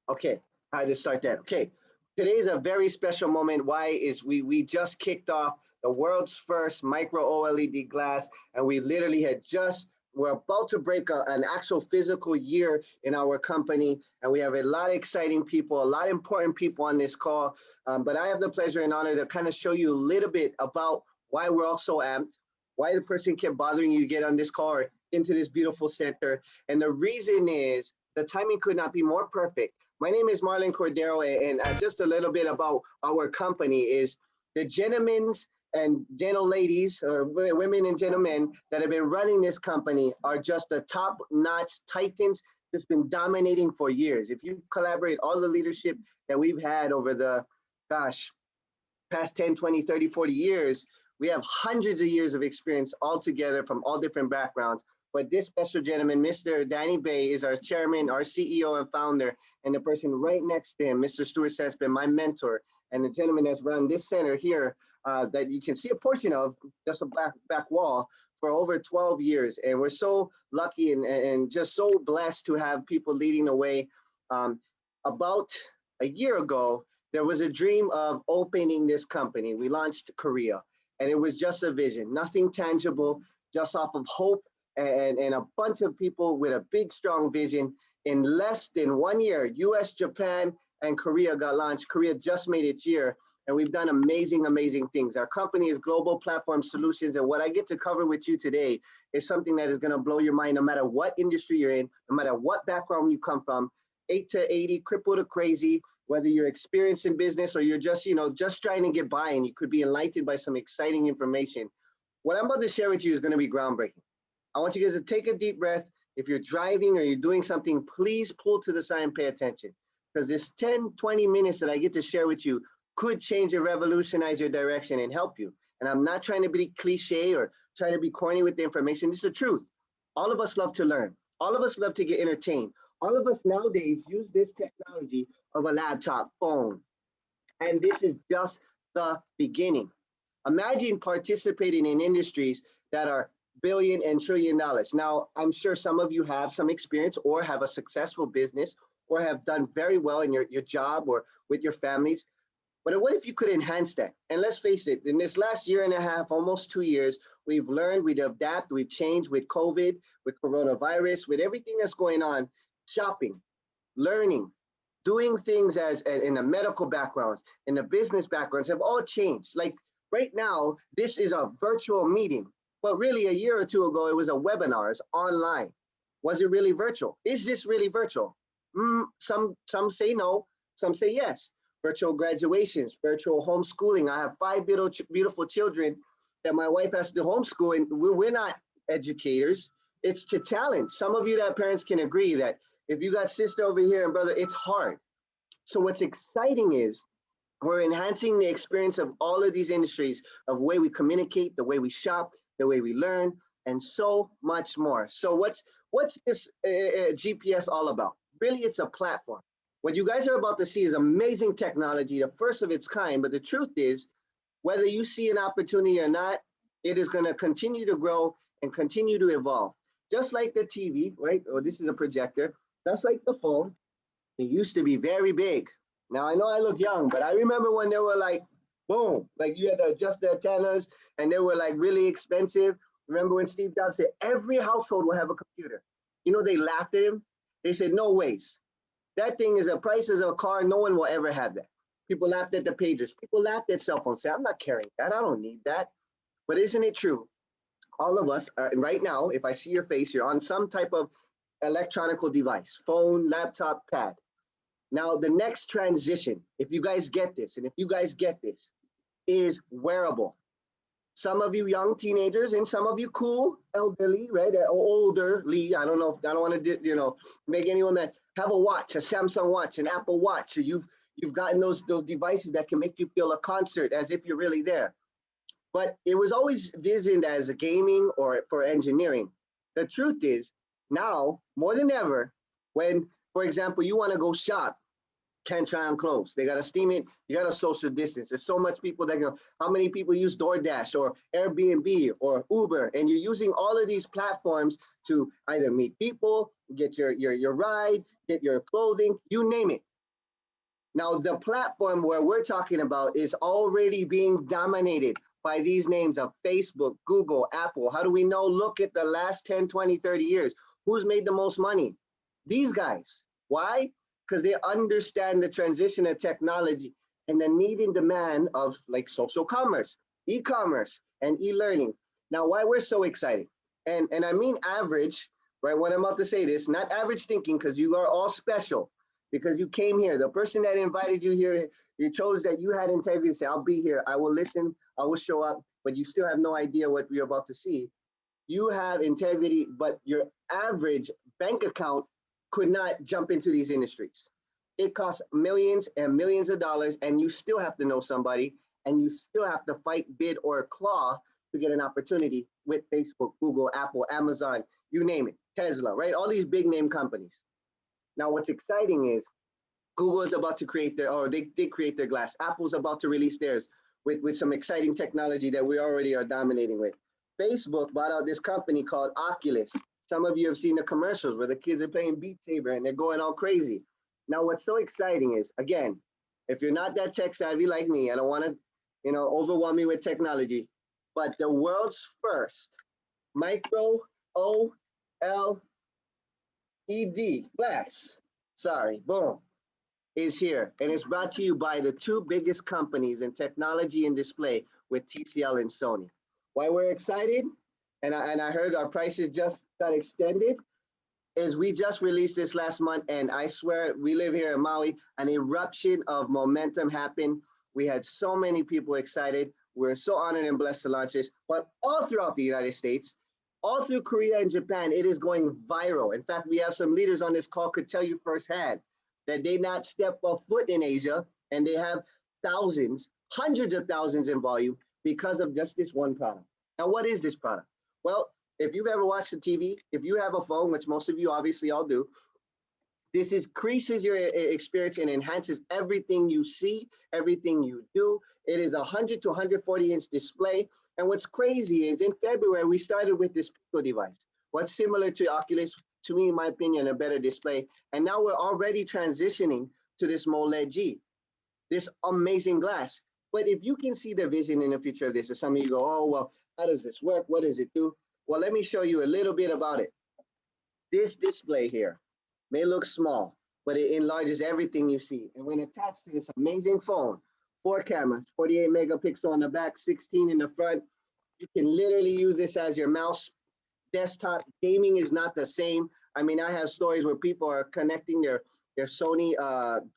Okay, I had to start that. Okay, today is a very special moment. Why is we just kicked off the world's first micro OLED glass, and we literally had just we're about to break an actual physical year in our company, and we have a lot of exciting people, a lot of important people on this call. But I have the pleasure and honor to kind of show you a little bit about why we're all so amped, why the person kept bothering you to get on this call or into this beautiful center, and the reason is the timing could not be more perfect. My name is Marlon Cordero, and just a little bit about our company is the gentlemen and gentle ladies, or women and gentlemen that have been running this company are just the top-notch titans that's been dominating for years. If you collaborate all the leadership that we've had over the, gosh, past 10, 20, 30, 40 years, we have hundreds of years of experience all together from all different backgrounds. But this special gentleman, Mr. Danny Bae, is our chairman, our CEO and founder, and the person right next to him, Mr. Stewart Stant, has been my mentor, and the gentleman that's run this center here that you can see a portion of, just a back wall, for over 12 years. And we're so lucky and just so blessed to have people leading the way. About a year ago, there was a dream of opening this company. We launched Korea, and it was just a vision, nothing tangible, just off of hope and a bunch of people with a big, strong vision. In less than 1 year, US, Japan, and Korea got launched. Korea just made its year, and we've done amazing, amazing things. Our company is Global Platform Solutions, and what I get to cover with you today is something that is gonna blow your mind no matter what industry you're in, no matter what background you come from, 8 to 80, crippled to crazy, whether you're experienced in business or you're just, just trying to get by, and you could be enlightened by some exciting information. What I'm about to share with you is gonna be groundbreaking. I want you guys to take a deep breath. If you're driving or you're doing something, please pull to the side and pay attention, because this 10, 20 minutes that I get to share with you could change and revolutionize your direction and help you. And I'm not trying to be cliche or trying to be corny with the information. This is the truth. All of us love to learn. All of us love to get entertained. All of us nowadays use this technology of a laptop, phone. And this is just the beginning. Imagine participating in industries that are billion and trillion dollars. Now, I'm sure some of you have some experience or have a successful business or have done very well in your job or with your families. But what if you could enhance that? And let's face it, in this last year and a half, almost 2 years, we've learned, we've adapted, we've changed with COVID, with coronavirus, with everything that's going on, shopping, learning, doing things as in the medical backgrounds, in the business backgrounds have all changed. Like right now, this is a virtual meeting, but really a year or two ago, it was a webinar, it's online. Was it really virtual? Is this really virtual? Some say no, some say yes. Virtual graduations, virtual homeschooling. I have 5 beautiful children that my wife has to homeschool, and we're not educators. It's to challenge. Some of you that parents can agree that if you got sister over here and brother, it's hard. So what's exciting is we're enhancing the experience of all of these industries, of the way we communicate, the way we shop, the way we learn, and so much more. So what's this GPS all about? Really, it's a platform. What you guys are about to see is amazing technology, the first of its kind, but the truth is, whether you see an opportunity or not, it is gonna continue to grow and continue to evolve. Just like the TV, right? Or this is a projector, just like the phone, it used to be very big. Now I know I look young, but I remember when they were like, boom, like you had to adjust the antennas and they were like really expensive. Remember when Steve Jobs said every household will have a computer? You know, they laughed at him. They said, no ways. That thing is a price as a car. No one will ever have that. People laughed at the pagers. People laughed at cell phones. Say, I'm not carrying that. I don't need that. But isn't it true? All of us are, right now, if I see your face, you're on some type of electronical device, phone, laptop, pad. Now, the next transition, if you guys get this, and if you guys get this, is wearable. Some of you young teenagers and some of you cool elderly, right? Olderly, I don't know, I don't want to, make anyone that have a watch, a Samsung watch, an Apple watch, or you've gotten those devices that can make you feel a concert as if you're really there. But it was always visioned as a gaming or for engineering. The truth is, now, more than ever, when, for example, you want to go shop, can't try on clothes. They got to steam it. You got to social distance. There's so much people that go, how many people use DoorDash or Airbnb or Uber? And you're using all of these platforms to either meet people, get your ride, get your clothing, you name it. Now, the platform where we're talking about is already being dominated by these names of Facebook, Google, Apple. How do we know? Look at the last 10, 20, 30 years. Who's made the most money? These guys. Why? Because they understand the transition of technology and the need and demand of like social commerce, e-commerce, and e-learning. Now, why we're so excited, and I mean average, right? When I'm about to say this, not average thinking, because you are all special, because you came here. The person that invited you here, you chose that you had integrity to say, I'll be here, I will listen, I will show up, but you still have no idea what we're about to see. You have integrity, but your average bank account could not jump into these industries. It costs millions and millions of dollars, and you still have to know somebody, and you still have to fight, bid, or claw to get an opportunity with Facebook, Google, Apple, Amazon, you name it, Tesla, right? All these big name companies. Now, what's exciting is Google is about to create their, or they did create their glass. Apple's about to release theirs with some exciting technology that we already are dominating with. Facebook bought out this company called Oculus. Some of you have seen the commercials where the kids are playing Beat Saber and they're going all crazy. Now, what's so exciting is, again, if you're not that tech savvy like me, I don't want to, overwhelm you with technology, but the world's first micro OLED glass, sorry, boom, is here. And it's brought to you by the two biggest companies in technology and display with TCL and Sony. Why we're excited, and I heard our prices just got extended, is we just released this last month, and I swear, we live here in Maui, an eruption of momentum happened. We had so many people excited. We're so honored and blessed to launch this, but all throughout the United States, all through Korea and Japan, it is going viral. In fact, we have some leaders on this call could tell you firsthand that they not step a foot in Asia, and they have thousands, hundreds of thousands in volume because of just this one product. Now, what is this product? Well, if you've ever watched the TV, if you have a phone, which most of you obviously all do, this increases your experience and enhances everything you see, everything you do. It is a 100 to 140 inch display. And what's crazy is in February, we started with this Pico device. What's similar to Oculus, to me, in my opinion, a better display. And now we're already transitioning to this MOLED G, this amazing glass. But if you can see the vision in the future of this, and some of you go, oh, well, how does this work? What does it do? Well, let me show you a little bit about it. This display here may look small, but it enlarges everything you see. And when attached to this amazing phone, 4 cameras, 48 megapixel on the back, 16 in the front, you can literally use this as your mouse. Desktop gaming is not the same. I mean, I have stories where people are connecting their Sony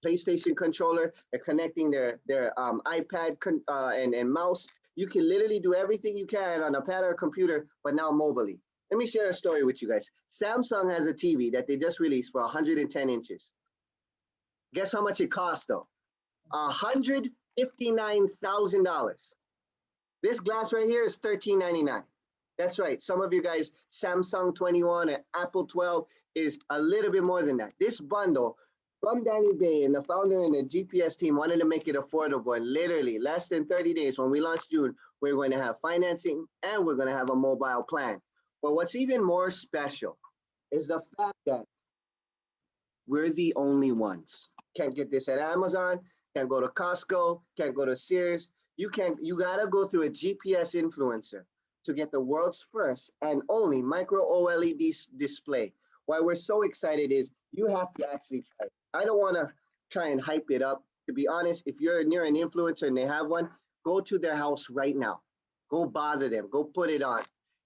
PlayStation controller, they're connecting their iPad and mouse. You can literally do everything you can on a pad or a computer, but now mobilely. Let me share a story with you guys. Samsung has a TV that they just released for 110 inches. Guess how much it costs though? $159,000. This glass right here is $13.99. That's right. Some of you guys, Samsung 21 and Apple 12 is a little bit more than that. This bundle from Danny Bae and the founder and the GPS team wanted to make it affordable. And literally less than 30 days when we launched June, we're going to have financing and we're going to have a mobile plan. But what's even more special is the fact that we're the only ones. Can't get this at Amazon, can't go to Costco, can't go to Sears. You gotta go through a GPS influencer to get the world's first and only micro OLED display. Why we're so excited is you have to actually try it. I don't wanna try and hype it up. To be honest, if you're near an influencer and they have one, go to their house right now. Go bother them, go put it on.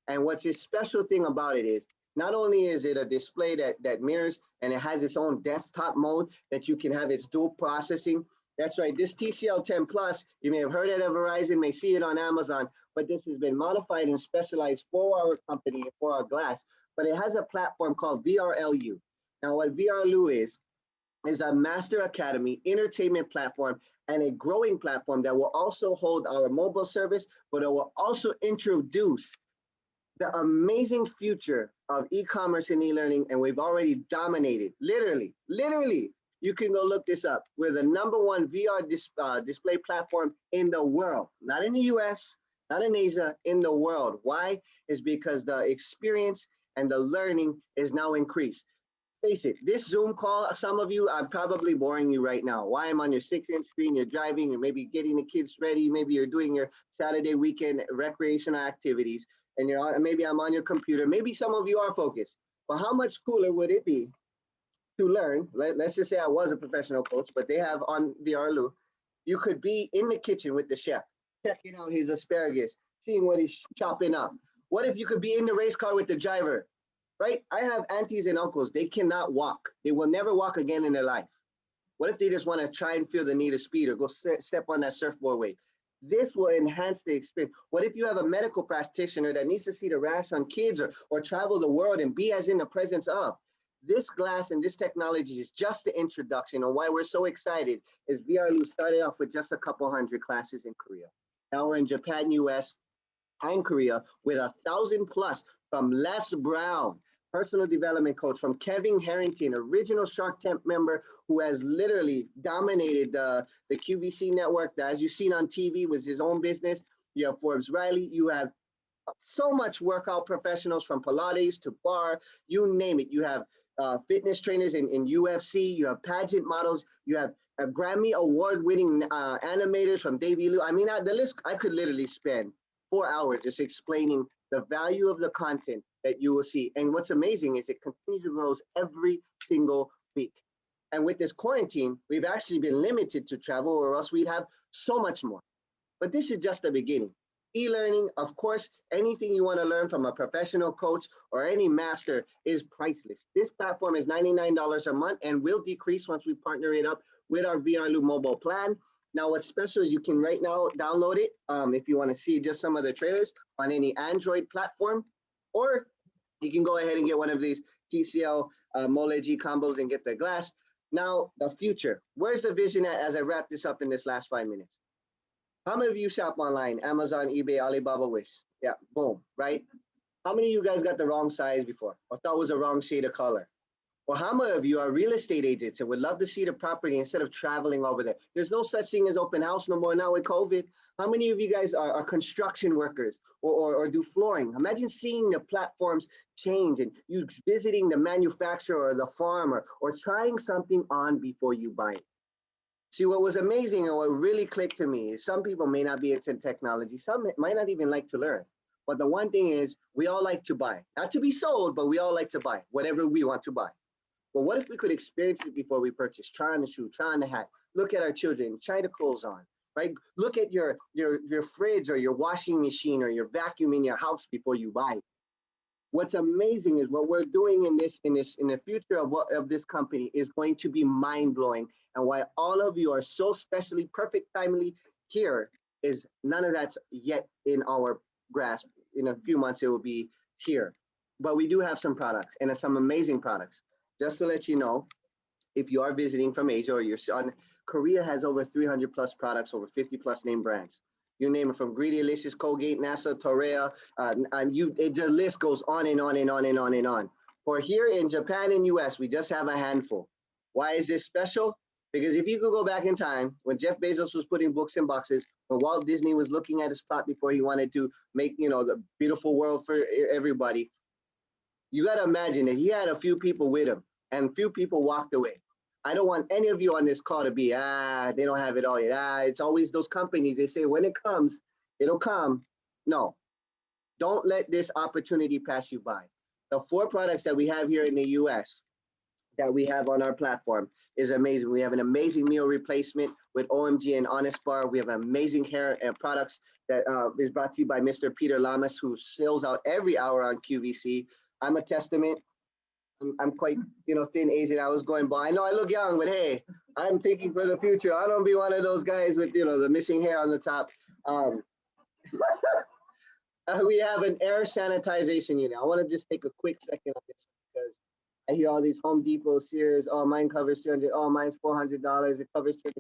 And what's a special thing about it is, not only is it a display that mirrors and it has its own desktop mode that you can have its dual processing. That's right, this TCL 10 Plus, you may have heard it at Verizon, may see it on Amazon, but this has been modified and specialized for our company, for our glass, but it has a platform called VRLU. Now what VRLU is a master academy entertainment platform and a growing platform that will also hold our mobile service, but it will also introduce the amazing future of e-commerce and e-learning, and we've already dominated, literally, you can go look this up. We're the #1 VR display platform in the world, not in the US, not in Asia, in the world. Why? Is because the experience and the learning is now increased. face it, this Zoom call, some of you, I'm probably boring you right now. Why? I'm on your 6-inch screen, you're driving, you're maybe getting the kids ready, maybe you're doing your Saturday weekend recreational activities, and maybe I'm on your computer. Maybe some of you are focused, but how much cooler would it be to learn? Let's just say I was a professional coach, but they have on VRLU, you could be in the kitchen with the chef, checking out his asparagus, seeing what he's chopping up. What if you could be in the race car with the driver? Right? I have aunties and uncles, they cannot walk. They will never walk again in their life. What if they just want to try and feel the need of speed or go step on that surfboard wave? This will enhance the experience. What if you have a medical practitioner that needs to see the rash on kids or travel the world and be as in the presence of? This glass and this technology is just the introduction, and why we're so excited is VRLU started off with just a couple hundred classes in Korea. Now we're in Japan, US, and Korea with 1,000 plus from Les Brown, personal development coach, from Kevin Harrington, original Shark Tank member who has literally dominated the QVC network, that, as you've seen on TV, with his own business. You have Forbes Riley. You have so much workout professionals from Pilates to bar, you name it. You have fitness trainers in UFC. You have pageant models. You have Grammy award-winning animators from VRLU. I mean, the list, I could literally spend 4 hours just explaining the value of the content that you will see. And what's amazing is it continues to grow every single week. And with this quarantine, we've actually been limited to travel, or else we'd have so much more. But this is just the beginning. E-learning, of course, anything you want to learn from a professional coach or any master is priceless. This platform is $99 a month and will decrease once we partner it up with our VRLU mobile plan. Now, what's special is you can right now download it if you want to see just some of the trailers on any Android platform, or you can go ahead and get one of these TCL Mole-G combos and get the glass. Now, the future. Where's the vision at as I wrap this up in this last 5 minutes? How many of you shop online? Amazon, eBay, Alibaba, Wish. Yeah, boom, right? How many of you guys got the wrong size before or thought it was a wrong shade of color? Or how many of you are real estate agents and would love to see the property instead of traveling over there? There's no such thing as open house no more now with COVID. How many of you guys are construction workers or do flooring? Imagine seeing the platforms change and you visiting the manufacturer or the farmer or trying something on before you buy it. See, what was amazing and what really clicked to me is some people may not be into technology. Some might not even like to learn. But the one thing is we all like to buy. Not to be sold, but we all like to buy whatever we want to buy. But what if we could experience it before we purchase? Try on the shoe, try on the hat, look at our children, try the clothes on, right? Look at your fridge or your washing machine or your vacuum in your house before you buy it. What's amazing is what we're doing in the future of this company is going to be mind-blowing. And why all of you are so specially, perfect timely here is none of that's yet in our grasp. In a few months, it will be here. But we do have some products and some amazing products. Just to let you know, if you are visiting from Asia or you're on, Korea has over 300 plus products, over 50 plus name brands. You name it, from Greedylicious, Colgate, NASA, Torea, the list goes on and on and on and on and on. For here in Japan and US, we just have a handful. Why is this special? Because if you could go back in time, when Jeff Bezos was putting books in boxes, when Walt Disney was looking at his plot before he wanted to make, the beautiful world for everybody, you got to imagine that he had a few people with him and few people walked away. I don't want any of you on this call to be, they don't have it all yet. It's always those companies, they say, when it comes, it'll come. No, don't let this opportunity pass you by. The 4 products that we have here in the US that we have on our platform is amazing. We have an amazing meal replacement with OMG and Honest Bar. We have amazing hair and products that is brought to you by Mr. Peter Lamas, who sells out every hour on QVC. I'm a testament. I'm quite, thin Asian. I was going by. I know I look young, but hey, I'm thinking for the future. I don't be one of those guys with, the missing hair on the top. We have an air sanitization unit. I want to just take a quick second on this because I hear all these Home Depot, Sears, oh, mine covers $200, oh, mine's $400, it covers $200.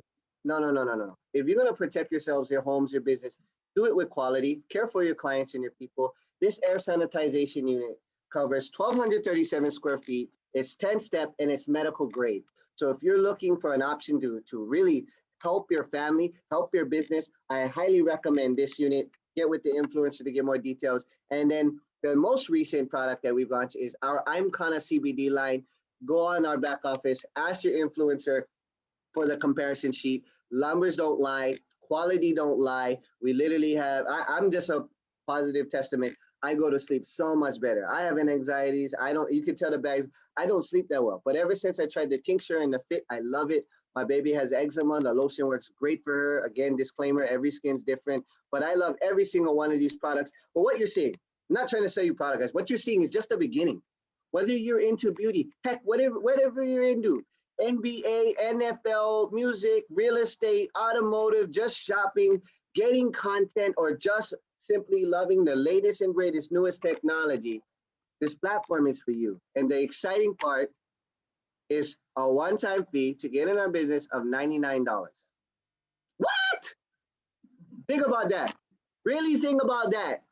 No. If you're going to protect yourselves, your homes, your business, do it with quality, care for your clients and your people. This air sanitization unit covers 1,237 square feet. It's 10-step and it's medical grade. So if you're looking for an option to really help your family, help your business, I highly recommend this unit. Get with the influencer to get more details. And then the most recent product that we've launched is our I'm Khanna CBD line. go on our back office, ask your influencer for the comparison sheet. Numbers don't lie, quality don't lie. We literally have, I'm just a positive testament. I go to sleep so much better. I have anxieties. I don't, you can tell the bags, I don't sleep that well. But ever since I tried the tincture and the fit, I love it. My baby has eczema. The lotion works great for her. Again, disclaimer, every skin's different. But I love every single one of these products. But what you're seeing, I'm not trying to sell you product, guys. What you're seeing is just the beginning. Whether you're into beauty, heck, whatever you're into, NBA, NFL, music, real estate, automotive, just shopping, getting content, or just simply loving the latest and greatest, newest technology, this platform is for you. And the exciting part is a one-time fee to get in our business of $99. What? Think about that. Really think about that.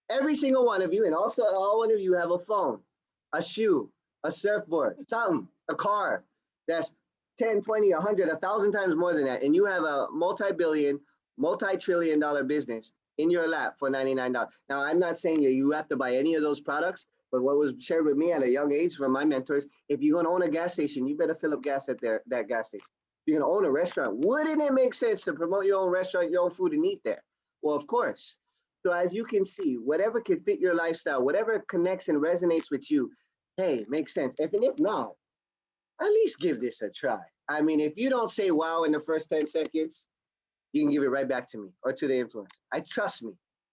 Every single one of you, and also all one of you have a phone, a shoe, a surfboard, something, a car that's 10, 20, 100, 1,000 times more than that. And you have a multi-billion, multi-trillion dollar business in your lap for $99. Now, I'm not saying you have to buy any of those products, but what was shared with me at a young age from my mentors, if you're gonna own a gas station, you better fill up gas at that gas station. If you're gonna own a restaurant, wouldn't it make sense to promote your own restaurant, your own food and eat there? Well, of course. So as you can see, whatever can fit your lifestyle, whatever connects and resonates with you, hey, makes sense. If not, at least give this a try. I mean, if you don't say wow in the first 10 seconds, you can give it right back to me or to the influencer.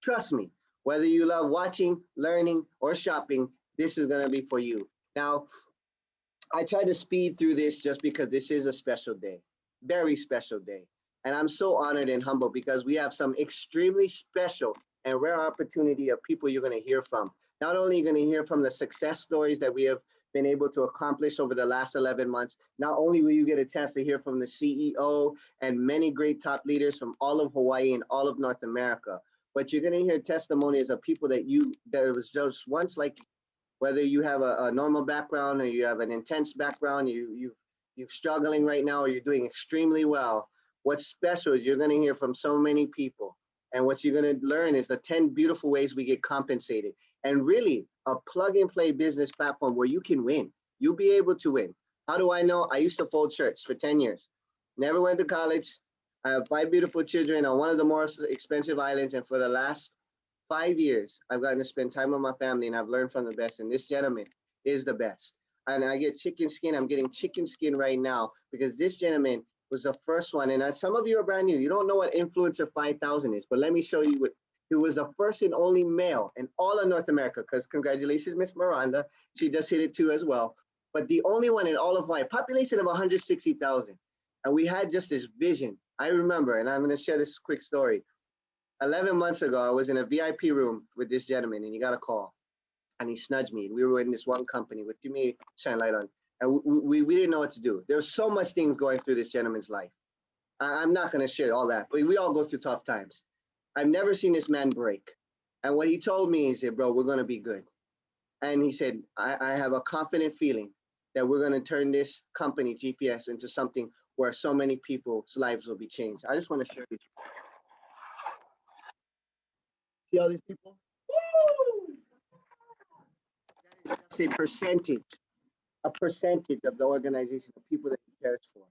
Trust me, whether you love watching, learning, or shopping, this is gonna be for you. Now, I try to speed through this just because this is a special day, very special day. And I'm so honored and humbled because we have some extremely special and rare opportunity of people you're gonna hear from. Not only are you gonna hear from the success stories that we have been able to accomplish over the last 11 months, not only will you get a chance to hear from the CEO and many great top leaders from all of Hawaii and all of North America, but you're gonna hear testimonies of people that was just once like, whether you have a normal background or you have an intense background, you're struggling right now or you're doing extremely well. What's special is you're gonna hear from so many people. And what you're gonna learn is the 10 beautiful ways we get compensated. And really a plug and play business platform where you can win. You'll be able to win. How do I know? I used to fold shirts for 10 years. Never went to college. I have 5 beautiful children on one of the most expensive islands. And for the last 5 years, I've gotten to spend time with my family and I've learned from the best. And this gentleman is the best. And I get chicken skin. I'm getting chicken skin right now because this gentleman was the first one. And some of you are brand new. You don't know what Influencer 5000 is, but let me show you what. He was the first and only male in all of North America, because congratulations, Miss Miranda. She just hit it too as well. But the only one in all of Hawaii, population of 160,000. And we had just this vision. I remember, and I'm gonna share this quick story. 11 months ago, I was in a VIP room with this gentleman and he got a call and he snudged me. We were in this one company with you may shine light on. And we didn't know what to do. There's so much things going through this gentleman's life. I'm not gonna share all that, but we all go through tough times. I've never seen this man break. And what he told me, he said, bro, we're gonna be good. And he said, I have a confident feeling that we're gonna turn this company, GPS, into something where so many people's lives will be changed. I just wanna share this. See all these people? Woo! That is just a percentage of the organization of people that he cares for.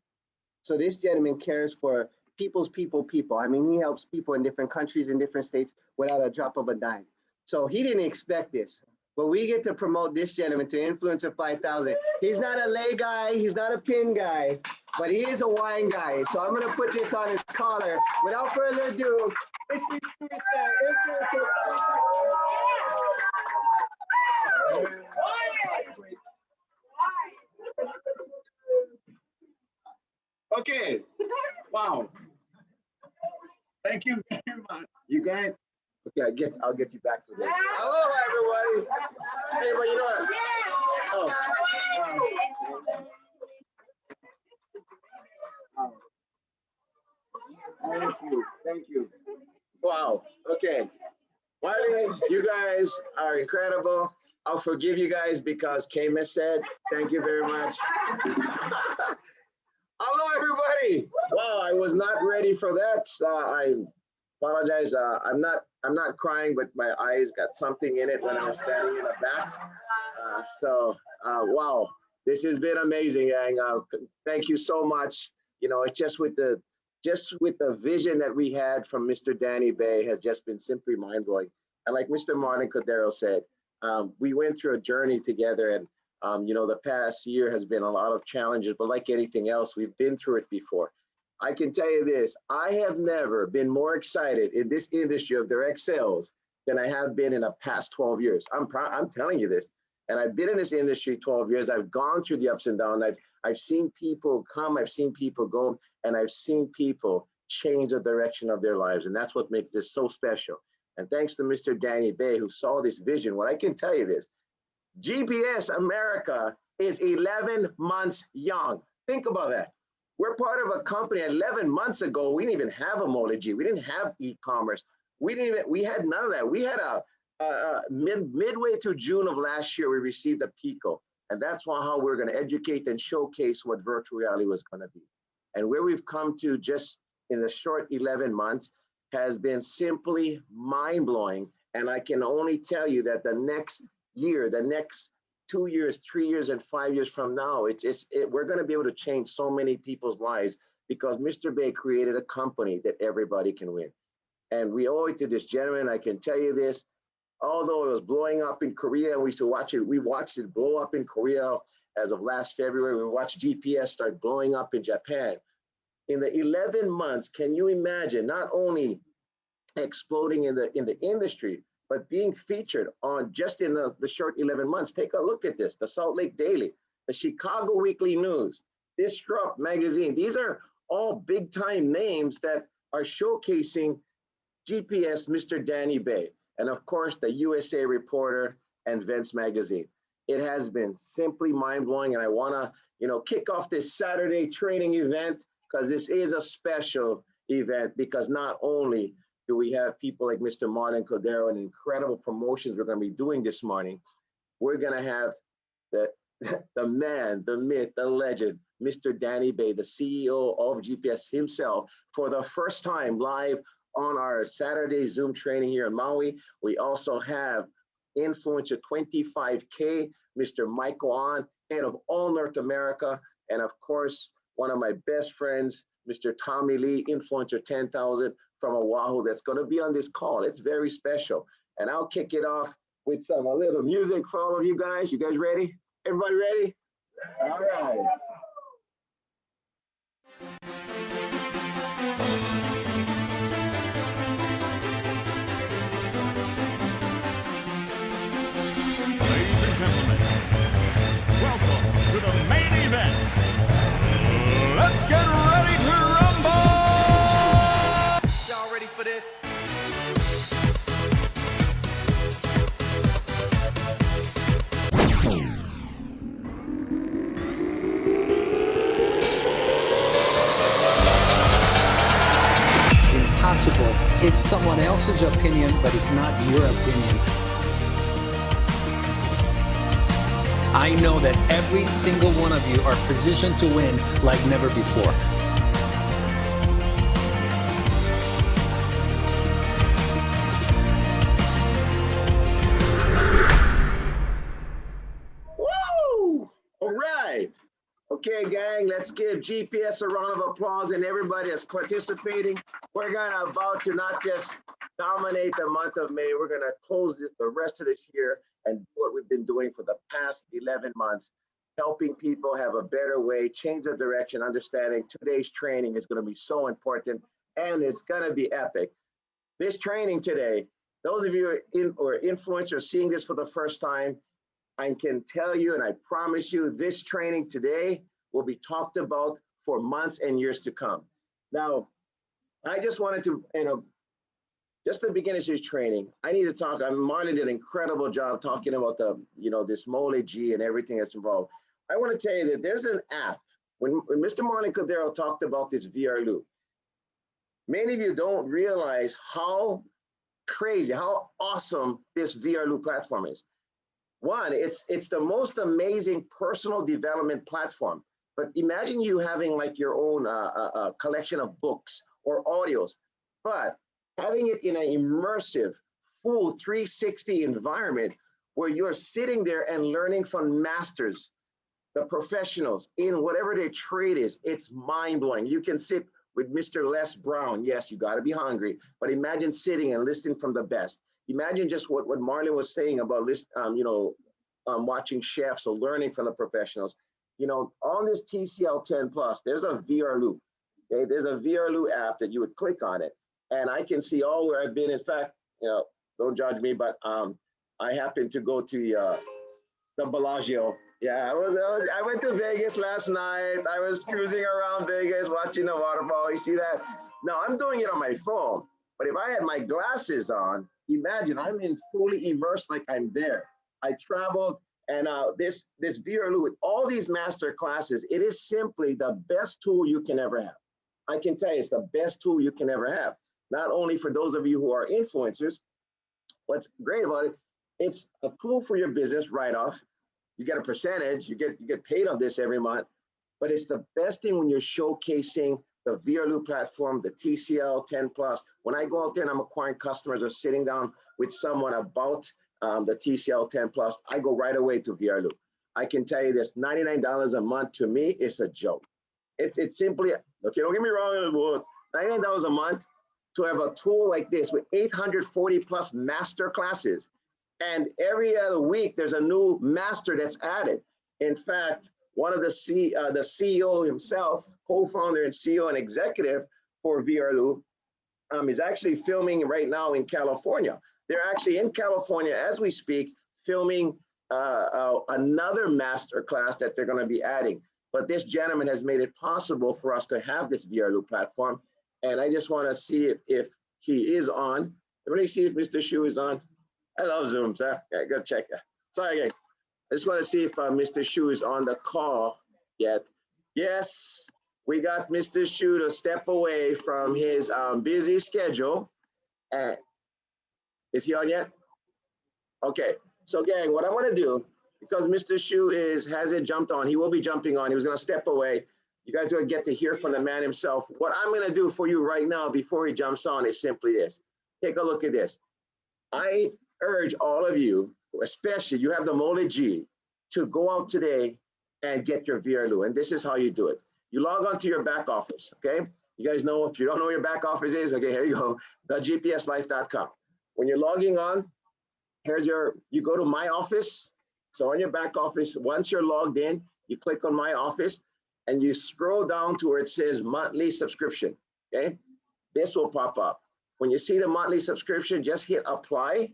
So this gentleman cares for people's people. I mean, he helps people in different countries and different states without a drop of a dime. So he didn't expect this, but we get to promote this gentleman to Influencer 5000. He's not a lay guy, he's not a pin guy, but he is a wine guy. So I'm gonna put this on his collar. Without further ado, Mr. Stewart Stant, Influencer 5000. Okay. Wow. Thank you very much. You guys. Okay, I'll get you back to this. Hello, everybody. Hey, what you doing? Oh. Thank you. Wow. Okay. Wiley, you guys are incredible. I'll forgive you guys because Kama said, thank you very much. Hello, everybody. Wow, I was not ready for that. I apologize. I'm not crying, but my eyes got something in it when I was standing in the back. Wow. This has been amazing, Yang. Thank you so much. You know, it's just with the vision that we had from Mr. Danny Bae has just been simply mind blowing. And like Mr. Martin Cordero said, we went through a journey together, and you know, the past year has been a lot of challenges, but like anything else, we've been through it before. I can tell you this, I have never been more excited in this industry of direct sales than I have been in the past 12 years. I'm telling you this. And I've been in this industry 12 years. I've gone through the ups and downs. I've seen people come, I've seen people go, and I've seen people change the direction of their lives. And that's what makes this so special. And thanks to Mr. Danny Bae, who saw this vision, what I can tell you this, GPS America is 11 months young. Think about that. We're part of a company 11 months ago. We didn't even have homology. We didn't have e-commerce. We had none of that. We had midway through June of last year, we received a PICO. And that's how we're going to educate and showcase what virtual reality was going to be. And where we've come to just in the short 11 months has been simply mind blowing. And I can only tell you that the next year, the next 2 years, 3 years, and 5 years from now, we're going to be able to change so many people's lives because Mr. Bae created a company that everybody can win. And we owe it to this gentleman. I can tell you this, although it was blowing up in Korea, and we used to watch it, we watched it blow up in Korea as of last February. We watched GPS start blowing up in Japan. In the 11 months, can you imagine not only exploding in the industry, but being featured on just in the short 11 months? Take a look at this, the Salt Lake Daily, the Chicago Weekly News, Disrupt Magazine. These are all big time names that are showcasing GPS Mr. Danny Bae. And of course, the USA Reporter and Vince Magazine. It has been simply mind blowing. And I wanna, kick off this Saturday training event because this is a special event because not only do we have people like Mr. Martin Cordero and incredible promotions we're going to be doing this morning, we're going to have the man, the myth, the legend, Mr. Danny Bae, the CEO of GPS himself, for the first time live on our Saturday Zoom training here in Maui. We also have Influencer 25K, Mr. Michael On, head of all North America, and of course, one of my best friends, Mr. Tommy Lee, Influencer 10,000 from Oahu, that's going to be on this call. It's very special. And I'll kick it off with a little music for all of you guys. You guys ready? Everybody ready? All right. Ladies and gentlemen, welcome to the main event. Let's get ready to rumble! Y'all ready for this? Impossible. It's someone else's opinion, but it's not your opinion. I know that every single one of you are positioned to win like never before. Woo! All right. Okay, gang, let's give GPS a round of applause and everybody that's participating. We're about to not just dominate the month of May, we're gonna close the rest of this year and do what we've been doing for the past 11 months, helping people have a better way, change the direction, understanding today's training is gonna be so important and it's gonna be epic. This training today, those of you who are influencers seeing this for the first time, I can tell you and I promise you this training today will be talked about for months and years to come. Now, I just wanted to, just the beginning of this training, I need to talk, Martin did an incredible job talking about this homology and everything that's involved. I want to tell you that there's an app, when Mr. Martin Cordero talked about this VRLU, many of you don't realize how crazy, how awesome this VRLU platform is. One, it's the most amazing personal development platform. But imagine you having like your own collection of books or audios, but having it in an immersive, full 360 environment where you're sitting there and learning from masters the professionals in whatever their trade is, it's mind-blowing. You can sit with Mr. Les Brown. Yes, you got to be hungry, but imagine sitting and listening from the best. Imagine just what Marlon was saying about watching chefs or learning from the professionals. You know, on this TCL 10 Plus, there's a VRLU. Okay, there's a VRLU app that you would click on it, and I can see all where I've been. In fact, you know, don't judge me, but I happened to go to the Bellagio. Yeah, I went to Vegas last night. I was cruising around Vegas, watching the waterfall. You see that? Now I'm doing it on my phone, but if I had my glasses on, imagine I'm in fully immersed like I'm there. I traveled, and this VRLU with all these master classes, it is simply the best tool you can ever have. I can tell you, it's the best tool you can ever have. Not only for those of you who are influencers, what's great about it, it's a tool for your business write-off. You get a percentage, you get paid on this every month, but it's the best thing when you're showcasing the VRLU platform, the TCL 10 Plus. When I go out there and I'm acquiring customers or sitting down with someone about the TCL 10 Plus, I go right away to VRLU. I can tell you this, $99 a month to me is a joke. It's simply, okay, don't get me wrong, $99 a month to have a tool like this with 840 plus master classes. And every other week, there's a new master that's added. In fact, one of the CEO himself, co-founder and CEO and executive for VRLU, is actually filming right now in California. They're actually in California as we speak, filming another master class that they're going to be adding. But this gentleman has made it possible for us to have this VRLU platform. And I just want to see if he is on. Let me see if Mr. Shu is on. I love Zooms, huh? Okay, go check that. Sorry, I just want to see if Mr. Shu is on the call yet. Yes, we got Mr. Shu to step away from his busy schedule. And is he on yet? Okay, so gang, what I want to do, because Mr. Shu hasn't jumped on, he will be jumping on. He was going to step away. You guys are going to get to hear from the man himself. What I'm going to do for you right now before he jumps on is simply this. Take a look at this. I urge all of you, especially you have the Mola G, to go out today and get your VRLU. And this is how you do it. You log on to your back office, okay? You guys know, if you don't know where your back office is, okay, here you go, thegpslife.com. When you're logging on, you go to My Office. So on your back office, once you're logged in, you click on My Office and you scroll down to where it says monthly subscription, okay? This will pop up. When you see the monthly subscription, just hit apply.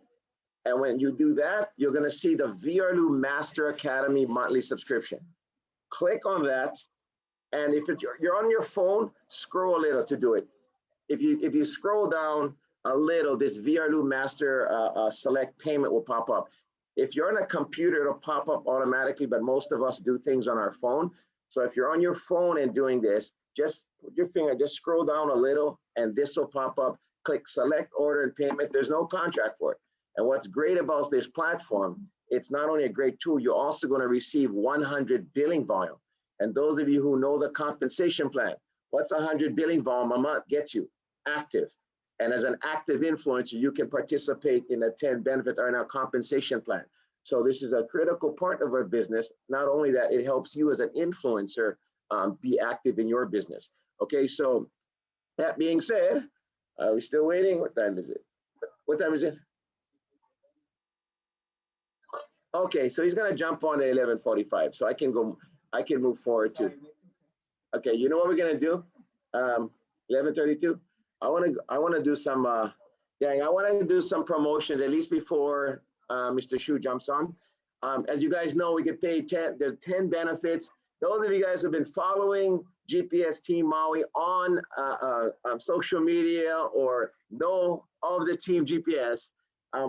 And when you do that, you're going to see the VRLU Master Academy monthly subscription. Click on that. And if you're on your phone, scroll a little to do it. If you scroll down a little, this VRLU Master Select payment will pop up. If you're on a computer, it'll pop up automatically, but most of us do things on our phone. So if you're on your phone and doing this, just put your finger, just scroll down a little, and this will pop up. Click Select Order and Payment. There's no contract for it. And what's great about this platform, it's not only a great tool, you're also going to receive 100 billing volume. And those of you who know the compensation plan, what's 100 billing volume a month get you? Active. And as an active influencer, you can participate in a 10 benefit earner compensation plan. So this is a critical part of our business. Not only that, it helps you as an influencer be active in your business. Okay, so that being said, are we still waiting? What time is it? What time is it? Okay, so he's gonna jump on at 11:45, so I can move forward to. Okay, you know what we're gonna do? 11:32. I wanna do some I wanna do some promotions at least before Mr. Shu jumps on. As you guys know, we get paid 10. There's 10 benefits. Those of you guys who have been following GPS Team Maui on social media or know of the Team GPS.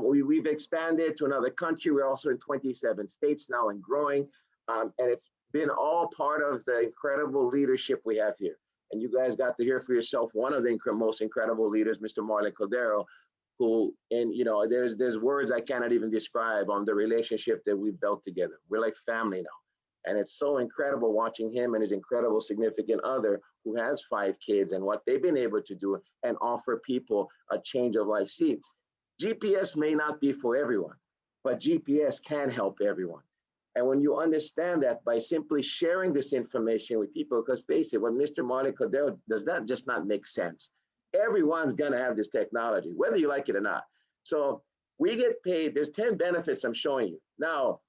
We've expanded to another country. We're also in 27 states now and growing. And it's been all part of the incredible leadership we have here. And you guys got to hear for yourself one of the most incredible leaders, Mr. Marlon Cordero, who, and you know, there's words I cannot even describe on the relationship that we've built together. We're like family now. And it's so incredible watching him and his incredible significant other who has 5 kids and what they've been able to do and offer people a change of life. See, GPS may not be for everyone, but GPS can help everyone. And when you understand that by simply sharing this information with people, because face it, what Mr. Martin Cordero does that just not make sense. Everyone's gonna have this technology, whether you like it or not. So we get paid, there's 10 benefits I'm showing you. Now,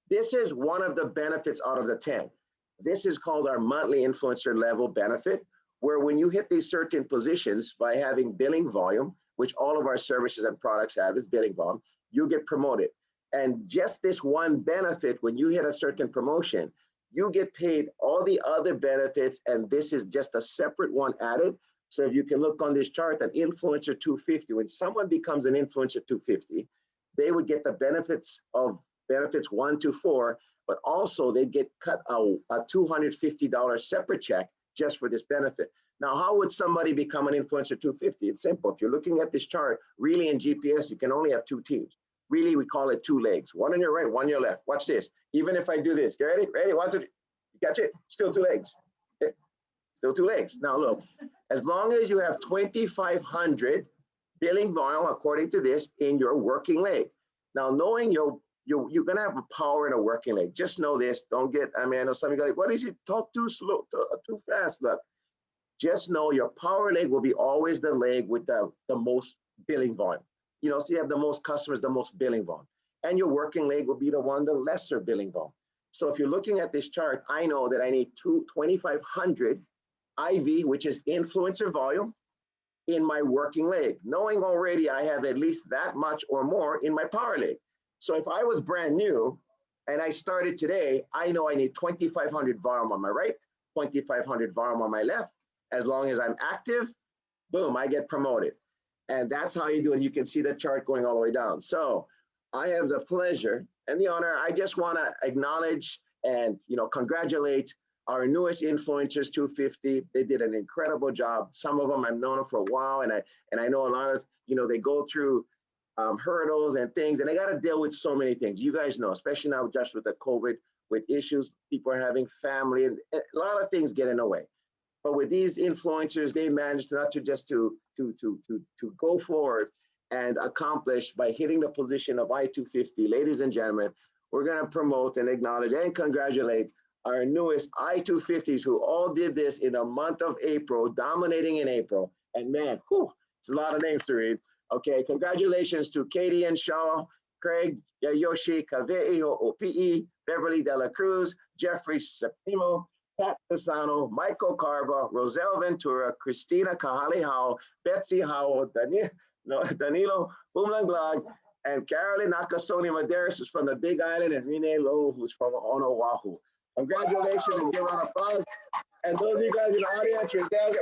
this is one of the benefits out of the 10. This is called our monthly influencer level benefit, where when you hit these certain positions by having billing volume, which all of our services and products have is billing volume, you get promoted. And just this one benefit, when you hit a certain promotion, you get paid all the other benefits, and this is just a separate one added. So if you can look on this chart, an influencer 250, when someone becomes an influencer 250, they would get the benefits of benefits 1 to 4, but also they get cut a $250 separate check just for this benefit. Now, how would somebody become an influencer 250? It's simple. If you're looking at this chart, really in GPS, you can only have 2 teams. Really, we call it 2 legs, one on your right, one on your left. Watch this. Even if I do this, get ready? Ready? 1, 2, 3. You catch it? Still 2 legs. Okay. Still 2 legs. Now look, as long as you have 2,500 billing volume, according to this, in your working leg. Now, knowing you're gonna have a power in a working leg. Just know this. Don't get, I know some of you like, what is it? Talk too slow, too fast. Look, just know your power leg will be always the leg with the most billing volume. You know, so you have the most customers, the most billing volume. And your working leg will be the one, the lesser billing volume. So if you're looking at this chart, I know that I need 2,500 IV, which is influencer volume, in my working leg, knowing already I have at least that much or more in my power leg. So if I was brand new and I started today, I know I need 2,500 volume on my right, 2,500 volume on my left. As long as I'm active, boom, I get promoted. And that's how you do it. You can see the chart going all the way down. So I have the pleasure and the honor. I just want to acknowledge and congratulate our newest influencers 250. They did an incredible job. Some of them I've known them for a while, and I know a lot of they go through hurdles and things, and they got to deal with so many things. You guys know, especially now just with the COVID, with issues, people are having family, and a lot of things get in the way. But with these influencers, they managed not to just to go forward and accomplish by hitting the position of I-250. Ladies and gentlemen, we're going to promote and acknowledge and congratulate our newest I-250s who all did this in the month of April, dominating in April. And man, it's a lot of names to read. Okay, congratulations to Katie and Shaw, Craig Yayoshi, Kavei Ope, Beverly De La Cruz, Jeffrey Septimo, Pat Pisano, Michael Carva, Roselle Ventura, Christina Kahali-Hao, Betsy Howell, Danilo Bumlanglag, and Carolyn Nakasoni Maderas, who's from the Big Island, and Renee Lowe, who's from Oahu. Congratulations and give a round of applause. And those of you guys in the audience, we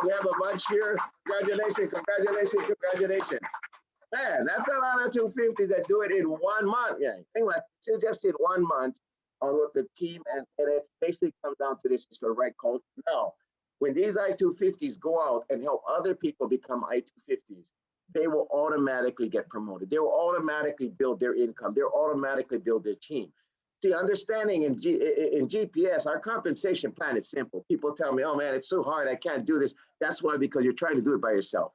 have a bunch here. Congratulations, congratulations, congratulations. Man, that's a lot of 250s that do it in 1 month. Yeah, think like it's just in 1 month on what the team, and it basically comes down to this, is the right culture. Now, when these I-250s go out and help other people become I-250s, they will automatically get promoted. They will automatically build their income. They'll automatically build their team. See, understanding in GPS, our compensation plan is simple. People tell me, oh man, it's so hard, I can't do this. That's why, because you're trying to do it by yourself.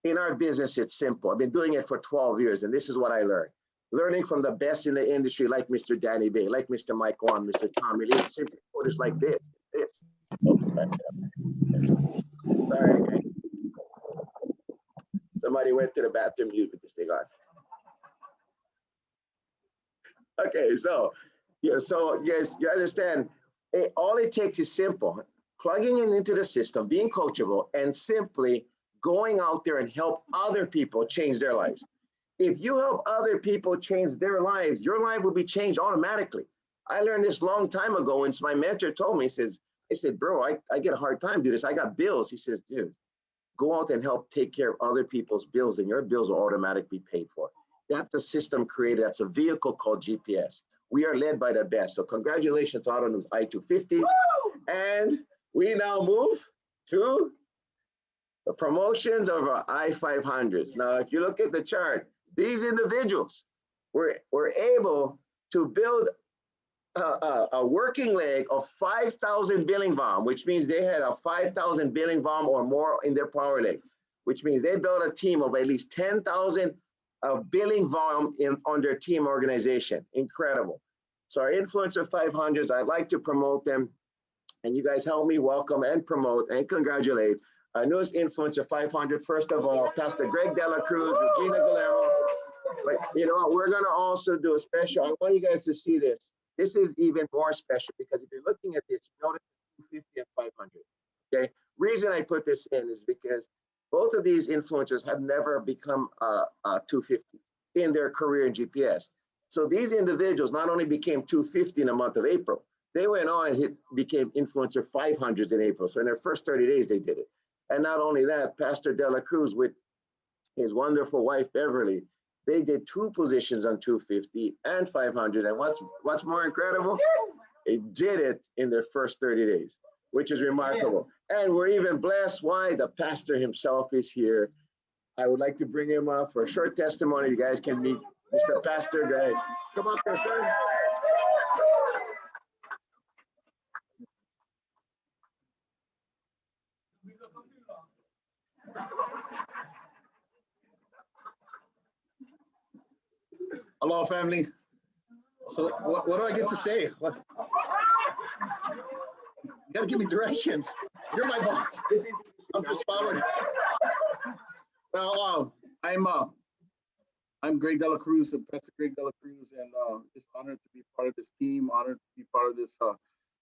In our business, it's simple. I've been doing it for 12 years, and this is what I learned. Learning from the best in the industry, like Mr. Danny Bae, like Mr. Mike Wan, Mr. Tommy Lee, it's simple. It's like this. Oops, sorry, okay. Somebody went to the bathroom, mute with this thing on. Okay, so yes, you understand. All it takes is simple. Plugging into the system, being coachable, and simply going out there and help other people change their lives. If you help other people change their lives, your life will be changed automatically. I learned this long time ago when my mentor told me, I said, bro, I get a hard time doing this. I got bills. He says, dude, go out and help take care of other people's bills, and your bills will automatically be paid for. That's a system created. That's a vehicle called GPS. We are led by the best. So congratulations on those I-250s. Woo! And we now move to the promotions of our I-500s. Now, if you look at the chart, these individuals were able to build a working leg of 5,000 billing volume, which means they had a 5,000 billing volume or more in their power leg, which means they built a team of at least 10,000 of billing volume on their team organization. Incredible. So our Influencer 500s, I'd like to promote them, and you guys help me welcome and promote and congratulate our newest Influencer 500. First of all, Pastor Greg Dela Cruz, Regina Guillermo. But you know what, we're gonna also do a special. I want you guys to see this. This is even more special because if you're looking at this, notice 250 and 500. Okay, reason I put this in is because both of these influencers have never become 250 in their career in GPS. So these individuals not only became 250 in the month of April, they went on and became Influencer 500s in April. So in their first 30 days, they did it. And not only that, Pastor Dela Cruz with his wonderful wife, Beverly, they did 2 positions on 250 and 500. And what's more incredible? They did it in their first 30 days, which is remarkable. And we're even blessed. Why? The pastor himself is here. I would like to bring him up for a short testimony. You guys can meet Mr. Pastor Greg. Come up here, sir. Hello, family. So what do I get to say? What? You gotta give me directions. You're my boss. I'm just following. Well, I'm Greg Dela Cruz, Pastor Greg Dela Cruz, and just honored to be part of this team. Honored to be part of this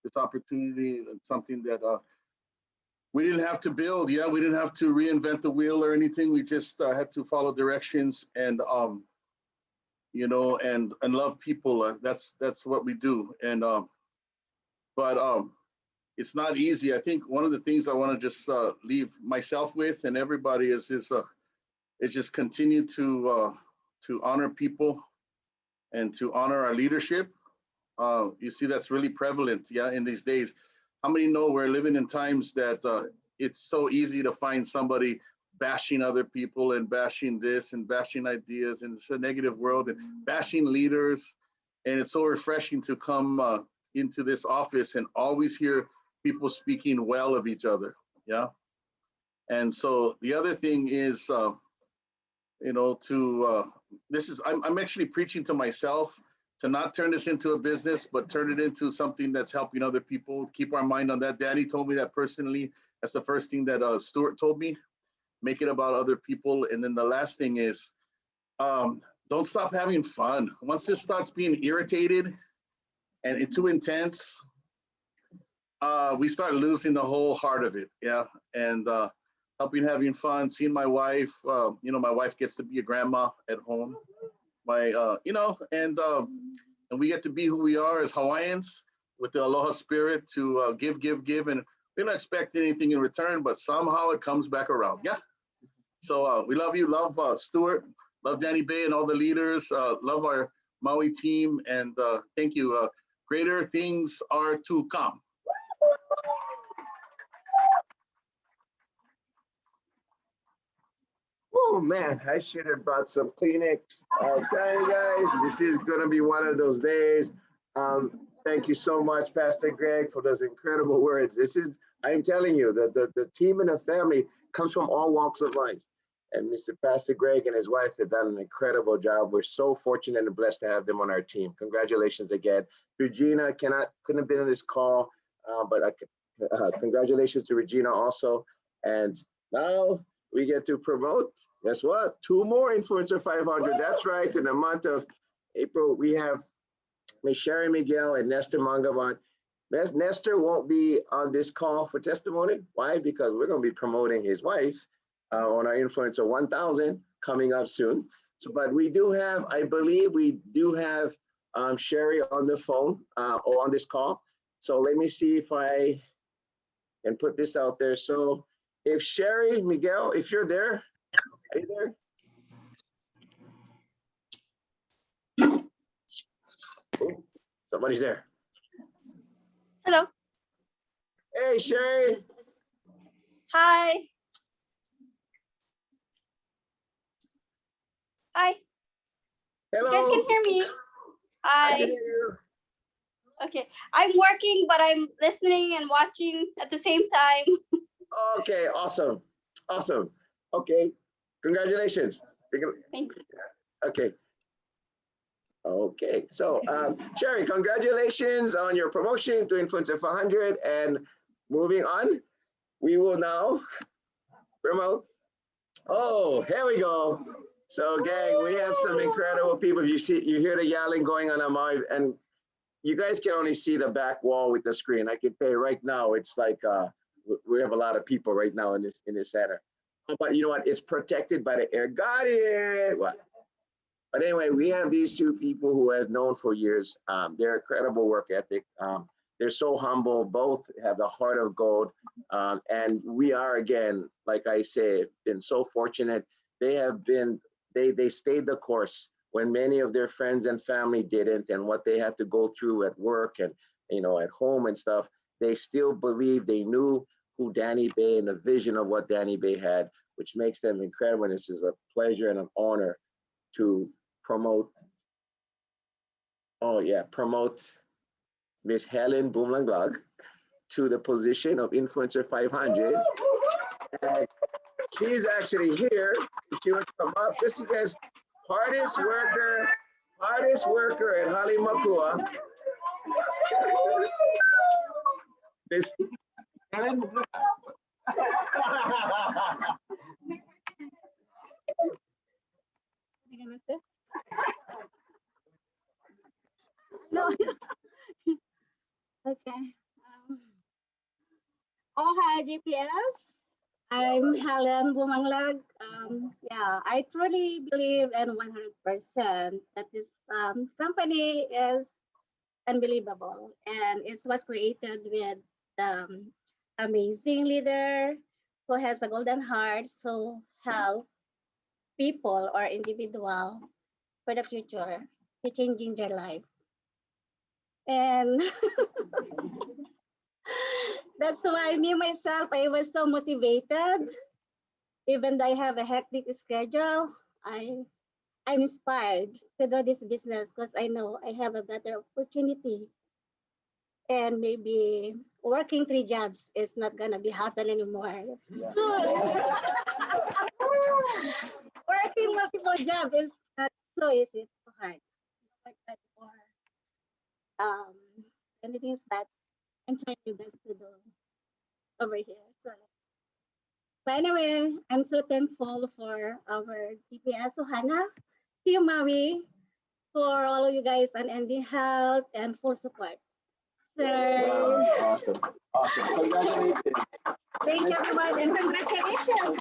this opportunity. It's something that we didn't have to build. Yeah, we didn't have to reinvent the wheel or anything. We just had to follow directions and you know, and love people. That's what we do. And but it's not easy. I think one of the things I want to just leave myself with and everybody is just continue to honor people and to honor our leadership. You see, that's really prevalent, yeah, in these days. How many know we're living in times that it's so easy to find somebody bashing other people and bashing this and bashing ideas, and it's a negative world, and bashing leaders. And it's so refreshing to come into this office and always hear people speaking well of each other, yeah. And so the other thing is, you know, I'm actually preaching to myself to not turn this into a business, but turn it into something that's helping other people. Keep our mind on that. Danny told me that personally. That's the first thing that Stewart told me. Make it about other people. And then the last thing is, don't stop having fun. Once this starts being irritated and too intense, we start losing the whole heart of it, yeah. And helping, having fun, seeing my wife, you know, my wife gets to be a grandma at home. You know, and we get to be who we are as Hawaiians with the aloha spirit to give, and we don't expect anything in return, but somehow it comes back around, yeah. So we love you, love Stewart, love Danny Bae and all the leaders, love our Maui team, and thank you. Greater things are to come. Oh man, I should have brought some Kleenex. Okay, guys, this is gonna be one of those days. Thank you so much, Pastor Greg, for those incredible words. I'm telling you, the team and the family comes from all walks of life. And Mr. Pastor Greg and his wife have done an incredible job. We're so fortunate and blessed to have them on our team. Congratulations again. Regina couldn't have been on this call, but congratulations to Regina also. And now we get to promote, guess what? 2 more Influencer 500. That's right, in the month of April, we have Ms. Sherry Miguel and Nestor Mangavon. Nestor won't be on this call for testimony. Why? Because we're going to be promoting his wife on our Influencer 1000 coming up soon. So, but we do have, I believe we do have Sherry on the phone or on this call. So let me see if I can put this out there. So if Sherry Miguel, if you're there, are you there? Oh, somebody's there. Hello. Hey, Sherry. Hi. Hi. Hello. You guys can hear me? I Hi. can hear you. Okay. I'm working, but I'm listening and watching at the same time. Okay, awesome. Awesome. Okay, congratulations. Thanks. Okay. Okay, so Sherry, congratulations on your promotion to Influencer 500. And moving on, we will now promote. Oh, here we go. So, gang, we have some incredible people. You hear the yelling going on Maui, and you guys can only see the back wall with the screen. I can tell you right now, it's like we have a lot of people right now in this center. But you know what? It's protected by the air. Got it. What? But anyway, we have these two people who I've known for years. They're incredible work ethic. They're so humble. Both have the heart of gold. And we are, again, like I say, been so fortunate. They have been, they stayed the course when many of their friends and family didn't, and what they had to go through at work and, you know, at home and stuff. They still believed, they knew who Danny Bae and the vision of what Danny Bae had, which makes them incredible. And this is a pleasure and an honor to promote, promote Miss Helen Boomlanglog to the position of Influencer 500. And she's actually here. If she wants to come up, this is guys, hardest worker at Halimakua. Miss Helen. No. Okay. Hi, GPS. I'm Helen Bumanglag. Yeah, I truly believe in 100% that this company is unbelievable, and it was created with amazing leader who has a golden heart to help people or individual for the future to changing their life. And that's why me myself, I was so motivated. Even though I have a hectic schedule, I'm inspired to do this business because I know I have a better opportunity. And maybe working 3 jobs is not gonna be happen anymore. Yeah. So, working multiple jobs is not so easy, it's so hard. Anything is bad. I'm trying my best to do over here. So, but anyway, I'm so thankful for our GPS Ohana, Team Maui, for all of you guys and ending help and full support. So, Awesome. Congratulations. Thank you everyone and congratulations.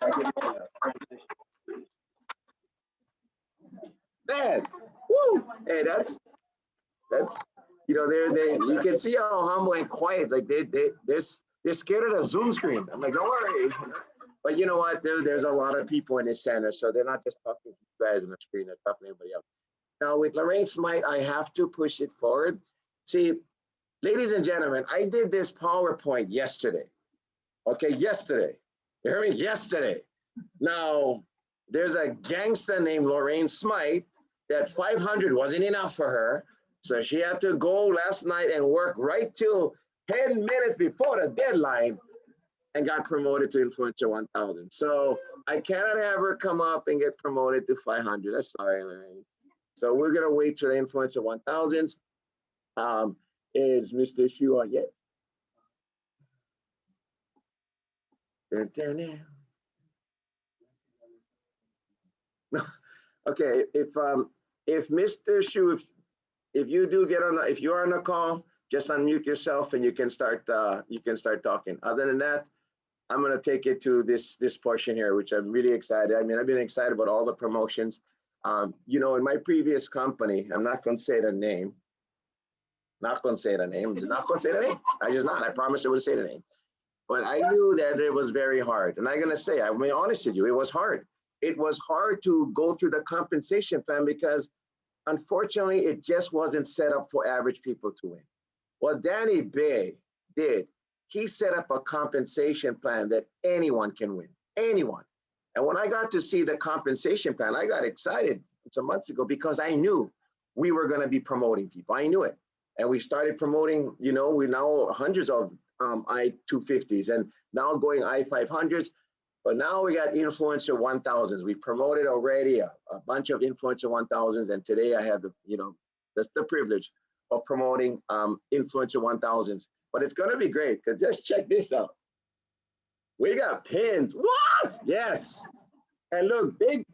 Man, woo! Hey, that's you know, you can see how humble and quiet, like they're scared of the Zoom screen. I'm like, don't worry. But you know what? There's a lot of people in this center, so they're not just talking to you guys on the screen, they're talking to everybody else. Now with Lorraine Smite, I have to push it forward. See, ladies and gentlemen, I did this PowerPoint yesterday. Okay, yesterday. You hear me? Yesterday. Now, there's a gangster named Lorraine Smite that 500 wasn't enough for her. So she had to go last night and work right till 10 minutes before the deadline and got promoted to Influencer 1000. So I cannot have her come up and get promoted to 500. I'm sorry, Lorraine. So we're gonna wait till the Influencer 1000s. Is Mr. Shu on yet? Okay, if Mr. Shu, if you do get on, if you are on a call, just unmute yourself and you can start talking. Other than that, I'm gonna take it to this portion here, which I'm really excited. I mean, I've been excited about all the promotions. You know, in my previous company, I'm not gonna say the name. Not gonna say the name. I just not. I promised I would say the name. But I knew that it was very hard. And I'm gonna say, I'm being honest with you, it was hard. It was hard to go through the compensation plan because unfortunately, it just wasn't set up for average people to win. What Danny Bae did, he set up a compensation plan that anyone can win, anyone. And when I got to see the compensation plan, I got excited some months ago because I knew we were gonna be promoting people. I knew it. And we started promoting, you know, we now hundreds of I-250s and now going I-500s. But now we got Influencer 1000s. We promoted already a bunch of Influencer 1000s. And today I have the, you know, That's the privilege of promoting Influencer 1000s. But it's going to be great because just check this out. We got pins. What? Yes. And look, big.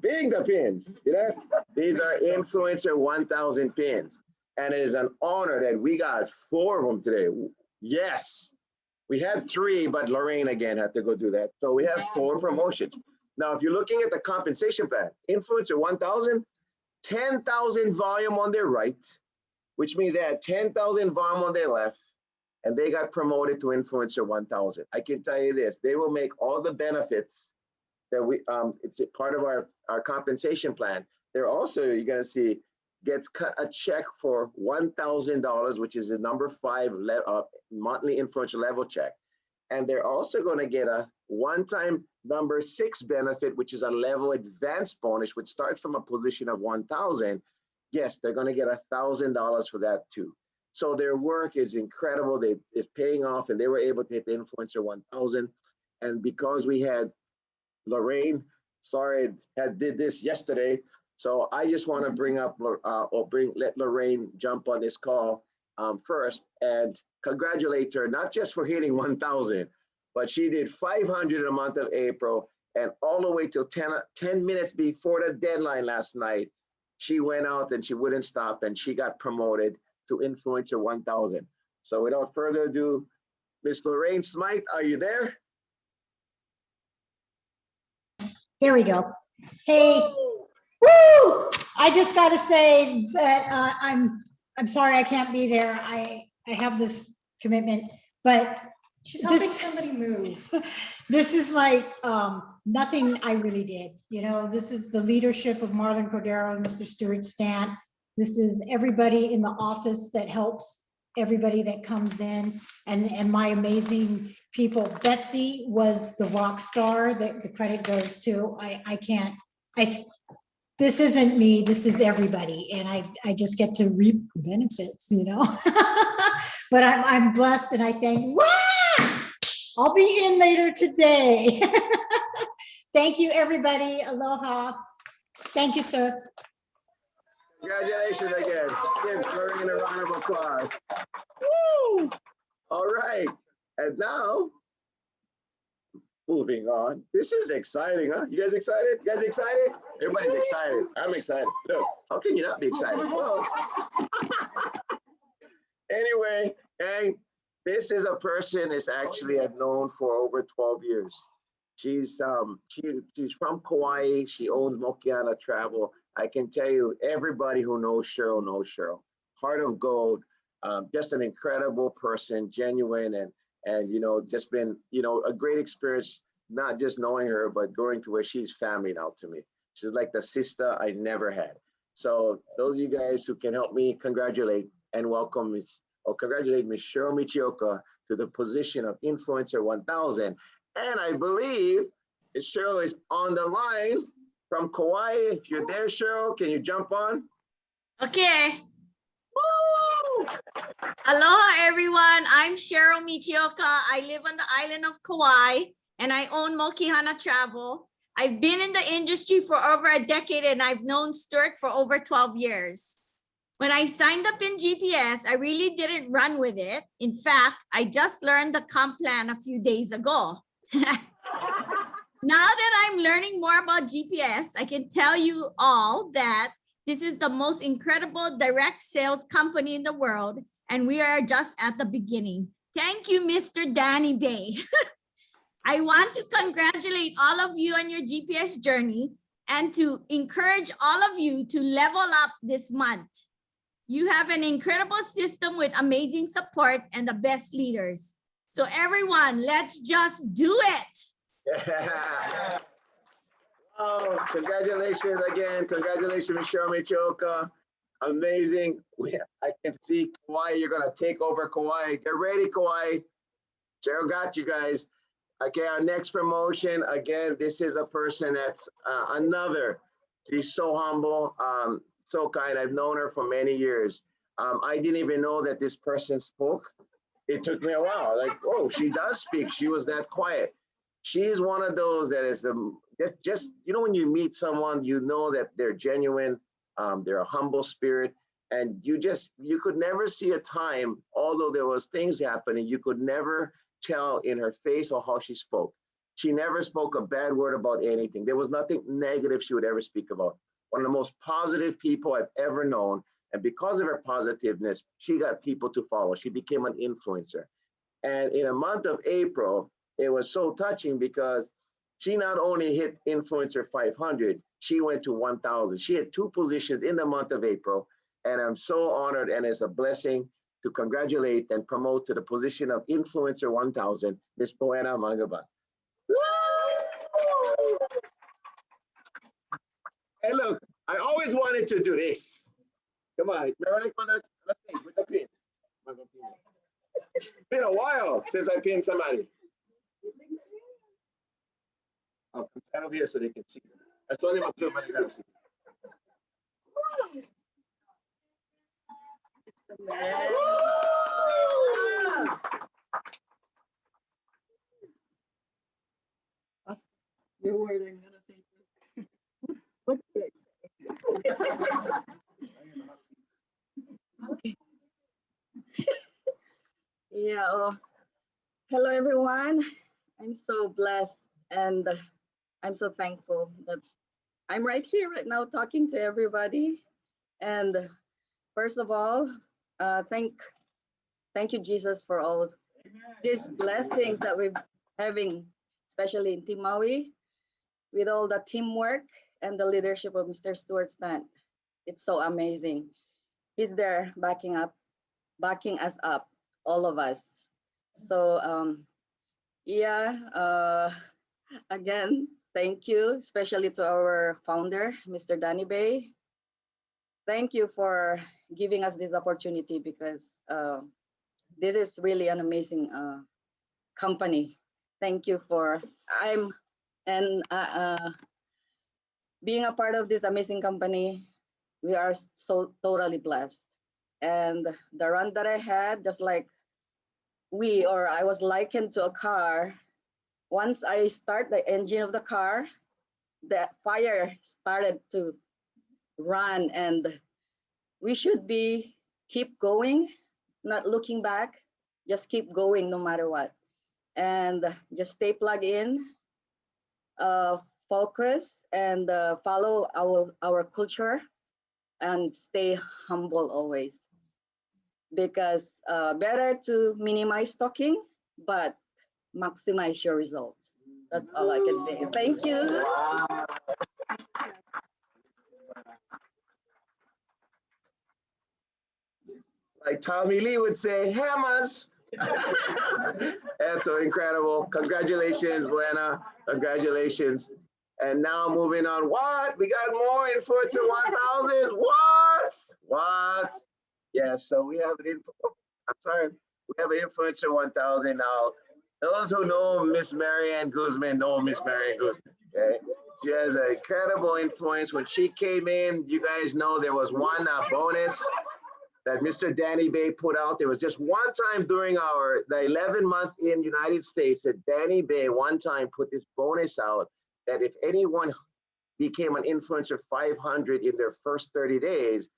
Big the pins. You know, these are Influencer 1000 pins. And it is an honor that we got 4 of them today. Yes. We had 3, but Lorraine again had to go do that. So we have 4 promotions. Now, if you're looking at the compensation plan, Influencer 1000, 10,000 volume on their right, which means they had 10,000 volume on their left, and they got promoted to Influencer 1000. I can tell you this, they will make all the benefits that we, it's a part of our compensation plan. They're also, you're gonna see, gets cut a check for $1,000, which is a number 5 monthly influencer level check. And they're also gonna get a one-time number 6 benefit, which is a level advanced bonus, which starts from a position of 1,000. Yes, they're gonna get $1,000 for that too. So their work is incredible. It's paying off, and they were able to hit the Influencer 1000. And because we had Lorraine, sorry, did this yesterday. So I just want to bring up let Lorraine jump on this call first and congratulate her, not just for hitting 1,000, but she did 500 in the month of April, and all the way till 10 minutes before the deadline last night, she went out and she wouldn't stop, and she got promoted to Influencer 1000. So without further ado, Miss Lorraine Smythe, are you there? There we go. Hey, woo! I just got to say that I'm sorry I can't be there. I have this commitment, but she's helping somebody move. This is like nothing I really did. You know, this is the leadership of Marlon Cordero and Mr. Stewart Stant. This is everybody in the office that helps everybody that comes in, and my amazing people. Betsy was the rock star that the credit goes to. This isn't me, this is everybody, and I just get to reap the benefits, you know. But I'm blessed, and I think, wow, I'll be in later today. Thank you, everybody. Aloha. Thank you, sir. Congratulations again. Give Lorraine a round of applause. Woo! All right. And now, moving on. This is exciting, huh? You guys excited? You guys excited? Everybody's excited. I'm excited. Look, how can you not be excited? Well, anyway, hey, this is a person that's actually I've known for over 12 years. She's from Kauai. She owns Mokiana Travel. I can tell you, everybody who knows Cheryl knows Cheryl. Heart of gold, just an incredible person, genuine, and you know, just been, you know, a great experience, not just knowing her, but going to where she's family now to me. She's like the sister I never had. So those of you guys who can help me congratulate and welcome congratulate Ms. Cheryl Michioka to the position of Influencer 1000. And I believe Cheryl is on the line from Kauai. If you're there, Cheryl, can you jump on? Okay. Woo! Aloha, everyone. I'm Cheryl Michioka. I live on the island of Kauai, and I own Mokiana Travel. I've been in the industry for over a decade, and I've known Stewart for over 12 years. When I signed up in GPS, I really didn't run with it. In fact, I just learned the comp plan a few days ago. Now that I'm learning more about GPS, I can tell you all that this is the most incredible direct sales company in the world, and we are just at the beginning. Thank you, Mr. Danny Bae. I want to congratulate all of you on your GPS journey and to encourage all of you to level up this month. You have an incredible system with amazing support and the best leaders. So everyone, let's just do it. Yeah. Oh, congratulations again. Congratulations, Ms. Cheryl Michioka. Amazing. I can see Kauai, you're gonna take over Kauai. Get ready, Kauai. Cheryl got you guys. Okay, our next promotion, again, this is a person that's another. She's so humble, so kind. I've known her for many years. I didn't even know that this person spoke. It took me a while, like, oh, she does speak. She was that quiet. She's one of those that is just, you know, when you meet someone, you know that they're genuine. They're a humble spirit. And you could never see a time, although there was things happening, you could never tell in her face or how she spoke. She never spoke a bad word about anything. There was nothing negative she would ever speak about. One of the most positive people I've ever known. And because of her positiveness, she got people to follow. She became an influencer. And in a month of April, it was so touching because she not only hit influencer 500, she went to 1,000. She had 2 positions in the month of April. And I'm so honored, and it's a blessing to congratulate and promote to the position of influencer 1,000, Miss Buena Mangaba. Hey, look, I always wanted to do this. Come on, let's see with the pin. It's been a while since I pinned somebody. Oh, stand over here so they can see. That's only about 2 minutes. See. The word I'm gonna say. What did I say? Okay. Yeah. Hello, everyone. I'm so blessed and I'm so thankful that I'm right here right now talking to everybody. And first of all, thank you, Jesus, for all these blessings that we're having, especially in Team Maui, with all the teamwork and the leadership of Mr. Stewart Stant. It's so amazing. He's there backing us up, all of us. So again, thank you, especially to our founder, Mr. Danny Bae. Thank you for giving us this opportunity because this is really an amazing company. Thank you for being a part of this amazing company. We are so totally blessed. And the run that I had, just like I was likened to a car. Once I start the engine of the car, the fire started to run, and we should keep going, not looking back, just keep going no matter what. And just stay plugged in, focus, and follow our culture, and stay humble always. Because better to minimize talking, but maximize your results. That's all I can say. Thank you. Like Tommy Lee would say, hammers. That's so incredible. Congratulations, Buena. Congratulations. And now moving on. What? We got more influencer 1000s. What? Yes, so we have an we have an influencer 1000 now. Those who know Miss Marianne Guzman know Miss Marianne Guzman. Okay, she has an incredible influence. When she came in, you guys know there was one bonus that Mr. Danny Bae put out. There was just one time during the 11 months in United States that Danny Bae one time put this bonus out that if anyone became an influencer 500 in their first 30 days,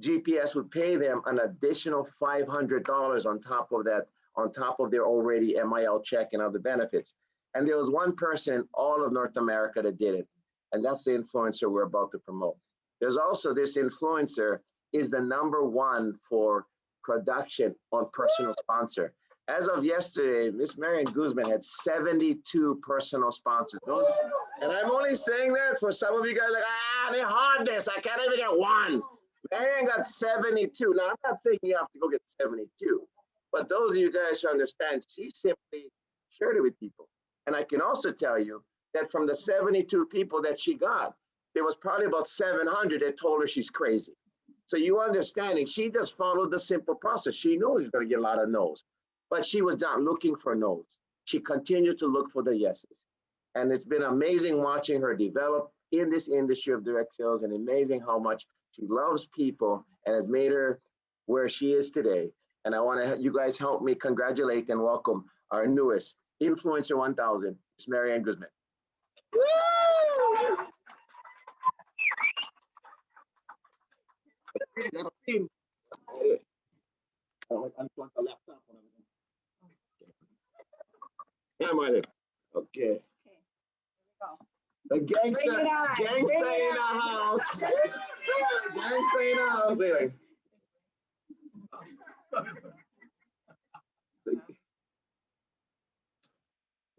GPS would pay them an additional $500 on top of that, on top of their already MIL check and other benefits. And there was one person in all of North America that did it. And that's the influencer we're about to promote. There's also this influencer is the #1 for production on personal sponsor. As of yesterday, Miss Marianne Guzman had 72 personal sponsors. And I'm only saying that for some of you guys like, they're hard this. I can't even get one. Marianne got 72. Now, I'm not saying you have to go get 72, but those of you guys who understand, she simply shared it with people. And I can also tell you that from the 72 people that she got, there was probably about 700 that told her she's crazy. So you understanding, she just followed the simple process. She knew she was going to get a lot of no's, but she was not looking for no's. She continued to look for the yeses. And it's been amazing watching her develop in this industry of direct sales, and amazing how much she loves people and has made her where she is today. And I want to you guys help me congratulate and welcome our newest Influencer 1000, Ms. Marianne Guzman. Woo! Unplug the laptop. Yeah, Martin. Okay. The gangster in the house. Gangster in the house. Wait.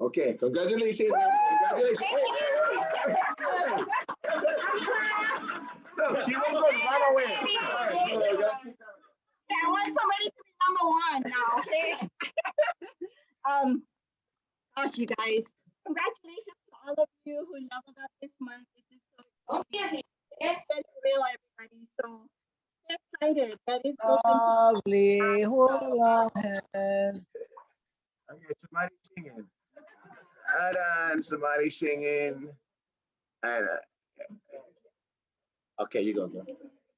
Okay, congratulations. Congratulations. Look, she was going to run away. I want somebody to be number one now, okay? Gosh, you guys, congratulations to all of you who leveled up this month. This is so exciting. It's getting real, everybody. So excited. That is so lovely. Hold on. Okay, somebody singing. And somebody singing. And okay, you go.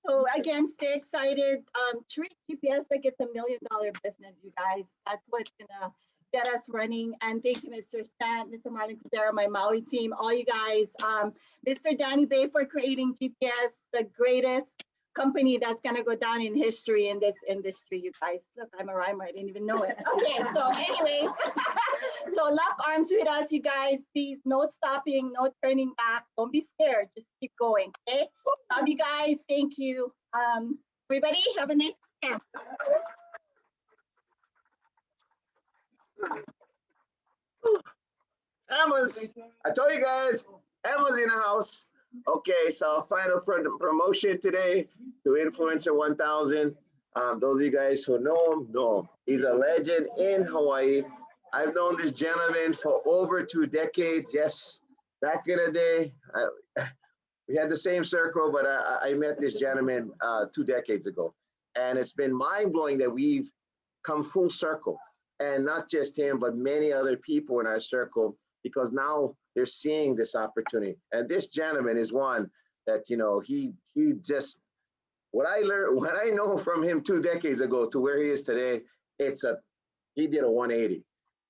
So again, stay excited. Treat GPS like it's $1 million business, you guys. That's what's gonna get us running. And thank you, Mr. Stant, Mr. Marlon Cordero, my Maui team, all you guys. Mr. Danny Bae for creating GPS, the greatest company that's gonna go down in history in this industry, you guys. Look, I'm a rhymer, I didn't even know it. Okay, so anyways, so lock arms with us, you guys. Please, no stopping, no turning back. Don't be scared, just keep going, okay? Love you guys, thank you. Everybody, have a nice weekend. Emma's, I told you guys, Emma's in the house. Okay, so final promotion today to Influencer 1000. Those of you guys who know him, know him. He's a legend in Hawaii. I've known this gentleman for over 2 decades. Yes, back in the day, we had the same circle, but I met this gentleman 2 decades ago. And it's been mind-blowing that we've come full circle. And not just him, but many other people in our circle, because now they're seeing this opportunity. And this gentleman is one that, you know, he just, what I know from him 2 decades ago to where he is today, he did a 180.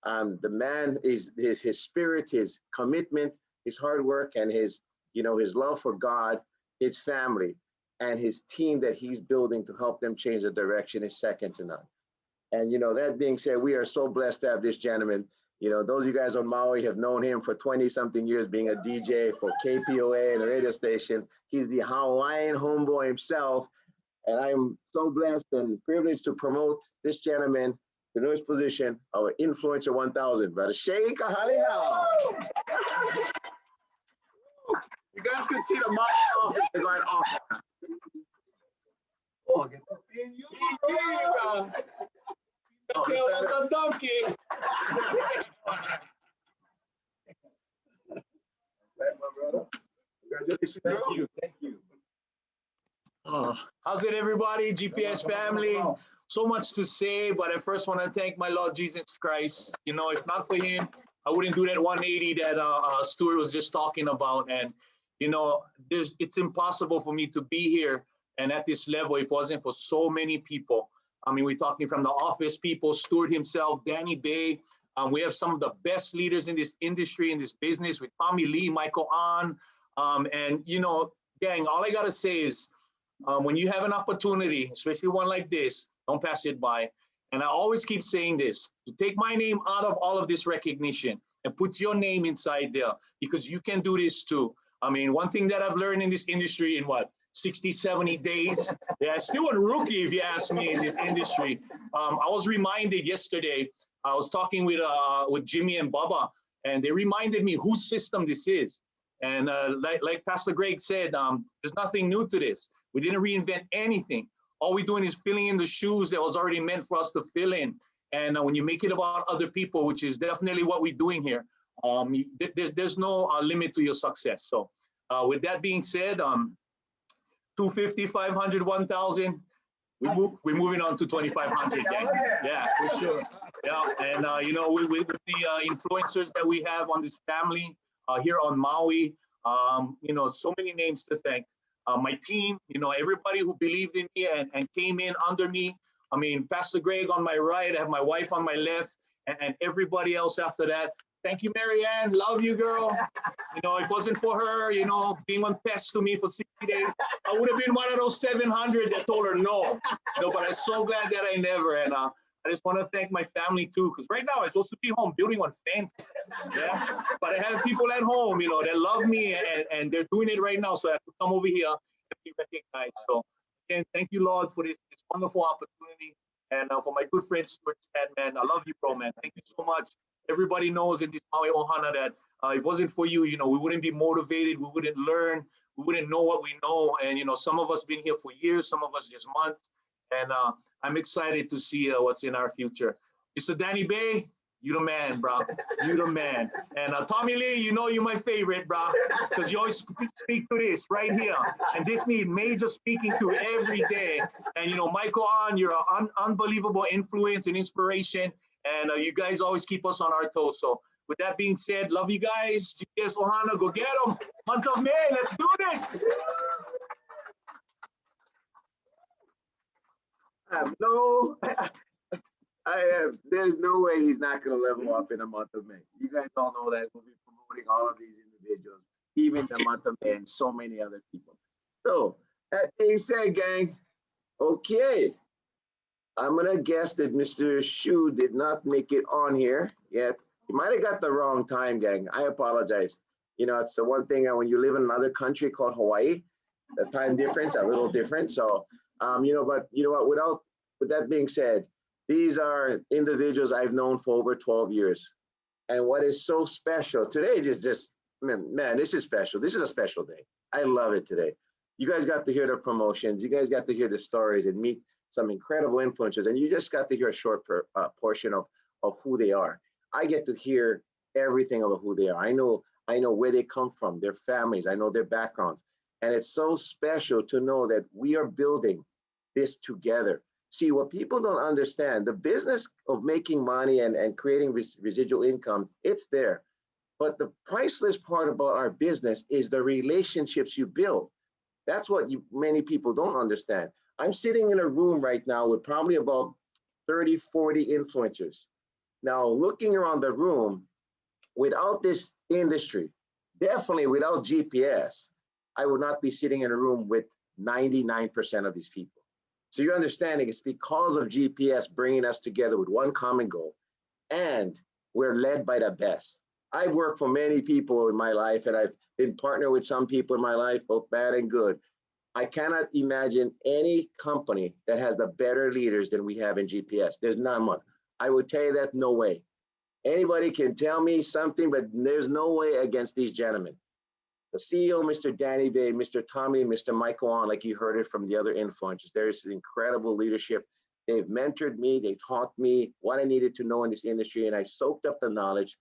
The man is his spirit, his commitment, his hard work, and his love for God, his family, and his team that he's building to help them change the direction is second to none. And, you know, that being said, we are so blessed to have this gentleman. You know, those of you guys on Maui have known him for 20-something years, being a DJ for KPOA and a radio station. He's the Hawaiian homeboy himself. And I'm so blessed and privileged to promote this gentleman to the newest position of Influencer 1000. Brother Shake Kahaliha. You guys can see the mic office is going off. Oh, get the pin you. Tail of the donkey. Congratulations. Thank you. Thank you. How's it, everybody? GPS family. So much to say, but I first want to thank my Lord Jesus Christ. You know, if not for him, I wouldn't do that 180 that Stewart was just talking about. And, you know, it's impossible for me to be here and at this level if it wasn't for so many people. I mean, we're talking from the office people, Stewart himself, Danny Bae. We have some of the best leaders in this industry, in this business, with Tommy Lee, Michael An. And, you know, gang, all I got to say is when you have an opportunity, especially one like this, don't pass it by. And I always keep saying this, to take my name out of all of this recognition and put your name inside there, because you can do this too. I mean, one thing that I've learned in this industry in 60, 70 days. Yeah, still a rookie if you ask me in this industry. I was reminded yesterday, I was talking with Jimmy and Bubba, and they reminded me whose system this is. And like Pastor Greg said, there's nothing new to this. We didn't reinvent anything. All we're doing is filling in the shoes that was already meant for us to fill in. And when you make it about other people, which is definitely what we're doing here, there's no limit to your success. So with that being said, 250, 500, 1,000. We're moving on to 2,500. Yeah, for sure. Yeah, and you know, with the influencers that we have on this family here on Maui, you know, so many names to thank. My team, you know, everybody who believed in me and came in under me. I mean, Pastor Greg on my right, I have my wife on my left, and everybody else after that. Thank you, Marianne. Love you, girl. You know, if it wasn't for her, you know, being on pest to me for 60 days, I would have been one of those 700 that told her no. No, but I'm so glad that I never. And I just want to thank my family too, because right now I'm supposed to be home building on fence. Yeah, but I have people at home, you know, that love me and they're doing it right now. So I have to come over here and be recognized. So again, thank you, Lord, for this wonderful opportunity. And for my good friend, Stewart Stant, man, I love you, bro, man. Thank you so much. Everybody knows in this Maui Ohana that if it wasn't for you, you know, we wouldn't be motivated, we wouldn't learn, we wouldn't know what we know. And, you know, some of us been here for years, some of us just months. And I'm excited to see what's in our future. Mr. Danny Bae, you the man, bro. You the man. And Tommy Lee, you know you're my favorite, bro, because you always speak to this right here. And this needs major speaking to every day. And, you know, Michael On, you're an unbelievable influence and inspiration. And you guys always keep us on our toes. So with that being said, love you guys. GPS Ohana, go get them. Month of May, let's do this. There's no way he's not going to level up in the month of May. You guys all know that we'll be promoting all of these individuals, even the month of May, and so many other people. So that being said, gang, okay, I'm going to guess that Mr. Shu did not make it on here yet. He might have got the wrong time, gang. I apologize. You know, it's the one thing when you live in another country called Hawaii, the time difference a little different. So, you know, but you know what, with that being said, these are individuals I've known for over 12 years. And what is so special today is just, man, this is special. This is a special day. I love it today. You guys got to hear the promotions. You guys got to hear the stories and meet some incredible influencers. And you just got to hear a short portion of who they are. I get to hear everything about who they are. I know where they come from, their families. I know their backgrounds. And it's so special to know that we are building this together. See, what people don't understand, the business of making money and creating residual income, it's there. But the priceless part about our business is the relationships you build. That's what many people don't understand. I'm sitting in a room right now with probably about 30, 40 influencers. Now, looking around the room, without this industry, definitely without GPS, I would not be sitting in a room with 99% of these people. So you're understanding it's because of GPS bringing us together with one common goal, and we're led by the best. I've worked for many people in my life, and I've been partnered with some people in my life, both bad and good. I cannot imagine any company that has the better leaders than we have in GPS. There's not one. I would tell you that no way. Anybody can tell me something, but there's no way against these gentlemen. The CEO, Mr. Danny Bae, Mr. Tommy, Mr. Michael On, like you heard it from the other influencers, there is incredible leadership. They've mentored me, they taught me what I needed to know in this industry, and I soaked up the knowledge,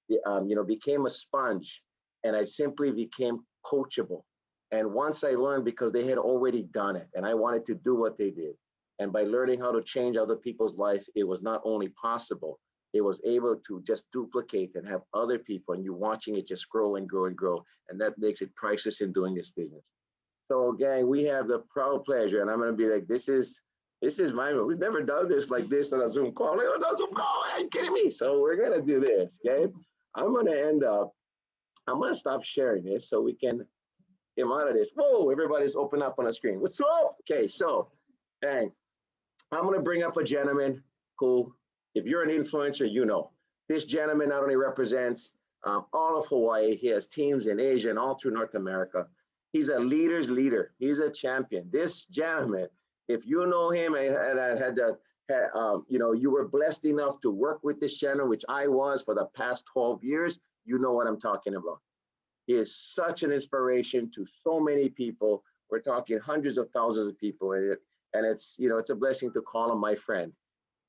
you know, became a sponge, and I simply became coachable. And once I learned, because they had already done it, and I wanted to do what they did. And by learning how to change other people's life, it was not only possible, it was able to just duplicate and have other people, and you're watching it just grow and grow and grow. And that makes it priceless in doing this business. So gang, we have the proud pleasure, and I'm gonna be like, this is we've never done this like this on a Zoom call. Like, on a Zoom call, are you kidding me? So we're gonna do this, okay? I'm gonna stop sharing this so we can get out of this. Whoa, everybody's open up on the screen. What's up? Okay, so, bang. I'm gonna bring up a gentleman who, if you're an influencer, you know. This gentleman not only represents all of Hawaii, he has teams in Asia and all through North America. He's a leader's leader. He's a champion. This gentleman, if you know him and I had to, you know, you were blessed enough to work with this gentleman, which I was for the past 12 years, you know what I'm talking about. He is such an inspiration to so many people. We're talking hundreds of thousands of people, and it's, you know, it's a blessing to call him my friend.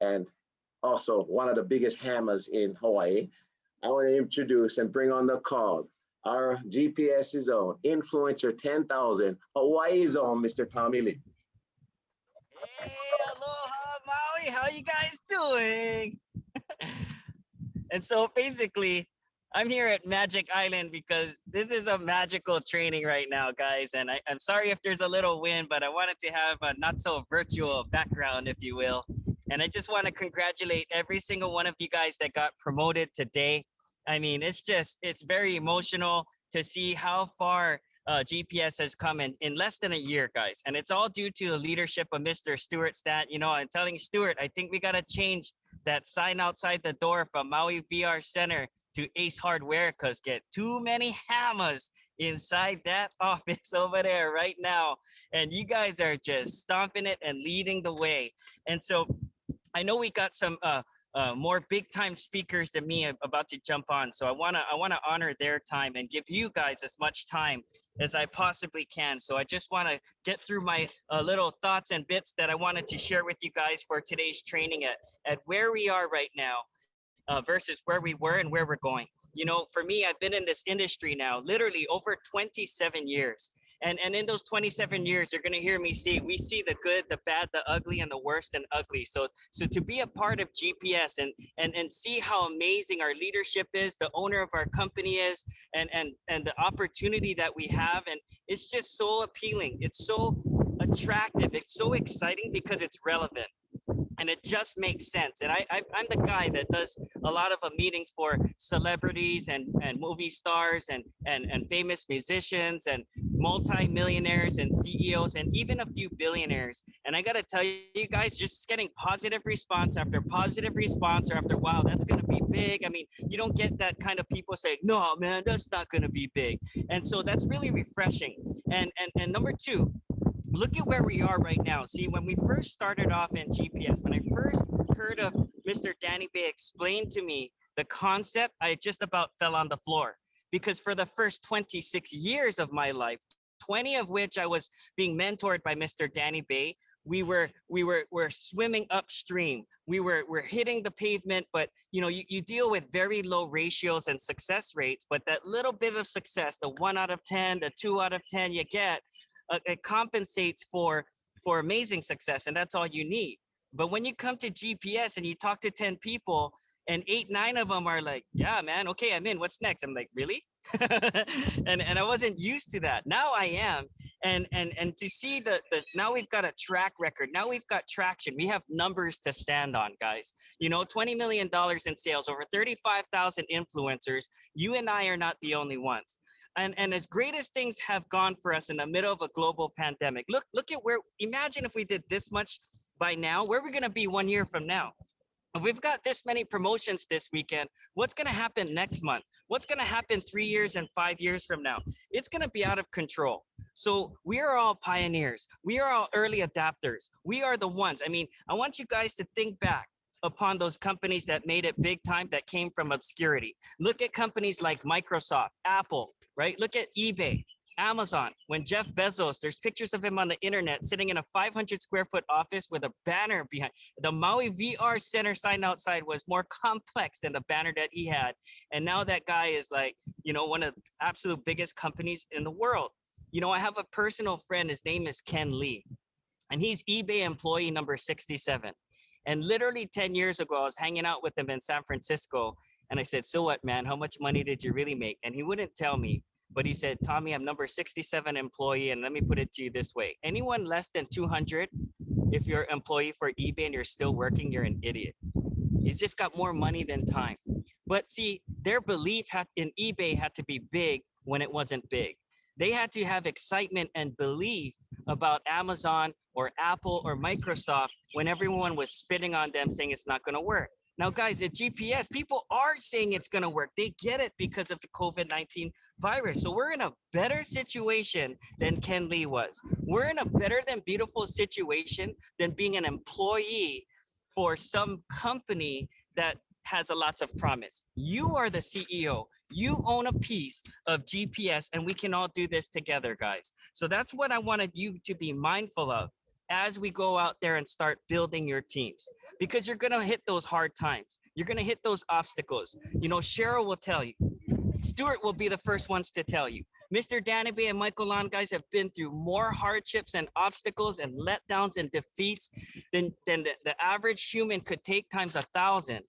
And also one of the biggest hammers in Hawaii. I want to introduce and bring on the call our GPS's own influencer 10,000 Hawaii's own Mr. Tommy Lee. Hey, aloha Maui, how you guys doing? And so basically, I'm here at Magic Island because this is a magical training right now, guys. And I'm sorry if there's a little wind, but I wanted to have a not so virtual background, if you will. And I just want to congratulate every single one of you guys that got promoted today. I mean, it's very emotional to see how far GPS has come in less than a year, guys. And it's all due to the leadership of Mr. Stewart Stant. You know, I'm telling Stewart, I think we got to change that sign outside the door from Maui VR Center to Ace Hardware, because get too many hammers inside that office over there right now. And you guys are just stomping it and leading the way. And so I know we got some more big time speakers than me about to jump on. So I wanna honor their time and give you guys as much time as I possibly can. So I just wanna get through my little thoughts and bits that I wanted to share with you guys for today's training at where we are right now versus where we were and where we're going. You know, for me, I've been in this industry now literally over 27 years. And in those 27 years, you're gonna hear me say, we see the good, the bad, the ugly, and the worst and ugly. So to be a part of GPS and see how amazing our leadership is, the owner of our company is, and the opportunity that we have, and it's just so appealing. It's so attractive. It's so exciting because it's relevant. And it just makes sense. And I'm the guy that does a lot of meetings for celebrities and movie stars and famous musicians and multi-millionaires and CEOs and even a few billionaires. And I got to tell you guys, just getting positive response after positive response or after, wow, that's going to be big. I mean, you don't get that kind of people say, no, man, that's not going to be big. And so that's really refreshing. And number two, look at where we are right now. See, when we first started off in GPS, when I first heard of Mr. Danny Bae explain to me the concept, I just about fell on the floor. Because for the first 26 years of my life, 20 of which I was being mentored by Mr. Danny Bae, we're swimming upstream. We're hitting the pavement, but you know, you deal with very low ratios and success rates, but that little bit of success, the 1 out of 10, the 2 out of 10 you get, it compensates for amazing success, and that's all you need. But when you come to GPS and you talk to 10 people and 8, 9 of them are like, yeah, man, okay, I'm in, what's next? I'm like, really? and I wasn't used to that. Now I am. And to see the now we've got a track record. Now we've got traction. We have numbers to stand on, guys. You know, $20 million in sales, over 35,000 influencers. You and I are not the only ones. And as great as things have gone for us in the middle of a global pandemic, look at where, imagine if we did this much by now, where we're going to be 1 year from now. If we've got this many promotions this weekend, what's going to happen next month? What's going to happen 3 years and 5 years from now? It's going to be out of control. So we are all pioneers. We are all early adapters. We are the ones. I mean, I want you guys to think back upon those companies that made it big time, that came from obscurity. Look at companies like Microsoft, Apple, right? Look at eBay, Amazon. When Jeff Bezos, there's pictures of him on the internet sitting in a 500 square foot office with a banner behind. The Maui VR Center sign outside was more complex than the banner that he had. And now that guy is like, you know, one of the absolute biggest companies in the world. You know, I have a personal friend, his name is Ken Lee, and he's eBay employee number 67. And literally 10 years ago, I was hanging out with him in San Francisco. And I said, so what, man, how much money did you really make? And he wouldn't tell me, but he said, Tommy, I'm number 67 employee. And let me put it to you this way. Anyone less than 200, if you're an employee for eBay and you're still working, you're an idiot. He's just got more money than time. But see, their belief in eBay had to be big when it wasn't big. They had to have excitement and belief about Amazon or Apple or Microsoft when everyone was spitting on them saying it's not going to work. Now, guys, at GPS, people are saying it's going to work. They get it because of the COVID-19 virus. So we're in a better situation than Ken Lee was. We're in a better than beautiful situation than being an employee for some company that has a lots of promise. You are the CEO. You own a piece of GPS, and we can all do this together, guys. So that's what I wanted you to be mindful of as we go out there and start building your teams, because you're going to hit those hard times. You're going to hit those obstacles. You know, Cheryl will tell you. Stewart will be the first ones to tell you. Mr. Danny Bae and Michael Lon, guys, have been through more hardships and obstacles and letdowns and defeats than the average human could take times 1,000.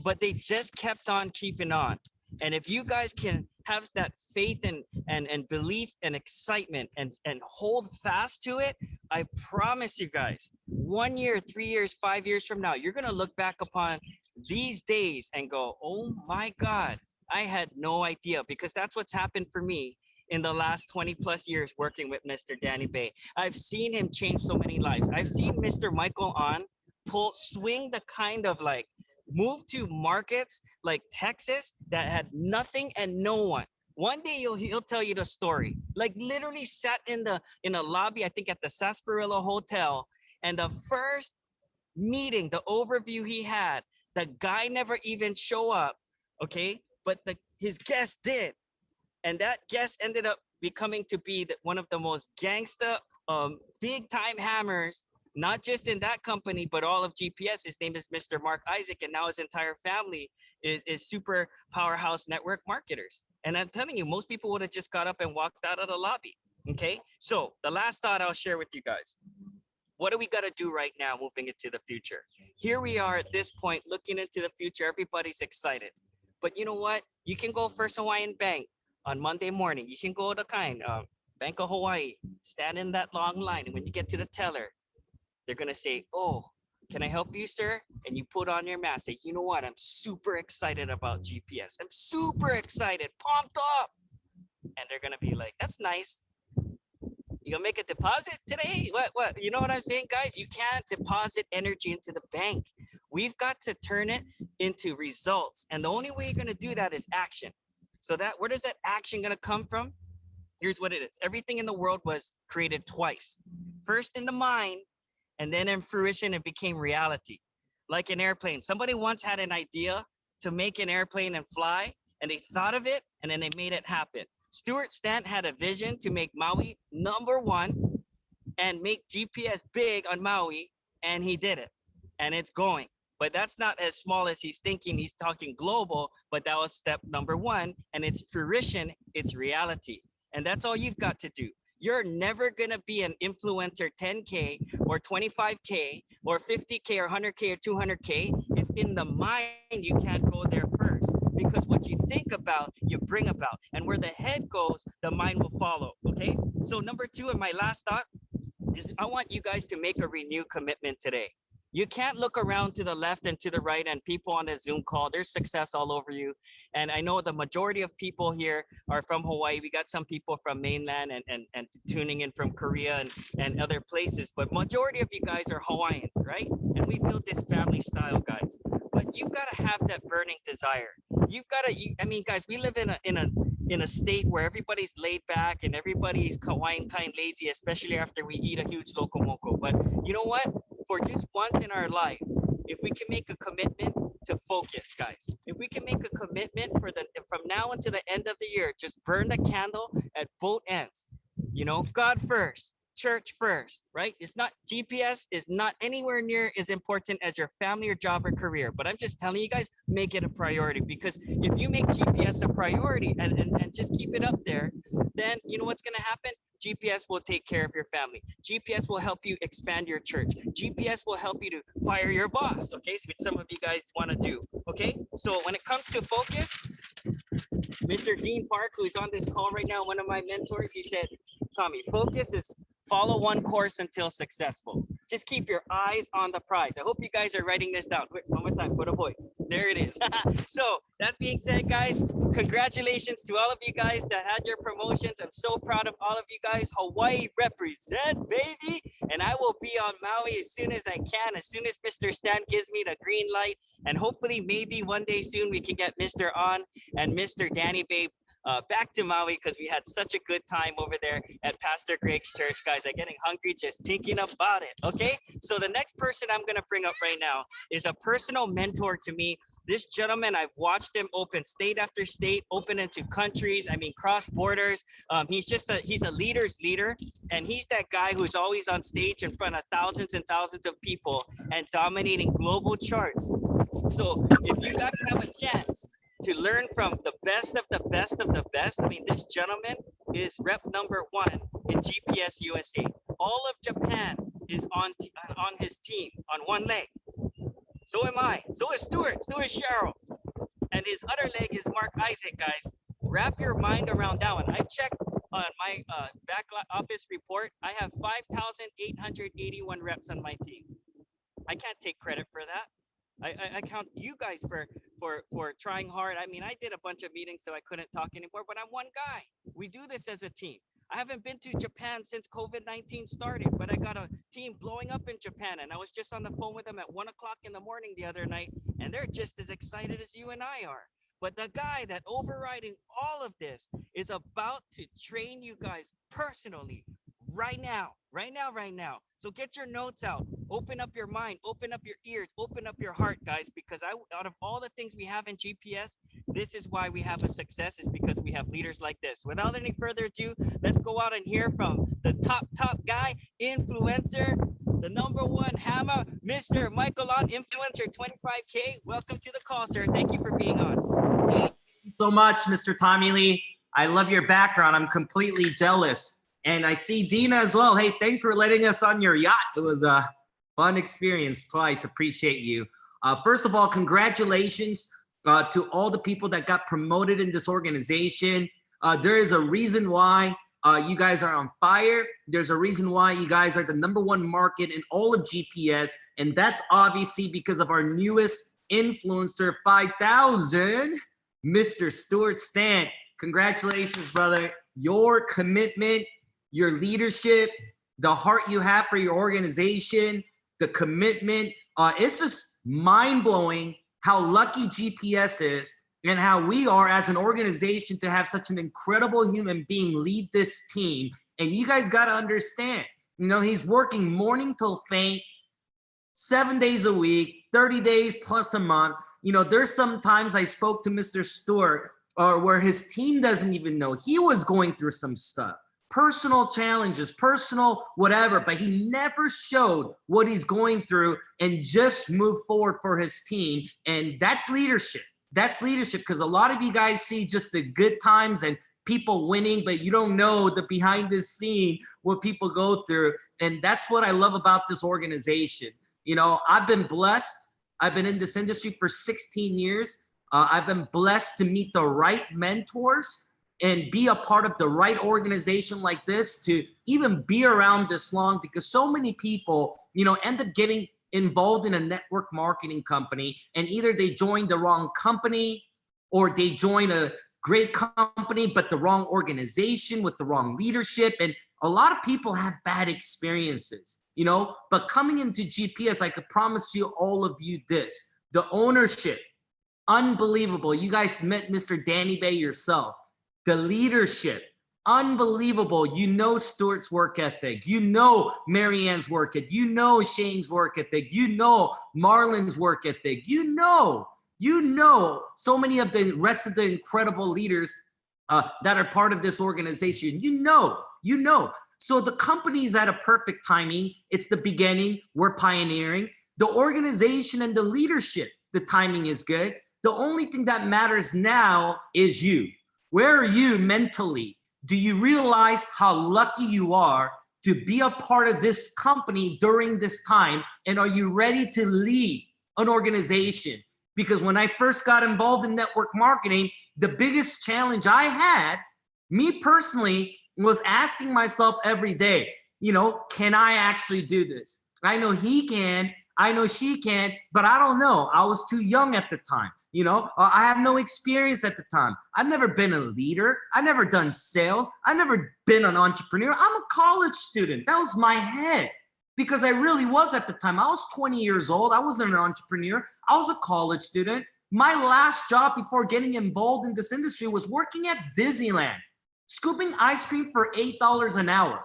But they just kept on keeping on. And if you guys can have that faith and belief and excitement and hold fast to it, I promise you guys, 1 year, 3 years, 5 years from now, you're going to look back upon these days and go, oh my God, I had no idea, because that's what's happened for me in the last 20 plus years working with Mr. Danny Bae. I've seen him change so many lives. I've seen Mr. Michael on swing the kind of like move to markets like Texas that had nothing and no one. One day he'll tell you the story. Like literally sat in a lobby, I think at the Sarsaparilla Hotel, and the first meeting, the overview he had, the guy never even show up, okay? But his guest did. And that guest ended up becoming to be one of the most gangsta, big time hammers, not just in that company, but all of GPS. His name is Mr. Mark Isaac, and now his entire family is super powerhouse network marketers. And I'm telling you, most people would have just got up and walked out of the lobby, okay? So the last thought I'll share with you guys. What do we got to do right now moving into the future? Here we are at this point, looking into the future. Everybody's excited. But you know what? You can go First Hawaiian Bank on Monday morning. You can go to Bank of Hawaii, stand in that long line. And when you get to the teller, they're going to say, oh, can I help you, sir? And you put on your mask. Say, you know what? I'm super excited about GPS. I'm super excited, pumped up. And they're going to be like, that's nice. You gonna make a deposit today? What? You know what I'm saying, guys? You can't deposit energy into the bank. We've got to turn it into results. And the only way you're gonna do that is action. So where does that action gonna come from? Here's what it is. Everything in the world was created twice. First in the mind, and then in fruition, it became reality. Like an airplane. Somebody once had an idea to make an airplane and fly, and they thought of it, and then they made it happen. Stewart Stant had a vision to make Maui #1 and make GPS big on Maui, and he did it, and it's going. But that's not as small as he's thinking. He's talking global, but that was step #1, and it's fruition, it's reality. And that's all you've got to do. You're never gonna be an influencer 10K or 25K or 50K or 100K or 200K if in the mind you can't go there first. Because what you think about, you bring about. And where the head goes, the mind will follow, okay? So #2, and my last thought, is I want you guys to make a renewed commitment today. You can't look around to the left and to the right and people on a Zoom call, there's success all over you. And I know the majority of people here are from Hawaii. We got some people from mainland and tuning in from Korea and other places, but majority of you guys are Hawaiians, right? And we built this family style, guys. But you've got to have that burning desire. You've got to, I mean, guys, we live in a state where everybody's laid back and everybody's Hawaiian kind lazy, especially after we eat a huge loco-moco. But you know what? For just once in our life, if we can make a commitment to focus, guys, if we can make a commitment from now until the end of the year, just burn the candle at both ends. You know, God first, church first, right? It's not, GPS is not anywhere near as important as your family or job or career. But I'm just telling you guys, make it a priority, because if you make GPS a priority and just keep it up there, then you know what's going to happen? GPS will take care of your family. GPS will help you expand your church. GPS will help you to fire your boss, okay? Which some of you guys want to do, okay? So when it comes to focus, Mr. Dean Park, who's on this call right now, one of my mentors, he said, Tommy, focus is follow one course until successful. Just keep your eyes on the prize. I hope you guys are writing this down. Quick, one more time for the voice. There it is. So that being said, guys, congratulations to all of you guys that had your promotions. I'm so proud of all of you guys. Hawaii represent, baby. And I will be on Maui as soon as I can, as soon as Mr. Stan gives me the green light. And hopefully maybe one day soon we can get Mr. On and Mr. Danny Bae back to Maui, because we had such a good time over there at Pastor Greg's church. Guys, I'm getting hungry just thinking about it, okay? So the next person I'm going to bring up right now is a personal mentor to me. This gentleman, I've watched him open state after state, open into countries, I mean, cross borders. He's a leader's leader, and he's that guy who's always on stage in front of thousands and thousands of people and dominating global charts. So if you guys have a chance to learn from the best of the best of the best, I mean, this gentleman is rep #1 in GPS USA. All of Japan is on his team on one leg. So am I. So is Stewart. So is Cheryl. And his other leg is Mark Isaac, guys. Wrap your mind around that one. I checked on my back office report. I have 5,881 reps on my team. I can't take credit for that. I count you guys for for trying hard. I mean, I did a bunch of meetings so I couldn't talk anymore, but I'm one guy. We do this as a team. I haven't been to Japan since COVID-19 started, but I got a team blowing up in Japan, and I was just on the phone with them at 1 o'clock in the morning the other night, and they're just as excited as you and I are. But the guy that overriding all of this is about to train you guys personally right now. So get your notes out, open up your mind, open up your ears, open up your heart, guys, because out of all the things we have in GPS, this is why we have a success, is because we have leaders like this. Without any further ado, let's go out and hear from the top guy, influencer, the #1 hammer, Mr. Michael on Influencer 25K. Welcome to the call, sir. Thank you for being on. Thank you so much, Mr. Tommy Lee. I love your background. I'm completely jealous. And I see Dina as well. Hey, thanks for letting us on your yacht. It was a fun experience twice. Appreciate you. First of all, congratulations to all the people that got promoted in this organization. There is a reason why you guys are on fire. There's a reason why you guys are the #1 market in all of GPS. And that's obviously because of our newest influencer 5000, Mr. Stewart Stant. Congratulations, brother. Your commitment, your leadership, the heart you have for your organization, the commitment, it's just mind-blowing how lucky GPS is and how we are as an organization to have such an incredible human being lead this team. And you guys got to understand, you know, he's working morning till faint, 7 days a week, 30 days plus a month. You know, there's sometimes I spoke to Mr. Stewart where his team doesn't even know he was going through some stuff. Personal challenges, personal whatever, but he never showed what he's going through and just moved forward for his team. And that's leadership. That's leadership, because a lot of you guys see just the good times and people winning, but you don't know the behind the scene, what people go through. And that's what I love about this organization. You know, I've been blessed. I've been in this industry for 16 years. I've been blessed to meet the right mentors and be a part of the right organization like this, to even be around this long, because so many people, you know, end up getting involved in a network marketing company, and either they join the wrong company or they join a great company, but the wrong organization with the wrong leadership. And a lot of people have bad experiences, you know, but coming into GPS, I could promise you, all of you, this, the ownership, unbelievable. You guys met Mr. Danny Bae yourself. The leadership, unbelievable. You know Stuart's work ethic. You know Marianne's work ethic. You know Shane's work ethic. You know Marlon's work ethic. You know so many of the rest of the incredible leaders that are part of this organization. You know. So the company's at a perfect timing. It's the beginning. We're pioneering. The organization and the leadership, the timing is good. The only thing that matters now is you. Where are you mentally? Do you realize how lucky you are to be a part of this company during this time? And are you ready to lead an organization? Because when I first got involved in network marketing, the biggest challenge I had, me personally, was asking myself every day, you know, can I actually do this? I know he can, I know she can, but I don't know. I was too young at the time. You know, I have no experience at the time. I've never been a leader. I've never done sales. I've never been an entrepreneur. I'm a college student. That was my head, because I really was at the time. I was 20 years old. I wasn't an entrepreneur. I was a college student. My last job before getting involved in this industry was working at Disneyland, scooping ice cream for $8 an hour.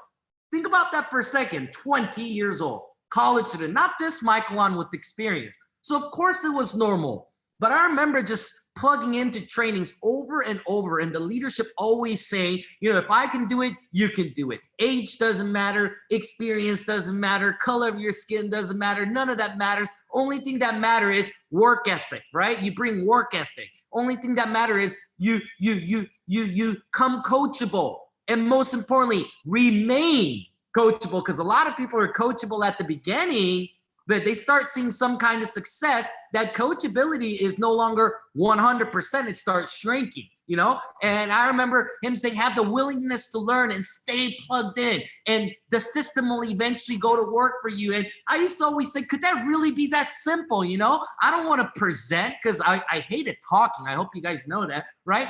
Think about that for a second. 20 years old, college student, not this Michael on with experience. So of course it was normal. But I remember just plugging into trainings over and over, and the leadership always saying, you know, if I can do it, you can do it. Age doesn't matter, experience doesn't matter, color of your skin doesn't matter, none of that matters. Only thing that matters is work ethic, right? You bring work ethic. Only thing that matters is you come coachable, and most importantly, remain coachable, because a lot of people are coachable at the beginning, but they start seeing some kind of success, that coachability is no longer 100%. It starts shrinking, you know? And I remember him saying, have the willingness to learn and stay plugged in, and the system will eventually go to work for you. And I used to always say, could that really be that simple, you know? I don't want to present, because I hated talking. I hope you guys know that, right?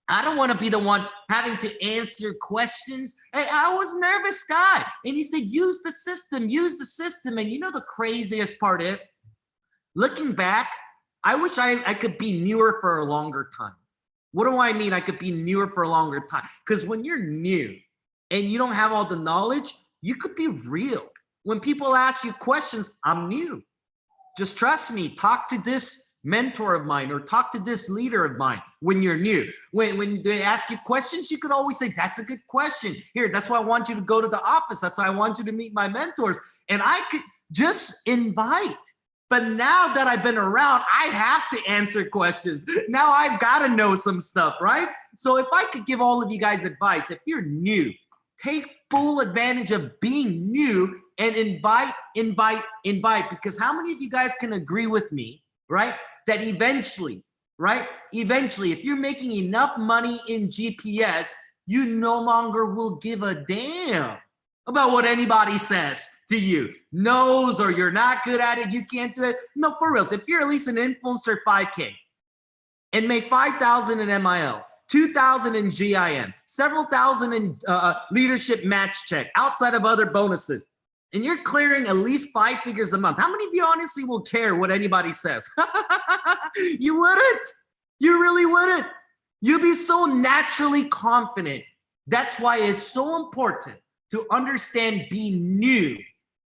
I don't want to be the one having to answer questions. I was a nervous guy. And he said, use the system, use the system. And you know, the craziest part is, looking back, I wish I could be newer for a longer time. What do I mean I could be newer for a longer time? Because when you're new and you don't have all the knowledge, you could be real. When people ask you questions, I'm new. Just trust me, talk to this mentor of mine or talk to this leader of mine when you're new. When they ask you questions, you could always say, that's a good question. Here, that's why I want you to go to the office. That's why I want you to meet my mentors. And I could just invite. But now that I've been around, I have to answer questions. Now I've got to know some stuff, right? So if I could give all of you guys advice, if you're new, take full advantage of being new and invite, because how many of you guys can agree with me, right? That eventually, right? Eventually, if you're making enough money in GPS, you no longer will give a damn about what anybody says to you. Knows, or you're not good at it, you can't do it. No, for real. If you're at least an influencer 5K and make 5,000 in MIL, 2,000 in GIM, several thousand in leadership match check, outside of other bonuses, and you're clearing at least 5 figures a month, how many of you honestly will care what anybody says? You wouldn't. You really wouldn't. You'd be so naturally confident. That's why it's so important to understand being new,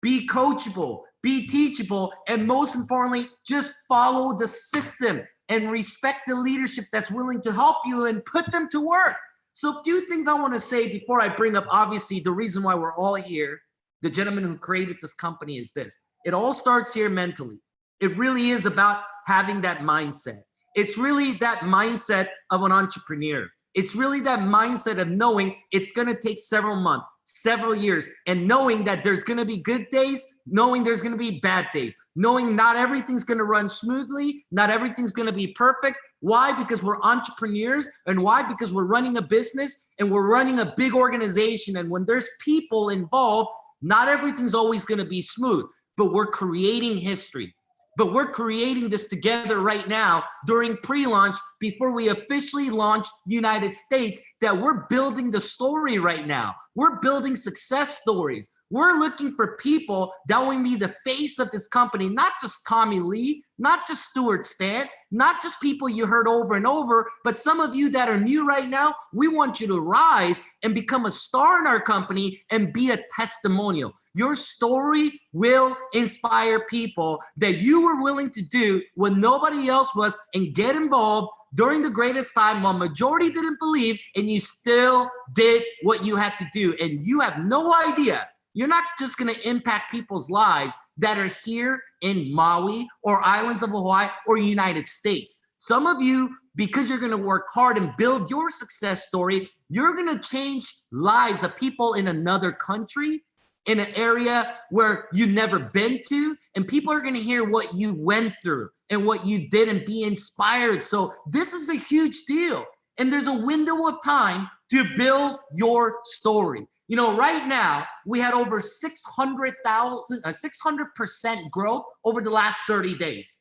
be coachable, be teachable, and most importantly, just follow the system and respect the leadership that's willing to help you and put them to work. So a few things I want to say before I bring up, obviously, the reason why we're all here. The gentleman who created this company is this. It all starts here mentally. It really is about having that mindset. It's really that mindset of an entrepreneur. It's really that mindset of knowing it's going to take several months, several years, and knowing that there's going to be good days, knowing there's going to be bad days, knowing not everything's going to run smoothly, not everything's going to be perfect. Why? Because we're entrepreneurs. And why? Because we're running a business and we're running a big organization. And when there's people involved, not everything's always going to be smooth, but we're creating history. But we're creating this together right now during pre-launch before we officially launch United States, that we're building the story right now. We're building success stories. We're looking for people that will be the face of this company, not just Tommy Lee, not just Stewart Stant, not just people you heard over and over, but some of you that are new right now, we want you to rise and become a star in our company and be a testimonial. Your story will inspire people that you were willing to do what nobody else was and get involved during the greatest time while majority didn't believe, and you still did what you had to do. And you have no idea. You're not just going to impact people's lives that are here in Maui or islands of Hawaii or United States. Some of you, because you're going to work hard and build your success story, you're going to change lives of people in another country, in an area where you've never been to, and people are going to hear what you went through and what you did and be inspired. So this is a huge deal. And there's a window of time to build your story. You know, right now, we had over 600% growth over the last 30 days.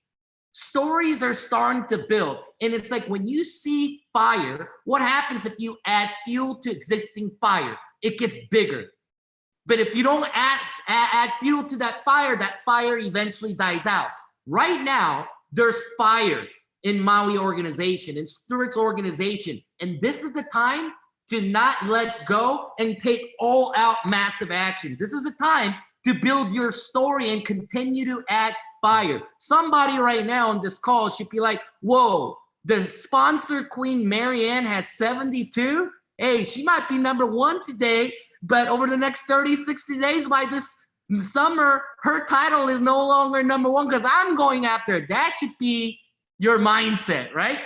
Stories are starting to build. And it's like when you see fire, what happens if you add fuel to existing fire? It gets bigger. But if you don't add fuel to that fire eventually dies out. Right now, there's fire in Maui organization, in Stewart's organization. And this is the time to not let go and take all out massive action. This is a time to build your story and continue to add fire. Somebody right now on this call should be like, whoa, the sponsor Queen Marianne has 72. Hey, she might be #1 today, but over the next 30, 60 days by this summer, her title is no longer #1 because I'm going after it. That should be your mindset, right?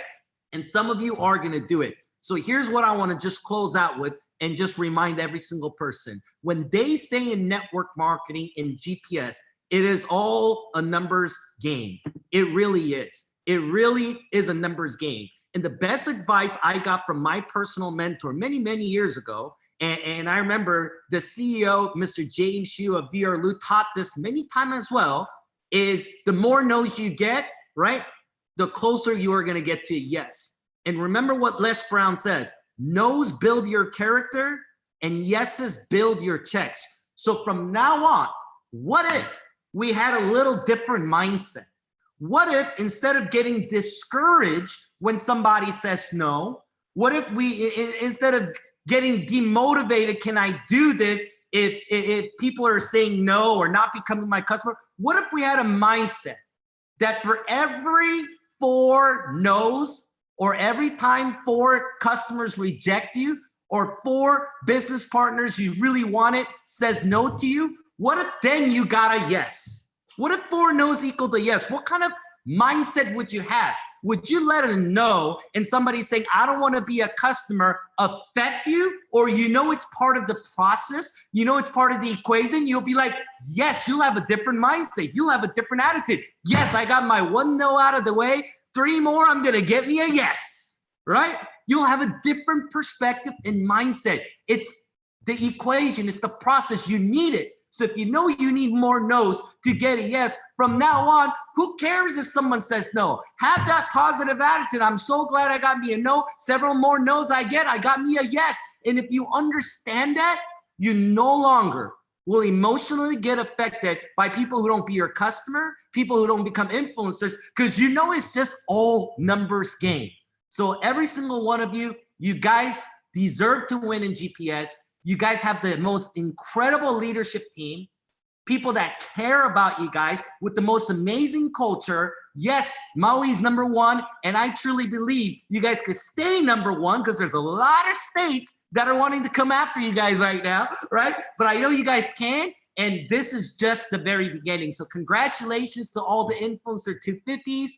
And some of you are gonna do it. So here's what I want to just close out with and just remind every single person. When they say in network marketing in GPS, It is all a numbers game. It really is. It really is a numbers game. And the best advice I got from my personal mentor many, many years ago, and I remember the CEO, Mr. James Hsu of VRLU, taught this many times as well, is the more no's you get, right, the closer you are going to get to a yes. And remember what Les Brown says, no's build your character and yeses build your checks. So from now on, what if we had a little different mindset? What if instead of getting discouraged when somebody says no, what if we, instead of getting demotivated, can I do this if people are saying no or not becoming my customer? What if we had a mindset that for every 4 no's, or every time 4 customers reject you, or 4 business partners you really wanted says no to you, what if then you got a yes? What if 4 no's equal to yes? What kind of mindset would you have? Would you let a no and somebody saying, I don't want to be a customer affect you? Or you know it's part of the process, you know it's part of the equation, you'll be like, yes, you'll have a different mindset. You'll have a different attitude. Yes, I got my 1 no out of the way. 3 more, I'm going to get me a yes, right? You'll have a different perspective and mindset. It's the equation, it's the process. You need it. So if you know you need more no's to get a yes, from now on, who cares if someone says no? Have that positive attitude. I'm so glad I got me a no. Several more no's I got me a yes. And if you understand that, you no longer will emotionally get affected by people who don't be your customer, people who don't become influencers, because you know it's just all numbers game. So every single one of you, you guys deserve to win in GPS. You guys have the most incredible leadership team, people that care about you guys with the most amazing culture. Yes, Maui's #1, and I truly believe you guys could stay #1 because there's a lot of states that are wanting to come after you guys right now, right? But I know you guys can, and this is just the very beginning. So congratulations to all the Influencer 250s,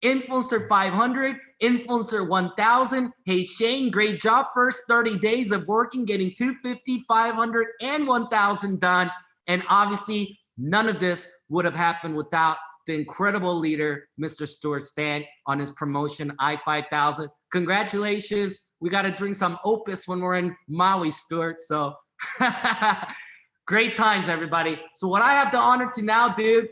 Influencer 500, Influencer 1000. Hey, Shane, great job. First 30 days of working, getting 250, 500, and 1000 done. And obviously, none of this would have happened without the incredible leader, Mr. Stewart Stant, on his promotion, I-5000. Congratulations. We got to drink some Opus when we're in Maui, Stewart. So great times, everybody. So what I have the honor to now do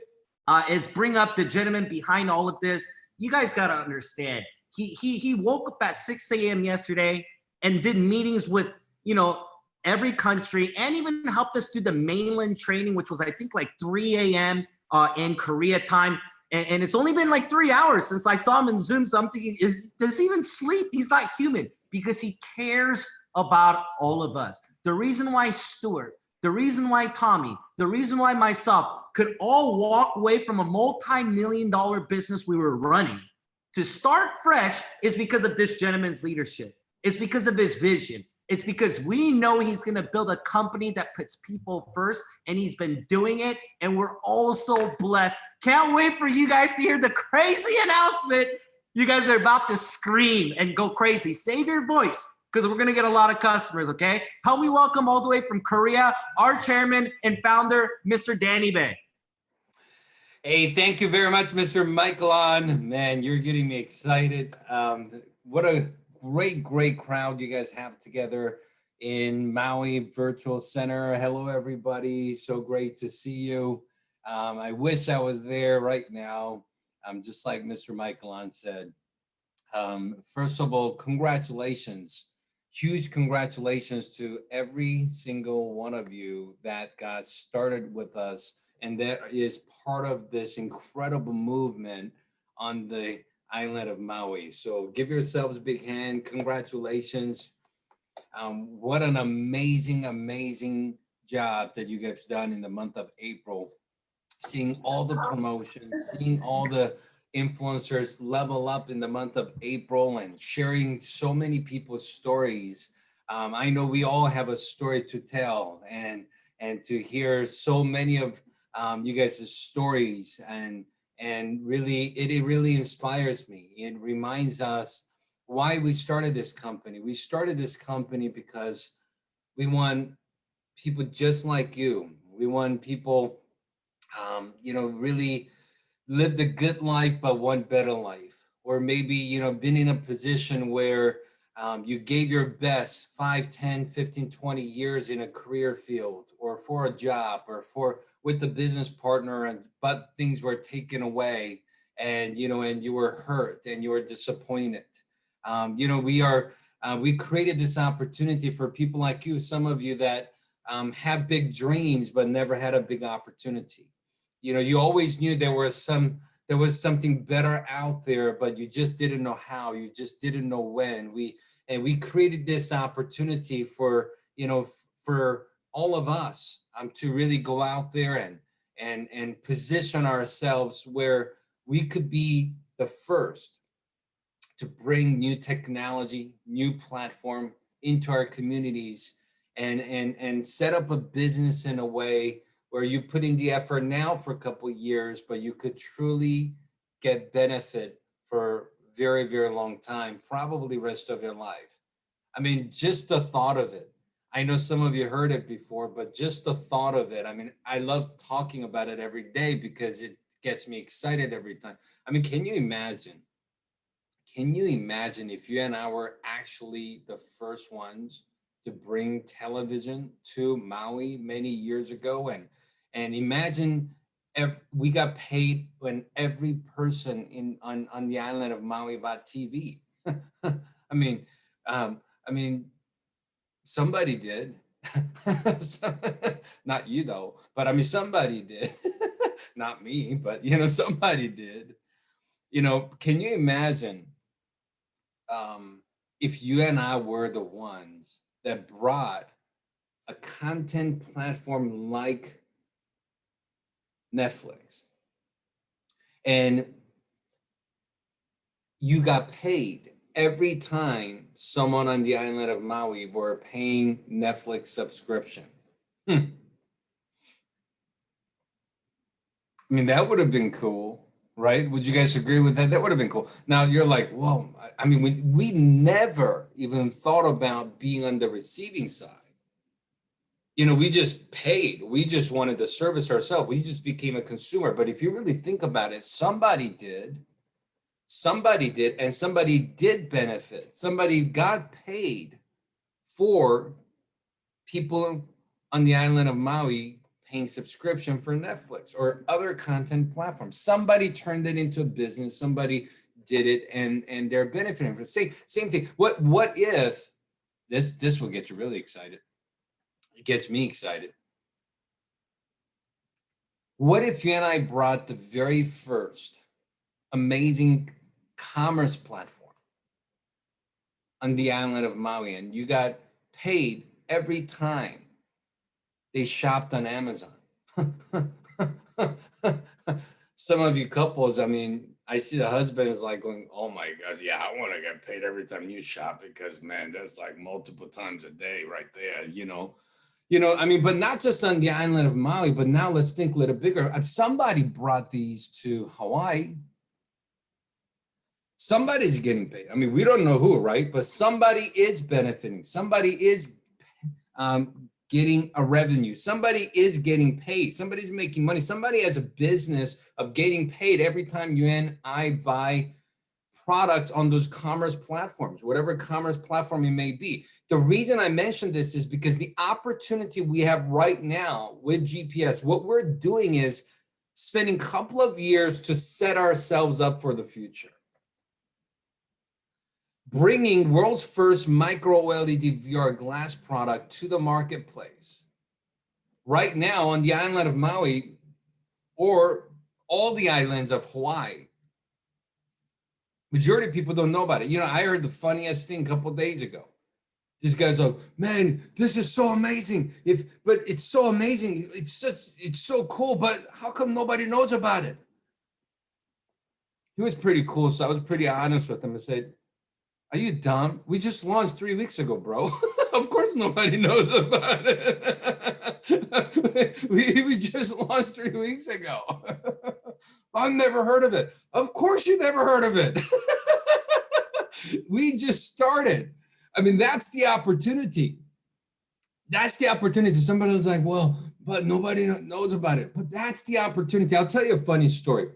is bring up the gentleman behind all of this. You guys got to understand, he woke up at 6 a.m. yesterday and did meetings with, you know, every country, and even helped us do the mainland training, which was, I think, like 3 a.m. In Korea time. And it's only been like 3 hours since I saw him in Zoom. So I'm thinking, does he even sleep? He's not human, because he cares about all of us. The reason why Stewart, the reason why Tommy, the reason why myself could all walk away from a multi-million-dollar business we were running to start fresh is because of this gentleman's leadership. It's because of his vision. It's because we know he's going to build a company that puts people first, and he's been doing it, and we're all so blessed. Can't wait for you guys to hear the crazy announcement. You guys are about to scream and go crazy. Save your voice, because we're going to get a lot of customers, okay? Help me welcome all the way from Korea, our chairman and founder, Mr. Danny Bae. Hey, thank you very much, Mr. Michaelon. Man, you're getting me excited. What a great crowd you guys have together in Maui Virtual Center. Hello, everybody. So great to see you. I wish I was there right now. Just like Mr. Michaelon said. First of all, congratulations. Huge congratulations to every single one of you that got started with us and that is part of this incredible movement on the island of Maui. So give yourselves a big hand. Congratulations. What an amazing job that you guys done in the month of April. Seeing all the promotions, seeing all the influencers level up in the month of April and sharing so many people's stories. I know we all have a story to tell, and to hear so many of you guys' stories and really, it really inspires me. It reminds us why we started this company. We started this company because we want people just like you. We want people you know, really lived a good life, but one better life. Or maybe, you know, been in a position where you gave your best 5, 10, 15, 20 years in a career field or for a job or for with a business partner, and but things were taken away, and, you know, and you were hurt and you were disappointed. You know, we created this opportunity for people like you, some of you that have big dreams, but never had a big opportunity. You know, you always knew there was something better out there, but you just didn't know how, you just didn't know when. We created this opportunity for, you know, for all of us to really go out there and position ourselves where we could be the first to bring new technology, new platform into our communities, and set up a business in a way where you put in the effort now for a couple of years, but you could truly get benefit for very, very long time, probably rest of your life. I mean, just the thought of it. I know some of you heard it before, but just the thought of it. I mean, I love talking about it every day because it gets me excited every time. I mean, can you imagine? Can you imagine if you and I were actually the first ones to bring television to Maui many years ago? And imagine if we got paid when every person on the island of Maui bought TV. I mean, somebody did. Not you though, but I mean, somebody did. Not me, but you know, somebody did. You know, can you imagine if you and I were the ones that brought a content platform like Netflix, and you got paid every time someone on the island of Maui were paying Netflix subscription? I mean, that would have been cool, right? Would you guys agree with that? That would have been cool. Now you're like, whoa, I mean, we never even thought about being on the receiving side. You know, we just paid. We just wanted the service ourselves. We just became a consumer. But if you really think about it, somebody did, and somebody did benefit. Somebody got paid for people on the island of Maui paying subscription for Netflix or other content platforms. Somebody turned it into a business. Somebody did it, and they're benefiting from it. Same thing. What if this will get you really excited? It gets me excited. What if you and I brought the very first amazing commerce platform on the island of Maui, and you got paid every time they shopped on Amazon? Some of you couples, I mean, I see the husband is like going, oh my God, yeah, I want to get paid every time you shop, because man, that's like multiple times a day right there, you know, I mean, but not just on the island of Maui, but now let's think a little bigger. Somebody brought these to Hawaii. Somebody's getting paid. I mean, we don't know who, right? But somebody is benefiting. Somebody is getting a revenue. Somebody is getting paid. Somebody's making money. Somebody has a business of getting paid every time you and I buy products on those commerce platforms, whatever commerce platform it may be. The reason I mention this is because the opportunity we have right now with GPS, what we're doing is spending a couple of years to set ourselves up for the future. Bringing world's first micro LED VR glass product to the marketplace. Right now on the island of Maui, or all the islands of Hawaii, majority of people don't know about it. You know, I heard the funniest thing a couple of days ago. This guy's like, man, this is so amazing. But it's so amazing. It's so cool, but how come nobody knows about it? He was pretty cool, so I was pretty honest with him and said, are you dumb? We just launched 3 weeks ago, bro. Of course nobody knows about it. we just launched 3 weeks ago. I've never heard of it. Of course you never heard of it. We just started. I mean, that's the opportunity. That's the opportunity. Somebody was like, well, but nobody knows about it. But that's the opportunity. I'll tell you a funny story.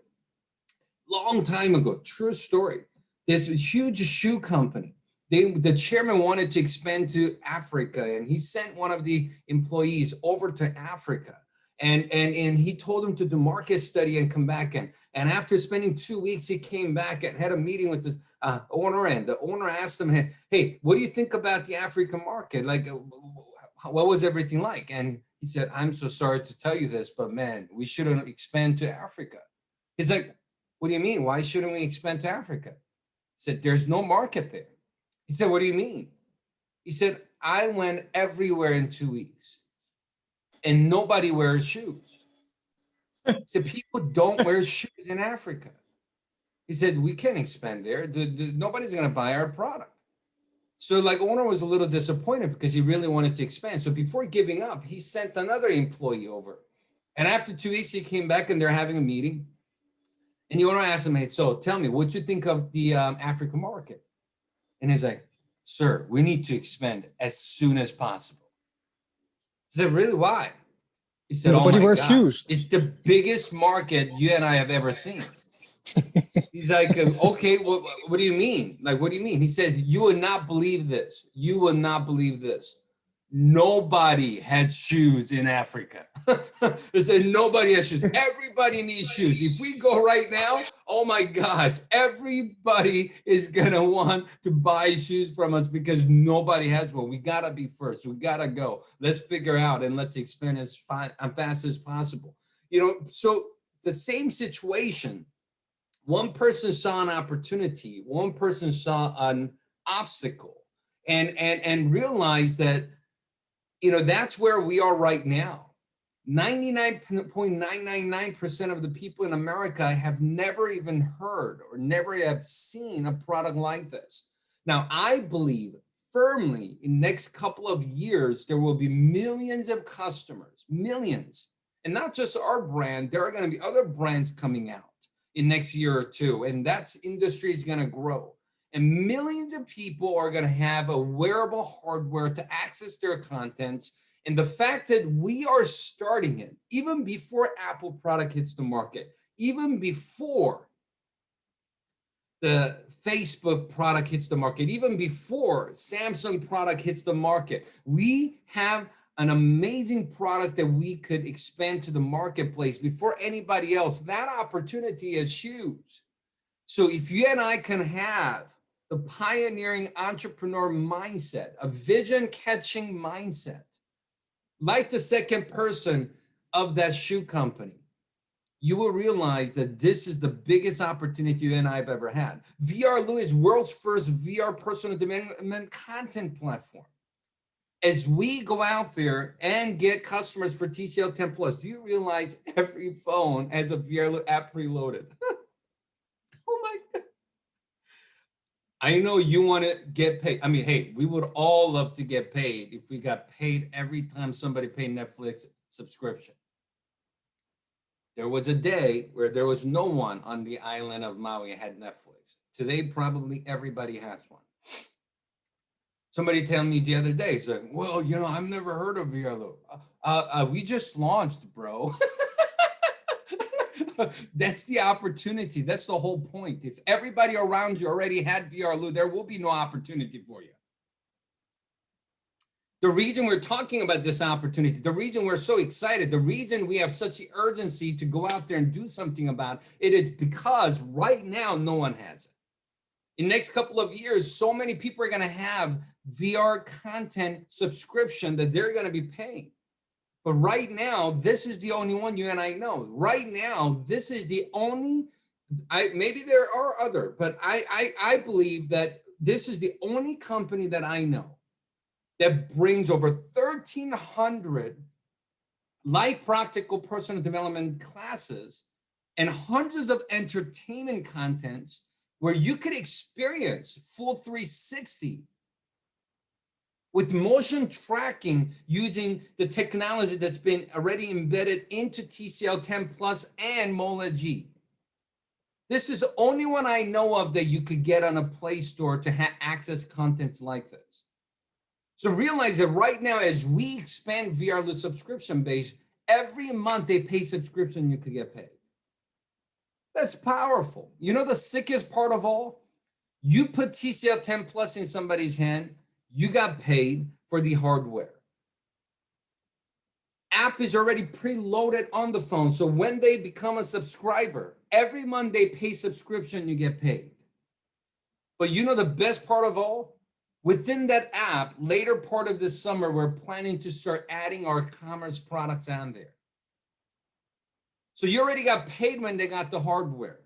Long time ago, true story. This huge shoe company, the chairman wanted to expand to Africa, and he sent one of the employees over to Africa. And he told him to do market study and come back in. And after spending 2 weeks, he came back and had a meeting with the owner. And the owner asked him, hey, what do you think about the African market? Like, what was everything like? And he said, I'm so sorry to tell you this, but man, we shouldn't expand to Africa. He's like, what do you mean? Why shouldn't we expand to Africa? He said, there's no market there. He said, what do you mean? He said, I went everywhere in 2 weeks. And nobody wears shoes. So people don't wear shoes in Africa. He said, we can't expand there. Nobody's going to buy our product. So like owner was a little disappointed because he really wanted to expand. So before giving up, he sent another employee over. And after 2 weeks, he came back and they're having a meeting. And the owner asked him, hey, so tell me, what you think of the African market? And he's like, sir, we need to expand as soon as possible. He said, really, why? He said, nobody wears gosh, shoes. It's the biggest market you and I have ever seen. He's like, okay, what do you mean? Like, what do you mean? He said, you will not believe this. You will not believe this. Nobody had shoes in Africa. He said, nobody has shoes. Everybody needs shoes. If we go right now, oh my gosh, everybody is going to want to buy shoes from us because nobody has one. We got to be first. We got to go. Let's figure out and let's expand as fast as possible. You know, so the same situation, one person saw an opportunity, one person saw an obstacle and realized that, you know, that's where we are right now. 99.999% of the people in America have never even heard or never have seen a product like this. Now, I believe firmly in next couple of years, there will be millions of customers, millions, and not just our brand. There are going to be other brands coming out in next year or two, and that's industry is going to grow. And millions of people are going to have a wearable hardware to access their contents. And the fact that we are starting it, even before Apple product hits the market, even before the Facebook product hits the market, even before Samsung product hits the market, we have an amazing product that we could expand to the marketplace before anybody else. That opportunity is huge. So if you and I can have the pioneering entrepreneur mindset, a vision catching mindset, like the second person of that shoe company, you will realize that this is the biggest opportunity you and I have ever had. VRLU is world's first VR personal development content platform. As we go out there and get customers for TCL 10 Plus, do you realize every phone has a VRLU app preloaded? Oh my God. I know you want to get paid. I mean, hey, we would all love to get paid if we got paid every time somebody paid Netflix subscription. There was a day where there was no one on the island of Maui had Netflix. Today, probably everybody has one. Somebody told me the other day, it's like, well, you know, I've never heard of VRLU. We just launched, bro. That's the opportunity. That's the whole point. If everybody around you already had VRLU, there will be no opportunity for you. The reason we're talking about this opportunity, the reason we're so excited, the reason we have such the urgency to go out there and do something about it is because right now, no one has it. In the next couple of years, so many people are going to have VR content subscription that they're going to be paying. But right now, this is the only one you and I know. Right now, this is the only, maybe there are other, but I believe that this is the only company that I know that brings over 1,300 life practical personal development classes and hundreds of entertainment contents where you could experience full 360 with motion tracking using the technology that's been already embedded into TCL 10 Plus and MOLA G. This is the only one I know of that you could get on a Play Store to access contents like this. So realize that right now, as we expand VRLU subscription base, every month they pay subscription, you could get paid. That's powerful. You know the sickest part of all? You put TCL 10 Plus in somebody's hand, you got paid for the hardware. App is already preloaded on the phone. So when they become a subscriber, every month they pay subscription, you get paid. But you know the best part of all? Within that app, later part of this summer, we're planning to start adding our commerce products on there. So you already got paid when they got the hardware.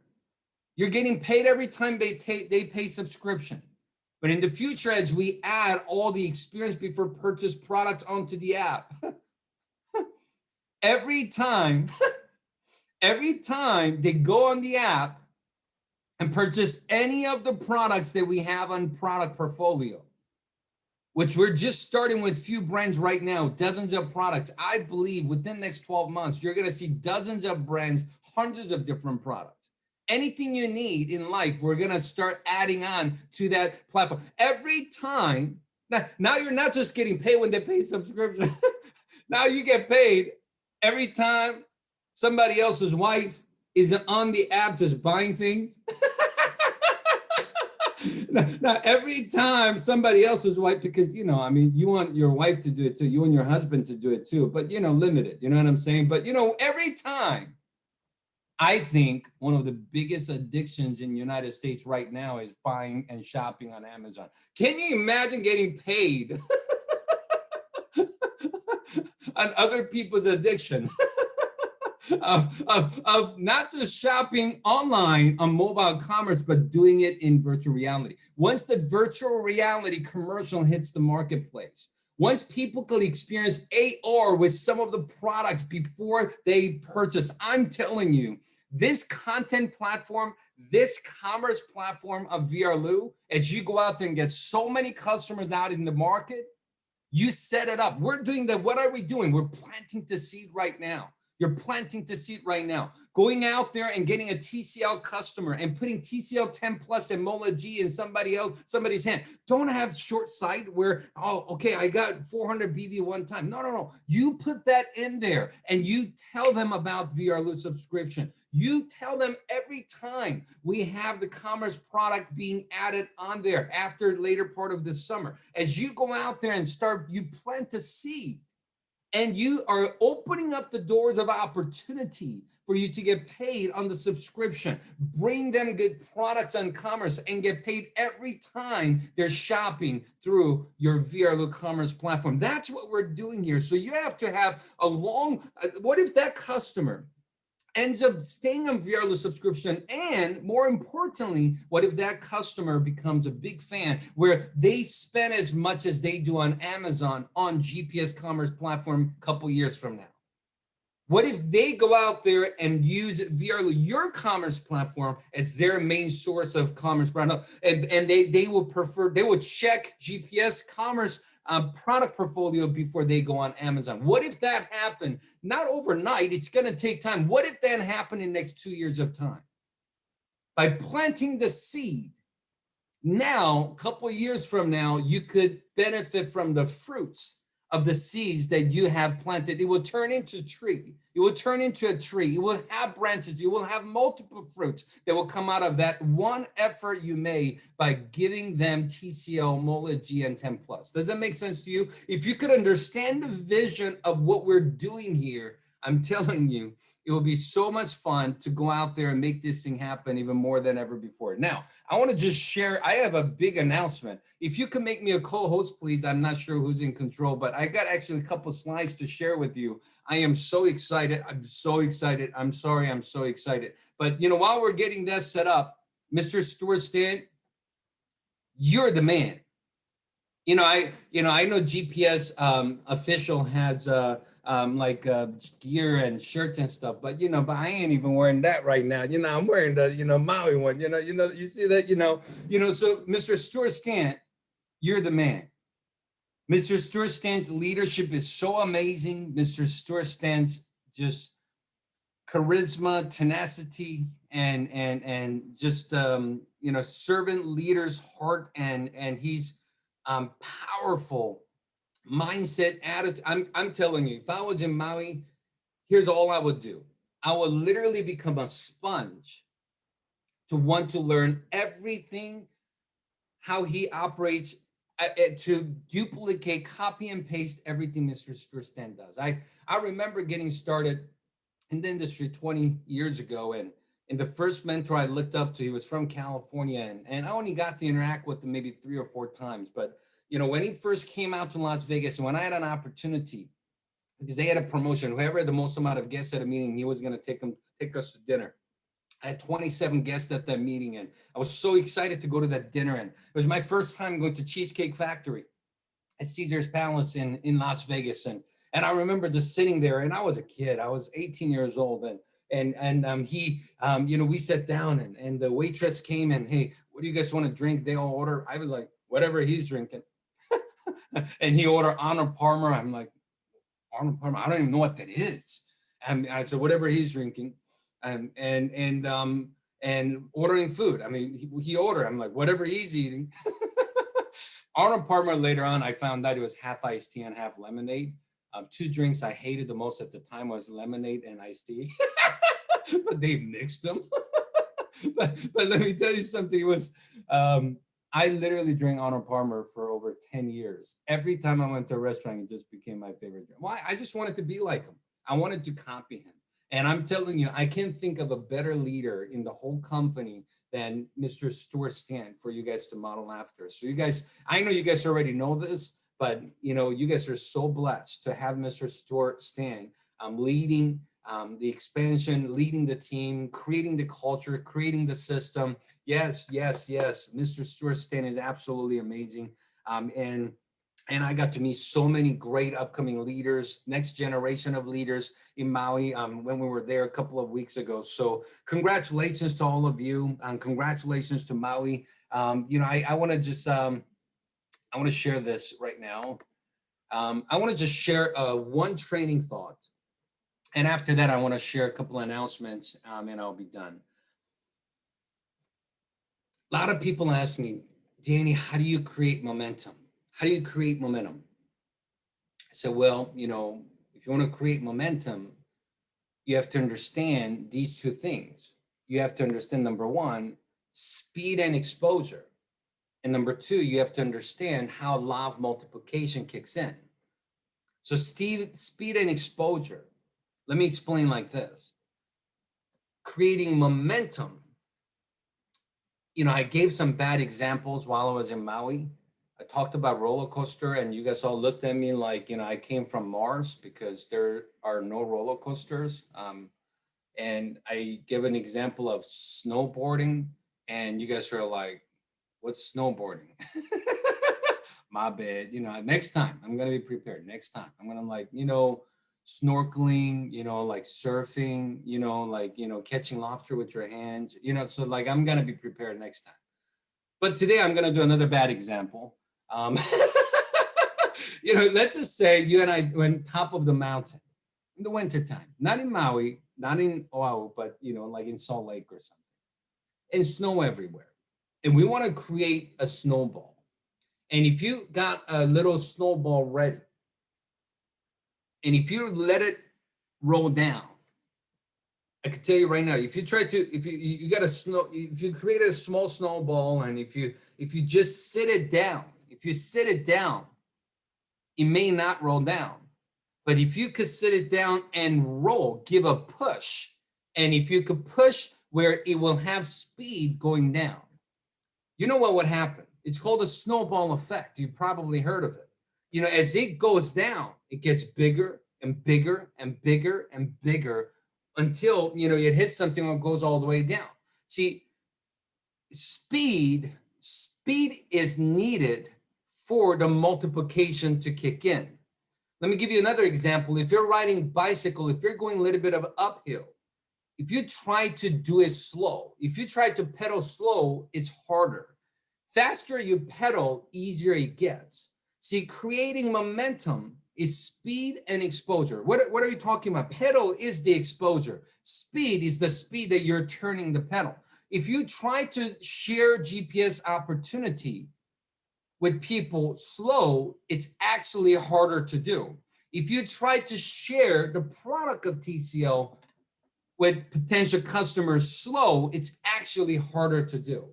You're getting paid every time they pay subscription. But in the future, as we add all the experience before purchase products onto the app, every time they go on the app and purchase any of the products that we have on product portfolio, which we're just starting with few brands right now, dozens of products. I believe within the next 12 months, you're going to see dozens of brands, hundreds of different products. Anything you need in life, we're going to start adding on to that platform. Every time, now you're not just getting paid when they pay subscription. Now you get paid every time somebody else's wife is on the app just buying things. Now, every time somebody else's wife, because, you know, I mean, you want your wife to do it too. You want your husband to do it too, but, you know, limited, you know what I'm saying? But, you know, every time, I think one of the biggest addictions in the United States right now is buying and shopping on Amazon. Can you imagine getting paid on other people's addiction? of not just shopping online on mobile commerce, but doing it in virtual reality. Once the virtual reality commercial hits the marketplace, once people can experience AR with some of the products before they purchase, I'm telling you, this content platform, this commerce platform of VRLU, as you go out there and get so many customers out in the market, you set it up. We're doing that. What are we doing? We're planting the seed right now. You're planting the seed right now. Going out there and getting a TCL customer and putting TCL 10 Plus and MOLA G in somebody's hand. Don't have short sight where, oh, okay, I got 400 BV one time. No. You put that in there and you tell them about VRLU subscription. You tell them every time we have the commerce product being added on there after later part of this summer. As you go out there and start, you plant a seed. And you are opening up the doors of opportunity for you to get paid on the subscription. Bring them good products on commerce and get paid every time they're shopping through your VRLU commerce platform. That's what we're doing here. So you have to have a long, what if that customer ends up staying on VRLU subscription? And more importantly, what if that customer becomes a big fan where they spend as much as they do on Amazon on GPS commerce platform a couple years from now? What if they go out there and use VRLU, your commerce platform, as their main source of commerce brand, and they will check GPS commerce product portfolio before they go on Amazon? What if that happened? Not overnight, it's going to take time. What if that happened in the next 2 years of time? By planting the seed, now, a couple of years from now, you could benefit from the fruits of the seeds that you have planted. It will turn into a tree. It will turn into a tree. It will have branches. You will have multiple fruits that will come out of that one effort you made by giving them TCL, MOLA G, and 10 Plus. Does that make sense to you? If you could understand the vision of what we're doing here, I'm telling you, it will be so much fun to go out there and make this thing happen even more than ever before. Now, I want to just share, I have a big announcement. If you can make me a co-host, please. I'm not sure who's in control, but I got actually a couple slides to share with you. I am so excited. I'm so excited. I'm sorry, I'm so excited. But, you know, while we're getting that set up, Mr. Stewart Stant, you're the man. I know GPS official has gear and shirts and stuff, but I ain't even wearing that right now. I'm wearing the Maui one. You see that. So Mr. Stewart Stant, you're the man. Mr. Stewart Stant's leadership is so amazing. Mr. Stewart Stant's just charisma, tenacity, and just servant leader's heart, and he's powerful mindset, attitude. I'm telling you, if I was in Maui, here's all I would do. I would literally become a sponge to want to learn everything, how he operates, to duplicate, copy and paste everything Mr. Stewart Stant does. I remember getting started in the industry 20 years ago, and the first mentor I looked up to, he was from California, and I only got to interact with him maybe 3 or 4 times. But you know, when he first came out to Las Vegas, and when I had an opportunity, because they had a promotion, whoever had the most amount of guests at a meeting, he was going to take us to dinner. I had 27 guests at that meeting, and I was so excited to go to that dinner. And it was my first time going to Cheesecake Factory at Caesar's Palace in Las Vegas. And I remember just sitting there, and I was a kid. I was 18 years old, and he, you know, we sat down, and the waitress came, and hey, what do you guys want to drink? They all order. I was like, whatever he's drinking. And he ordered Arnold Palmer. I'm like, Arnold Palmer? I don't even know what that is. And I said, whatever he's drinking. And ordering food. I mean, he ordered. I'm like, whatever he's eating. Arnold Palmer, later on, I found out it was half iced tea and half lemonade. 2 drinks I hated the most at the time was lemonade and iced tea. But they mixed them. but let me tell you something. It was, I literally drank Arnold Palmer for over 10 years. Every time I went to a restaurant, it just became my favorite drink. Why? I just wanted to be like him. I wanted to copy him. And I'm telling you, I can't think of a better leader in the whole company than Mr. Stewart Stant for you guys to model after. So you guys, I know you guys already know this, but you know, you guys are so blessed to have Mr. Stewart Stant leading the expansion, leading the team, creating the culture, creating the system. Yes, yes, yes. Mr. Stewart Stant is absolutely amazing. And I got to meet so many great upcoming leaders, next generation of leaders in Maui when we were there a couple of weeks ago. So congratulations to all of you, and congratulations to Maui. You know, I want to just, I want to share this right now. I want to just share one training thought. And after that, I want to share a couple of announcements, and I'll be done. A lot of people ask me, Danny, how do you create momentum? How do you create momentum? I said, well, you know, if you want to create momentum, you have to understand these 2 things. You have to understand, number 1, speed and exposure. And number 2, you have to understand how law of multiplication kicks in. So speed and exposure. Let me explain like this. Creating momentum. You know, I gave some bad examples while I was in Maui. I talked about roller coaster, and you guys all looked at me like, you know, I came from Mars because there are no roller coasters. And I give an example of snowboarding, and you guys are like, what's snowboarding? My bad. You know, next time I'm going to be prepared. Next time I'm going to, like, you know, snorkeling, you know, like surfing, you know, like, you know, catching lobster with your hands, you know, so like, I'm going to be prepared next time. But today I'm going to do another bad example. You know, let's just say you and I went top of the mountain in the wintertime, not in Maui, not in Oahu, but, you know, like in Salt Lake or something, and snow everywhere. And we want to create a snowball. And if you got a little snowball ready, and if you let it roll down, I can tell you right now, if you try to, if you create a small snowball, and if you just sit it down, if you sit it down, it may not roll down. But if you could sit it down and roll, give a push, and if you could push where it will have speed going down, you know what would happen? It's called a snowball effect. You've probably heard of it. You know, as it goes down, it gets bigger and bigger and bigger and bigger until, you know, it hits something and goes all the way down. See, speed is needed for the multiplication to kick in. Let me give you another example. If you're riding bicycle, if you're going a little bit of uphill, if you try to do it slow, if you try to pedal slow, it's harder. Faster you pedal, easier it gets. See, creating momentum is speed and exposure. What are you talking about? Pedal is the exposure. Speed is the speed that you're turning the pedal. If you try to share GPS opportunity with people slow, it's actually harder to do. If you try to share the product of TCL with potential customers slow, it's actually harder to do.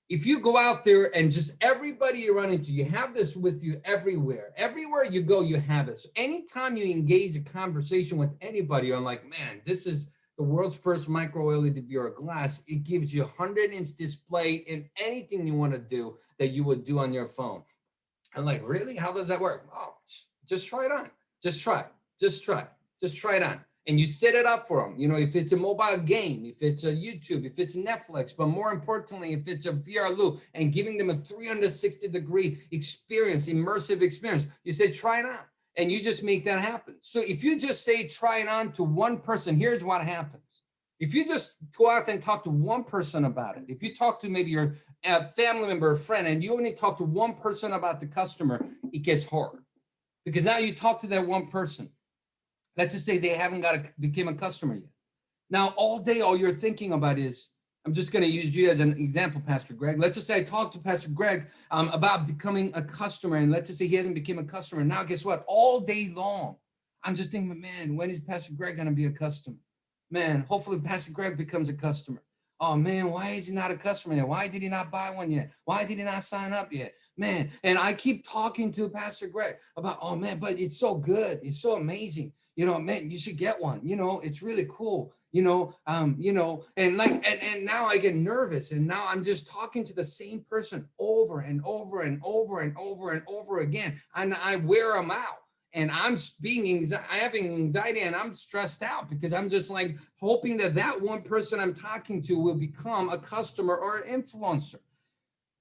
If you go out there and just everybody you run into, you have this with you everywhere. Everywhere you go, you have it. So anytime you engage a conversation with anybody, you're like, man, this is the world's first micro LED VR glass. It gives you a 100-inch display in anything you want to do that you would do on your phone. I'm like, really? How does that work? Oh, just try it on. Just try it on. And you set it up for them. You know, if it's a mobile game, if it's a YouTube, if it's Netflix, but more importantly, if it's a VRLU, and giving them a 360-degree experience, immersive experience, you say, try it on. And you just make that happen. So if you just say, try it on to one person, here's what happens. If you just go out and talk to one person about it, if you talk to maybe your family member or friend, and you only talk to one person about the customer, it gets hard. Because now you talk to that one person. Let's just say they haven't became a customer yet. Now, all day, all you're thinking about is, I'm just going to use you as an example, Pastor Greg. Let's just say I talked to Pastor Greg about becoming a customer, and let's just say he hasn't become a customer. Now, guess what? All day long, I'm just thinking, man, when is Pastor Greg going to be a customer? Man, hopefully Pastor Greg becomes a customer. Oh, man, why is he not a customer yet? Why did he not buy one yet? Why did he not sign up yet? Man, and I keep talking to Pastor Greg about, oh, man, but it's so good. It's so amazing. You know, man, you should get one. You know, it's really cool. And now I get nervous, and now I'm just talking to the same person over and over and over and over and over again, and I wear them out, and I'm having anxiety, and I'm stressed out because I'm just like hoping that one person I'm talking to will become a customer or an influencer.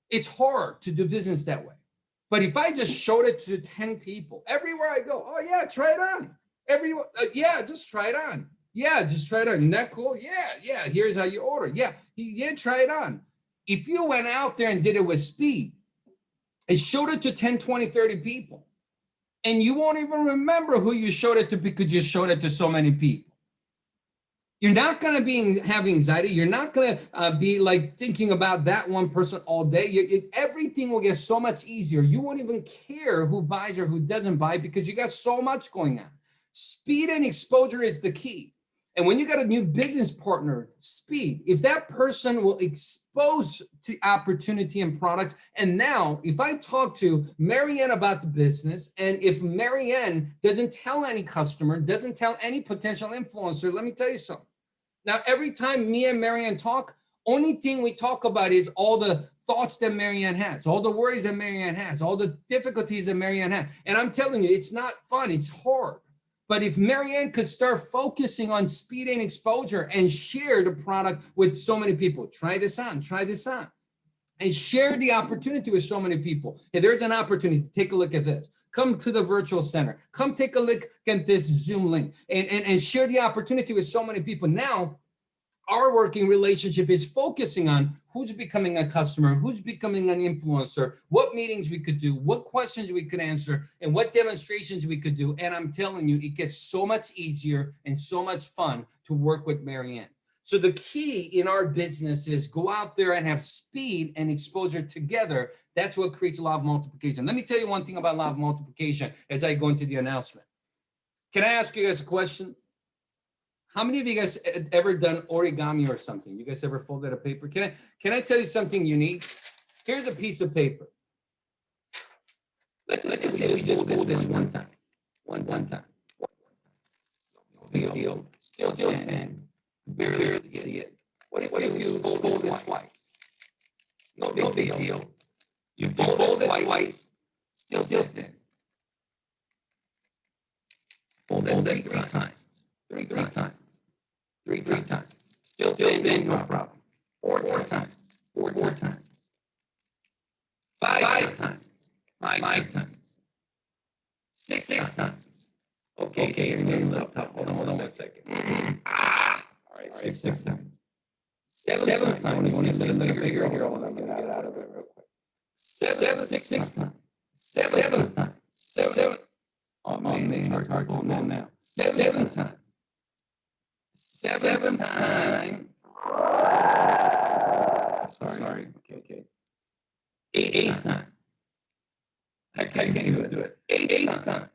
It's hard to do business that way, but if I just showed it to 10 people everywhere I go, oh yeah, try it on. Everyone, yeah, just try it on. Yeah, just try it on. Isn't that cool? Yeah, here's how you order. Yeah, try it on. If you went out there and did it with speed, and showed it to 10, 20, 30 people, and you won't even remember who you showed it to because you showed it to so many people. You're not going to have anxiety. You're not going to be like thinking about that one person all day. Everything will get so much easier. You won't even care who buys or who doesn't buy because you got so much going on. Speed and exposure is the key. And when you got a new business partner, speed, if that person will expose to opportunity and products. And now if I talk to Marianne about the business, and if Marianne doesn't tell any customer, doesn't tell any potential influencer, let me tell you something. Now, every time me and Marianne talk, only thing we talk about is all the thoughts that Marianne has, all the worries that Marianne has, all the difficulties that Marianne has. And I'm telling you, it's not fun, it's hard. But if Marianne could start focusing on speed and exposure and share the product with so many people, try this on, and share the opportunity with so many people. Hey, there's an opportunity. Take a look at this. Come to the virtual center. Come take a look at this Zoom link and share the opportunity with so many people. Now, our working relationship is focusing on who's becoming a customer, who's becoming an influencer, what meetings we could do, what questions we could answer, and what demonstrations we could do. And I'm telling you, it gets so much easier and so much fun to work with Marianne. So the key in our business is go out there and have speed and exposure together. That's what creates law of multiplication. Let me tell you one thing about law of multiplication as I go into the announcement. Can I ask you guys a question? How many of you guys ever done origami or something? You guys ever folded a paper? Can I tell you something unique? Here's a piece of paper. Let's just say we just fold this one time. One time. No big deal. Still thin. Barely see it. What if you fold it twice? No big deal. You fold it twice. Still thin. Fold it 3 times. Three times. Still thin, no problem. 4 times. 4 times. 5 times. 5 times. 6 times. Okay, it's getting a little tough. Hold on 1 second. All right, 6 times. 7 times. You want to see a little bigger here. Hold on, I'm going to get out of it real quick. 6 times. 7 times. 7. Oh, man, hard to hold now. 7 times. 7 times. Sorry. Okay. 8 times. I can't even do it. 8 times.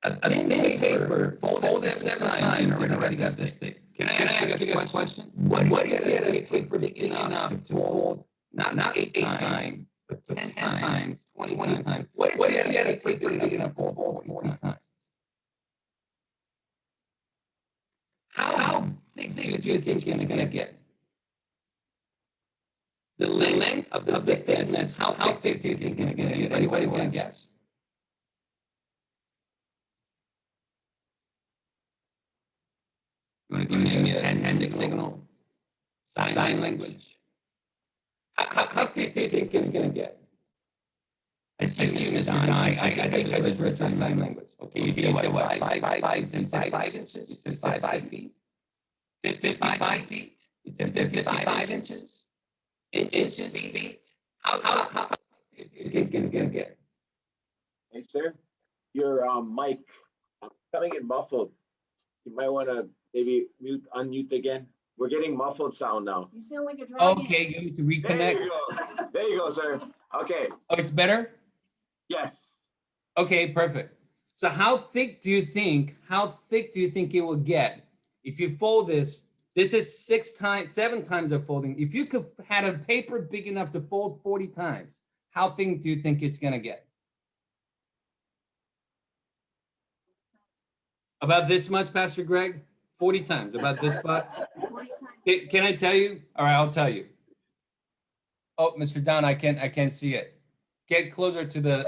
a thin paper folded 7 times and already got this thing. Can I ask you guys a question? What is a paper big enough to fold? Not 8 times, but 10 times, 20 times. What is a paper big enough to fold 40 times? How thick do you think it's gonna get? The length of the thickness, how thick do you think it's gonna get? Anybody wanna guess? You wanna give me a hand signal? Sign language. How thick do you think it's gonna get? I see you, Mr. Don. I just read sign language. Okay, you said what? 5 inches? You said 5 feet? 55 feet? You said 55 inches? Inches, feet? How thick it's gonna get? Hey, sir, your mic coming in muffled. You might want to maybe unmute again. We're getting muffled sound now. You sound like a dragon. Okay, you need to reconnect. There you go. There you go, sir. Okay. Oh, it's better? Yes. Okay, perfect. So how thick do you think it will get if you fold this? This is 7 times of folding. If you could had a paper big enough to fold 40 times, how thick do you think it's gonna get? About this much, Pastor Greg? 40 times, about this much? Can I tell you? All right, I'll tell you. Oh, Mr. Don, I can't see it. Get closer to the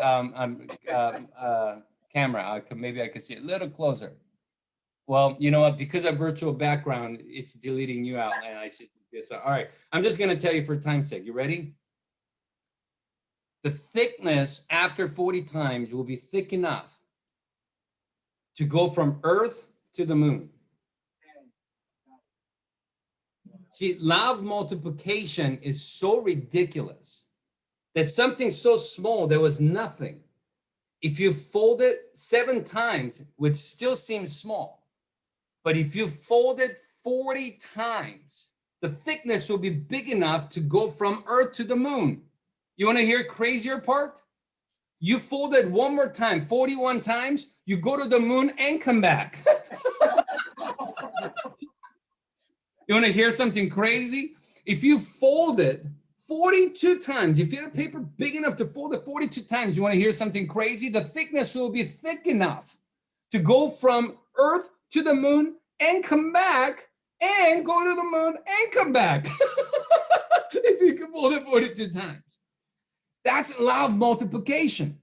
camera. Maybe I can see it a little closer. Well, you know what? Because of virtual background, it's deleting you out, and I see this. All right, I'm just gonna tell you for time's sake. You ready? The thickness after 40 times will be thick enough to go from Earth to the moon. See, law of multiplication is so ridiculous that something so small, there was nothing. If you fold it 7 times, which still seems small, but if you fold it 40 times, the thickness will be big enough to go from Earth to the moon. You want to hear crazier part? You fold it one more time, 41 times, you go to the moon and come back. You want to hear something crazy? If you fold it 42 times, if you have a paper big enough to fold it 42 times, you want to hear something crazy? The thickness will be thick enough to go from Earth to the moon and come back and go to the moon and come back. If you can fold it 42 times. That's law of multiplication.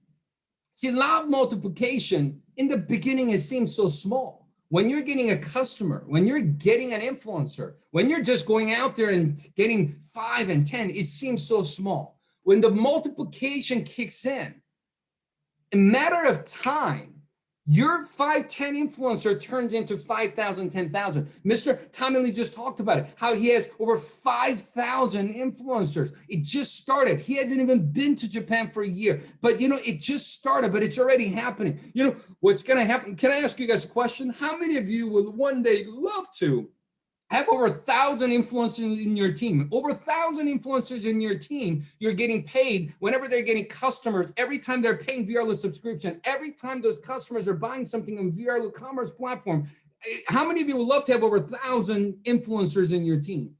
See, law of multiplication, in the beginning, it seems so small. When you're getting a customer, when you're getting an influencer, when you're just going out there and getting 5 and 10, it seems so small. When the multiplication kicks in a matter of time, your 510 influencer turns into 5,000, 10,000. Mr. Tommy Lee just talked about it, how he has over 5,000 influencers. It just started. He hasn't even been to Japan for a year, but you know, it just started, but it's already happening. You know, what's going to happen? Can I ask you guys a question? How many of you will one day love to have over 1,000 influencers in your team? Over 1,000 influencers in your team, you're getting paid whenever they're getting customers, every time they're paying VRLU subscription, every time those customers are buying something on VRLU commerce platform. How many of you would love to have over 1,000 influencers in your team?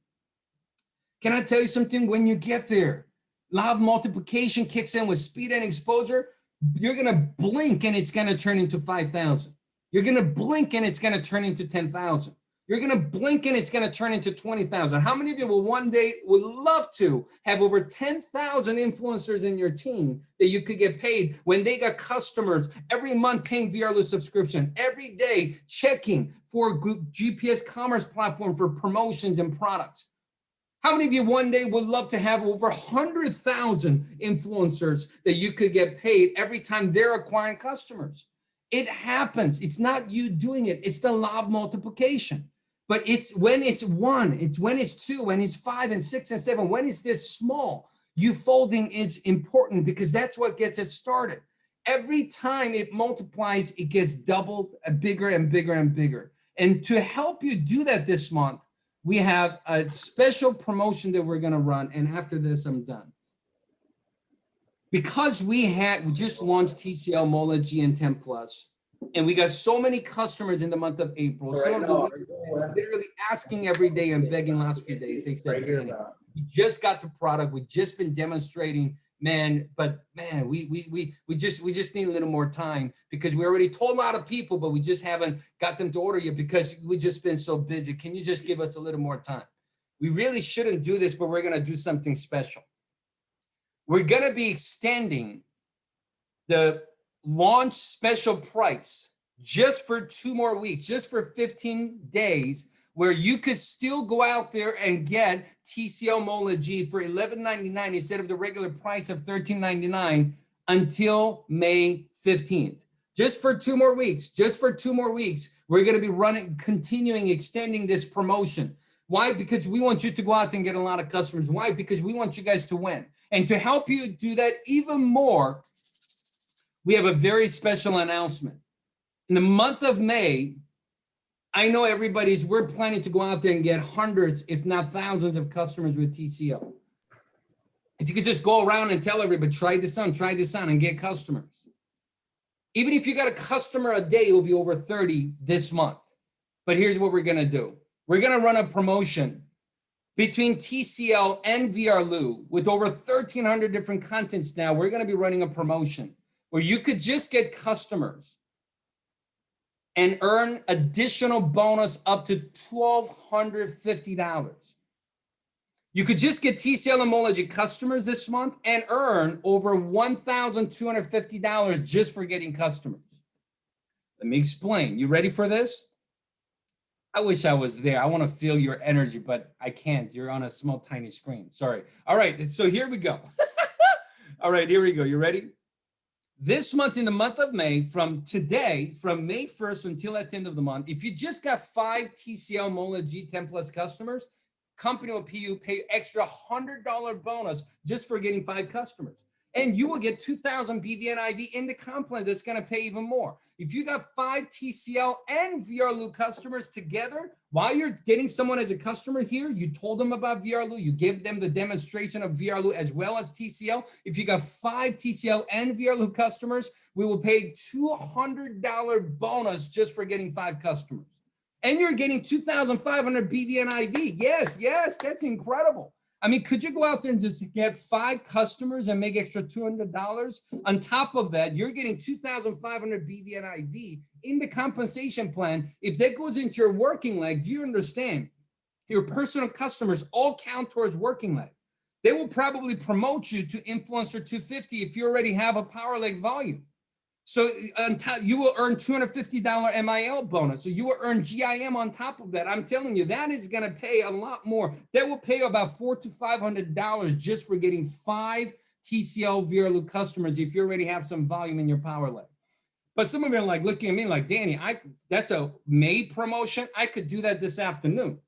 Can I tell you something? When you get there, law of multiplication kicks in with speed and exposure. You're gonna blink and it's gonna turn into 5,000. You're gonna blink and it's gonna turn into 10,000. You're going to blink and it's going to turn into 20,000. How many of you will one day would love to have over 10,000 influencers in your team that you could get paid when they got customers every month paying VRLU subscription, every day checking for GPS commerce platform for promotions and products? How many of you one day would love to have over 100,000 influencers that you could get paid every time they're acquiring customers? It happens. It's not you doing it. It's the law of multiplication. But it's when it's 1, it's when it's 2, when it's 5 and 6 and 7, when it's this small, you folding is important because that's what gets it started. Every time it multiplies, it gets doubled, bigger and bigger and bigger. And to help you do that this month, we have a special promotion that we're going to run. And after this, I'm done. Because we just launched TCL MOLA GN10 Plus, And we got so many customers in the month of April. Some of them literally asking every day and begging last few days. They said, Danny, we just got the product. We've just been demonstrating, man, but man, we just need a little more time because we already told a lot of people, but we just haven't got them to order yet because we've just been so busy. Can you just give us a little more time? We really shouldn't do this, but we're going to do something special. We're going to be extending the launch special price just for 2 more weeks, just for 15 days, where you could still go out there and get TCL MOLA G for $11.99 instead of the regular price of $13.99 until May 15th. Just for 2 more weeks, we're going to be continuing extending this promotion. Why? Because we want you to go out and get a lot of customers. Why? Because we want you guys to win. And to help you do that even more, we have a very special announcement. In the month of May, I know we're planning to go out there and get hundreds, if not thousands of customers with TCL. If you could just go around and tell everybody, try this on and get customers. Even if you got a customer a day, it will be over 30 this month. But here's what we're gonna do. We're gonna run a promotion between TCL and VRLU with over 1,300 different contents now. We're gonna be running a promotion where you could just get customers and earn additional bonus up to $1,250. You could just get TCL and MOLA G customers this month and earn over $1,250 just for getting customers. Let me explain. You ready for this? I wish I was there. I want to feel your energy, but I can't. You're on a small, tiny screen. Sorry. All right. So here we go. All right, here we go. You ready? This month, in the month of May, from today, from May 1st until at the end of the month, if you just got 5 TCL MOLA G 10 plus customers, company will pay extra $100 bonus just for getting 5 customers. And you will get 2,000 BVNIV in the comp plan that's going to pay even more. If you got 5 TCL and VRLU customers together, while you're getting someone as a customer here, you told them about VRLU, you give them the demonstration of VRLU as well as TCL. If you got 5 TCL and VRLU customers, we will pay $200 bonus just for getting 5 customers. And you're getting 2,500 BVNIV. Yes, that's incredible. I mean, could you go out there and just get 5 customers and make extra $200? On top of that, you're getting 2,500 BVNIV in the compensation plan. If that goes into your working leg, do you understand? Your personal customers all count towards working leg. They will probably promote you to Influencer 250 if you already have a power leg volume. So you will earn $250 MIL bonus. So you will earn GIM on top of that. I'm telling you, that is going to pay a lot more. That will pay about $400 to $500 just for getting 5 TCL VRLU customers if you already have some volume in your power leg. But some of them are like looking at me like, Danny, that's a May promotion. I could do that this afternoon.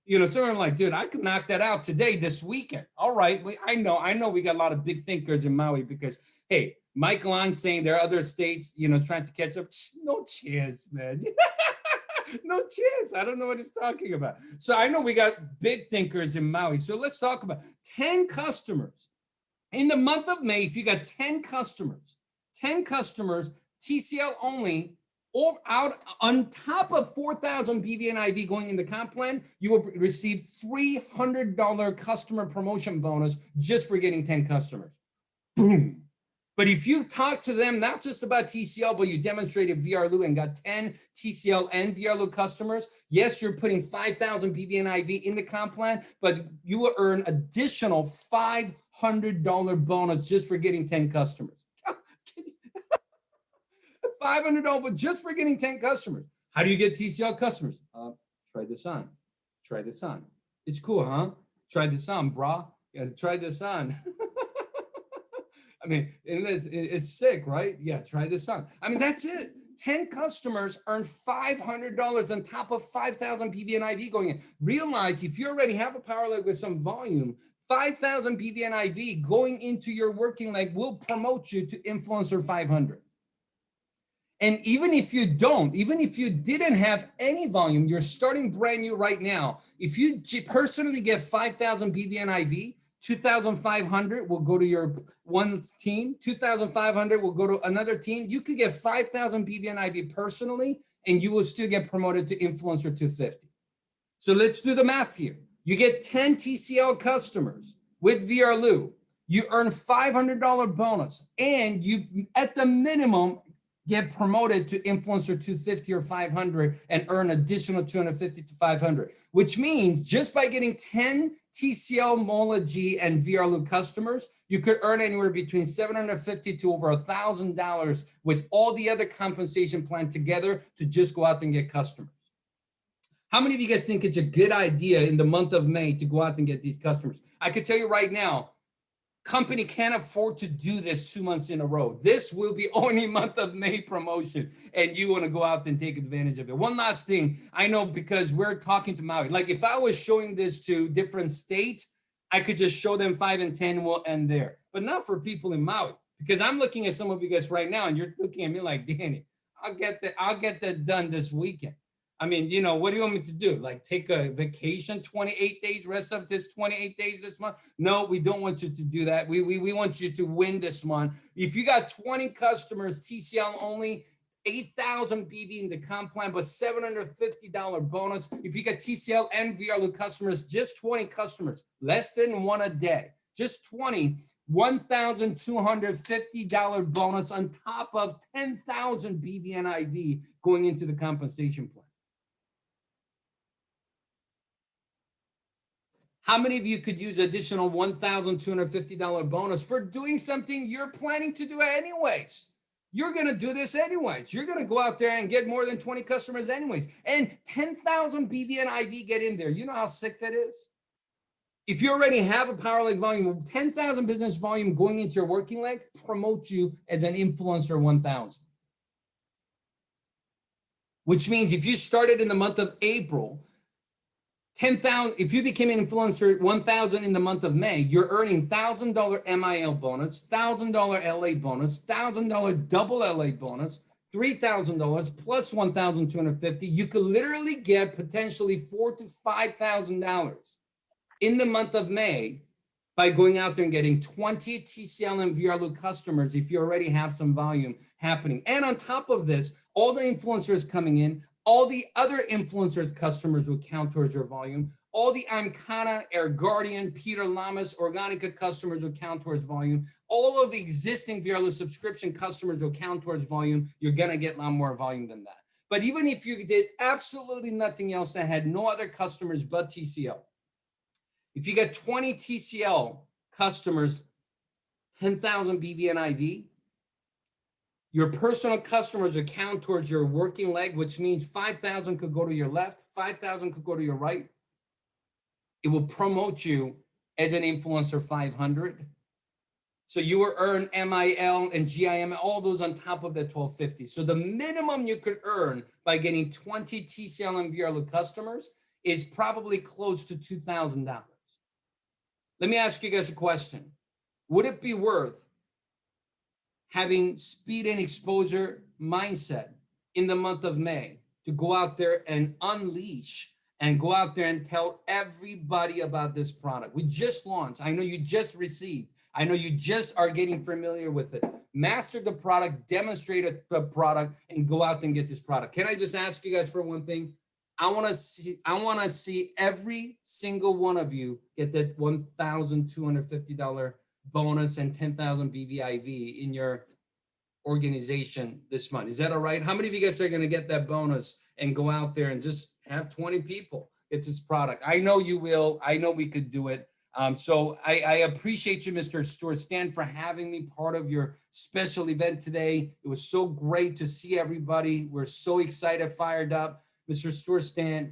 You know, some of them are like, dude, I could knock that out today, this weekend. All right, I know we got a lot of big thinkers in Maui because, hey, Michael on saying there are other states, you know, trying to catch up. No chance, man. No chance. I don't know what he's talking about. So I know we got big thinkers in Maui. So let's talk about 10 customers. In the month of May, if you got 10 customers, TCL only, or out on top of 4,000 BVNIV going in the comp plan, you will receive $300 customer promotion bonus just for getting 10 customers. Boom. But if you talk to them, not just about TCL, but you demonstrated VRLU and got 10 TCL and VRLU customers, yes, you're putting 5,000 BVNIV in the comp plan, but you will earn additional $500 bonus just for getting 10 customers. $500 just for getting 10 customers. How do you get TCL customers? Try this on. Try this on. It's cool, huh? Try this on, brah. Yeah, try this on. I mean, it's sick, right? Yeah, try this on. I mean, that's it. 10 customers earn $500 on top of 5,000 BVNIV going in. Realize if you already have a power leg with some volume, 5,000 BVNIV going into your working leg will promote you to Influencer 500. And even if you didn't have any volume, you're starting brand new right now. If you personally get 5,000 BVNIV, 2,500 will go to your one team. 2,500 will go to another team. You could get 5,000 BVNIV personally, and you will still get promoted to influencer 250. So let's do the math here. You get 10 TCL customers with VRLU. You earn $500 bonus, and you, at the minimum, get promoted to influencer 250 or 500 and earn additional 250 to 500, which means just by getting 10 TCL, MOLA G, and VRLU customers, you could earn anywhere between $750 to over $1,000 with all the other compensation plan together to just go out and get customers. How many of you guys think it's a good idea in the month of May to go out and get these customers? I could tell you right now, company can't afford to do this 2 months in a row. This will be only month of May promotion, and you want to go out and take advantage of it. One last thing, I know because we're talking to Maui. Like if I was showing this to different states, I could just show them 5 and 10 and we'll end there. But not for people in Maui, because I'm looking at some of you guys right now and you're looking at me like, Danny, I'll get that done this weekend. I mean, you know, what do you want me to do? Like take a vacation, 28 days, rest of this 28 days this month? No, we don't want you to do that. We want you to win this month. If you got 20 customers, TCL only, 8,000 BV in the comp plan, but $750 bonus. If you got TCL and VRLU customers, just 20 customers, less than one a day, just 20, $1,250 bonus on top of 10,000 BVNIV going into the compensation plan. How many of you could use additional $1,250 bonus for doing something you're planning to do anyways? You're going to do this anyways. You're going to go out there and get more than 20 customers anyways. And 10,000 BVNIV get in there. You know how sick that is? If you already have a power leg volume, 10,000 business volume going into your working leg, promote you as an influencer 1,000. Which means if you started in the month of April, 10,000, if you became an influencer 1,000 in the month of May, you're earning $1,000 MIL bonus, $1,000 LA bonus, $1,000 double LA bonus, $3,000 plus 1,250. You could literally get potentially $4,000 to $5,000 in the month of May by going out there and getting 20 TCL and VRLU customers if you already have some volume happening. And on top of this, all the influencers coming in, all the other influencers customers will count towards your volume. All the I'm Khanna, Air Guardian, Peter Lamas, Organica customers will count towards volume. All of the existing VRLU subscription customers will count towards volume. You're gonna get a lot more volume than that. But even if you did absolutely nothing else that had no other customers but TCL, if you get 20 TCL customers, 10,000 BVNIV, your personal customers will count towards your working leg, which means 5,000 could go to your left, 5,000 could go to your right. It will promote you as an influencer 500. So you will earn MIL and GIM, all those on top of that 1,250. So the minimum you could earn by getting 20 TCL and VRLU customers is probably close to $2,000. Let me ask you guys a question. Would it be worth having speed and exposure mindset in the month of May to go out there and unleash and go out there and tell everybody about this product? We just launched. I know you just received. I know you just are getting familiar with it. Master the product, demonstrate the product, and go out and get this product. Can I just ask you guys for one thing? I want to see every single one of you get that $1,250 bonus and 10,000 BVIV in your organization this month. Is that all right? How many of you guys are going to get that bonus and go out there and just have 20 people get this product? I know you will. I know we could do it. So I appreciate you, Mr. Stewart Stant, for having me part of your special event today. It was so great to see everybody. We're so excited, fired up. Mr. Stewart Stant,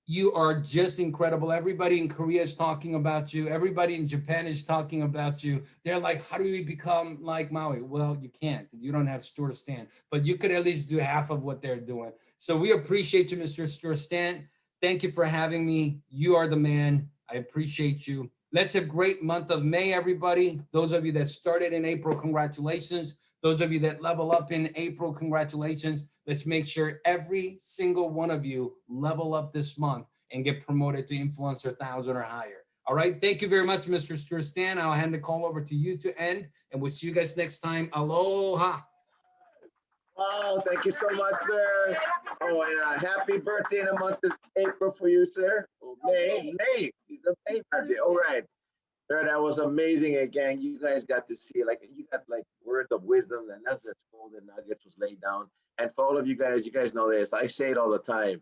you are just incredible. Everybody in Korea is talking about you. Everybody in Japan is talking about you. They're like, how do we become like Maui? Well, you can't. You don't have Stewart Stant, but you could at least do half of what they're doing. So we appreciate you, Mr. Stewart Stant. Thank you for having me. You are the man. I appreciate you. Let's have a great month of May, everybody. Those of you that started in April, congratulations. Those of you that level up in April, congratulations. Let's make sure every single one of you level up this month and get promoted to influencer 1,000 or higher. All right. Thank you very much, Mr. Stewart Stant. I'll hand the call over to you to end, and we'll see you guys next time. Aloha. Oh, thank you so much, sir. Oh, and happy birthday in the month of April for you, sir. Oh, May. He's a May birthday. All right. Sir, that was amazing again. You guys got to see, like, you got like words of wisdom, and that's just golden nuggets was laid down. And for all of you guys know this. I say it all the time.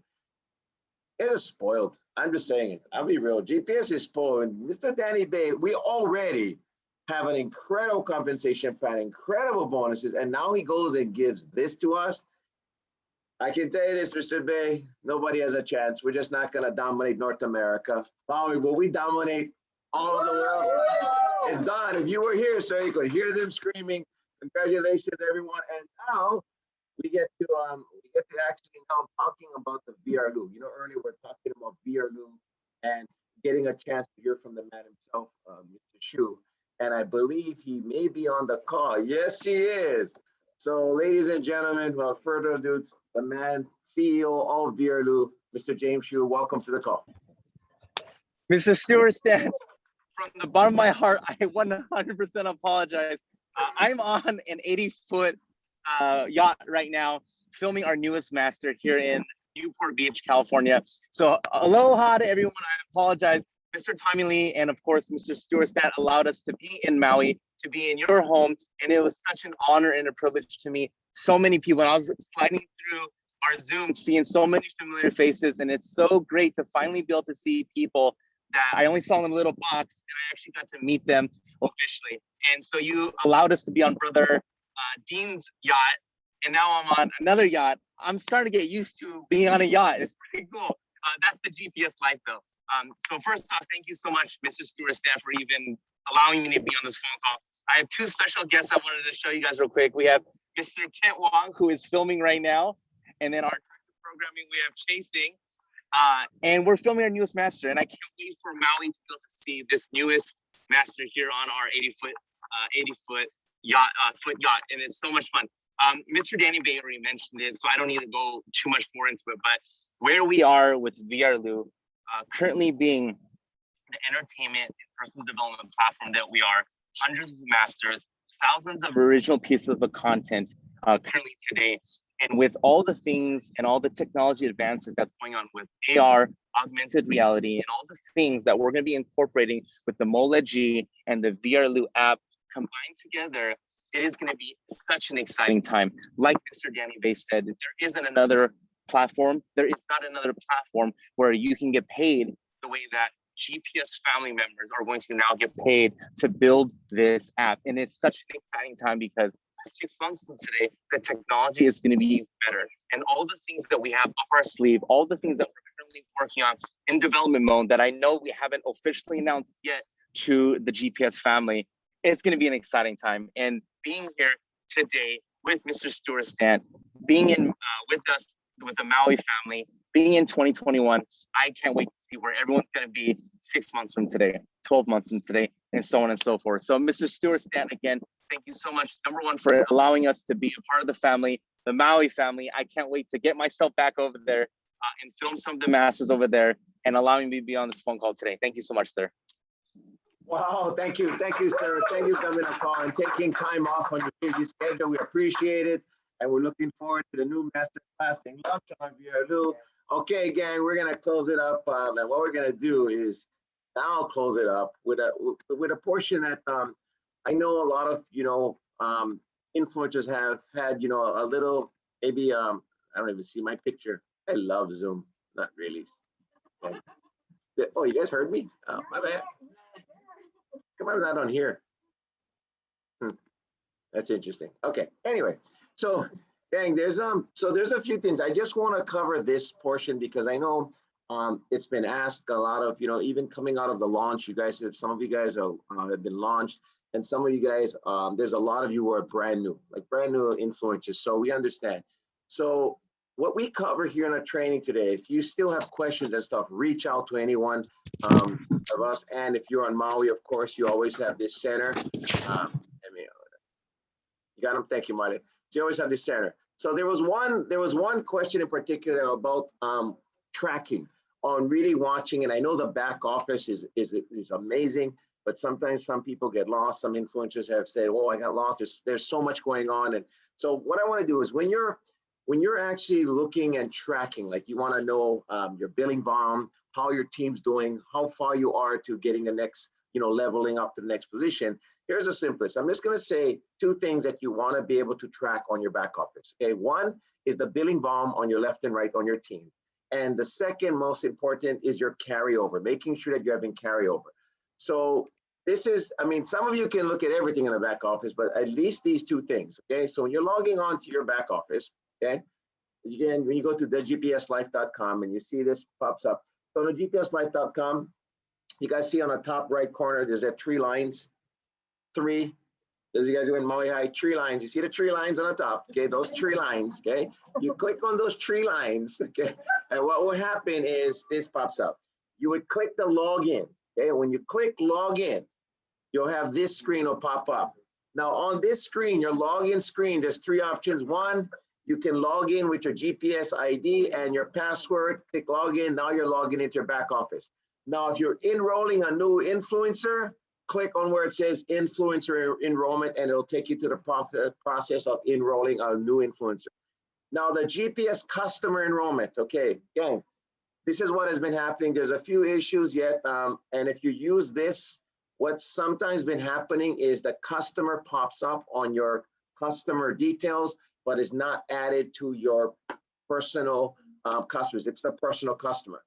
It is spoiled. I'm just saying it. I'll be real. GPS is spoiled. And Mr. Danny Bae, we already have an incredible compensation plan, incredible bonuses, and now he goes and gives this to us. I can tell you this, Mr. Bae, nobody has a chance. We're just not gonna dominate North America. Maui, will we dominate all of the world? It's done. If you were here, sir, you could hear them screaming. Congratulations, everyone. And now we get to actually now talking about the VRLU. You know, earlier we're talking about VRLU and getting a chance to hear from the man himself, Mr. Shu. And I believe he may be on the call. Yes, he is. So, ladies and gentlemen, without further ado, the man, CEO of VRLU, Mr. James Shu, welcome to the call. Mr. Stewart Stant, from the bottom of my heart, I 100% apologize. I'm on an 80-foot yacht right now, filming our newest master here in Newport Beach, California. So aloha to everyone. I apologize. Mr. Tommy Lee and of course, Mr. Stewart Stant allowed us to be in Maui, to be in your home. And it was such an honor and a privilege to meet so many people. And I was sliding through our Zoom, seeing so many familiar faces. And it's so great to finally be able to see people that I only saw in a little box, and I actually got to meet them officially. And so you allowed us to be on Brother Dean's yacht, and now I'm on another yacht. I'm starting to get used to being on a yacht. It's pretty cool. That's the GPS life, though. So first off, thank you so much, Mr. Stewart Stant, for even allowing me to be on this phone call. I have two special guests I wanted to show you guys real quick. We have Mr. Kent Wong, who is filming right now, and then our director of programming, we have Chasing. And we're filming our newest master, and I can't wait for Maui to be able to see this newest master here on our 80-foot yacht, and it's so much fun. Mr. Danny Bae already mentioned it, so I don't need to go too much more into it, but where we are with VRLU, currently being the entertainment and personal development platform that we are, hundreds of masters, thousands of original pieces of content currently today. And with all the things and all the technology advances that's going on with AR, augmented reality, and all the things that we're going to be incorporating with the MOLA G and the VRLU app combined together, it is going to be such an exciting time. Like Mr. Danny Bae said, there isn't another platform. There is not another platform where you can get paid the way that GPS family members are going to now get paid to build this app. And it's such an exciting time because 6 months from today, the technology is going to be better. And all the things that we have up our sleeve, all the things that we're currently working on in development mode that I know we haven't officially announced yet to the GPS family, it's going to be an exciting time. And being here today with Mr. Stewart Stant, being in with us, with the Maui family, being in 2021, I can't wait to see where everyone's going to be 6 months from today, 12 months from today, and so on and so forth. So Mr. Stewart Stant, again, thank you so much, number one, for allowing us to be a part of the family, the Maui family. I can't wait to get myself back over there and film some of the masters over there and allowing me to be on this phone call today. Thank you so much, sir. Wow, thank you, sir. Thank you for coming on the call and taking time off on your busy schedule. We appreciate it, and we're looking forward to the new master class being launched on VRLU. Okay, gang, we're gonna close it up, and what we're gonna do is now close it up with a portion that I know a lot of influencers have had a little maybe I don't even see my picture. I love Zoom, not really. Okay. Oh, you guys heard me? Oh, my bad. Come on, not on here. That's interesting. Okay. Anyway, so gang, there's a few things. I just want to cover this portion because I know it's been asked a lot of even coming out of the launch. You guys some of you guys have been launched, and some of you guys there's a lot of you who are brand new influencers. So we understand. So what we cover here in our training today, if you still have questions and stuff, reach out to anyone of us. And if you're on Maui, of course, you always have this center. You got them. Thank you, Martin. So you always have this center. So there was one question in particular about tracking. on really watching. And I know the back office is amazing, but sometimes some people get lost. Some influencers have said, "Oh, I got lost." There's so much going on. And so what I want to do is when you're actually looking and tracking, like you want to know your billing volume, how your team's doing, how far you are to getting the next, leveling up to the next position. Here's the simplest. I'm just going to say two things that you want to be able to track on your back office. Okay, one is the billing volume on your left and right on your team. And the second most important is your carryover, making sure that you're having carryover. So this is, some of you can look at everything in the back office, but at least these two things, okay? So when you're logging on to your back office, okay? Again, when you go to thegpslife.com and you see this pops up. So on the gpslife.com, you guys see on the top right corner, there's that three lines. Three, as you guys do in Maui High, tree lines. You see the tree lines on the top, okay? Those tree lines, okay? You click on those tree lines, okay? And what will happen is this pops up. You would click the login, okay? When you click login, you'll have this screen will pop up. Now on this screen, your login screen, there's three options. One, you can log in with your GPS ID and your password, click login, now you're logging into your back office. Now, if you're enrolling a new influencer, click on where it says influencer enrollment and it'll take you to the process of enrolling a new influencer. Now the GPS customer enrollment, okay, again, this is what has been happening. There's a few issues yet, and if you use this, what's sometimes been happening is the customer pops up on your customer details, but is not added to your personal customers. It's the personal customer.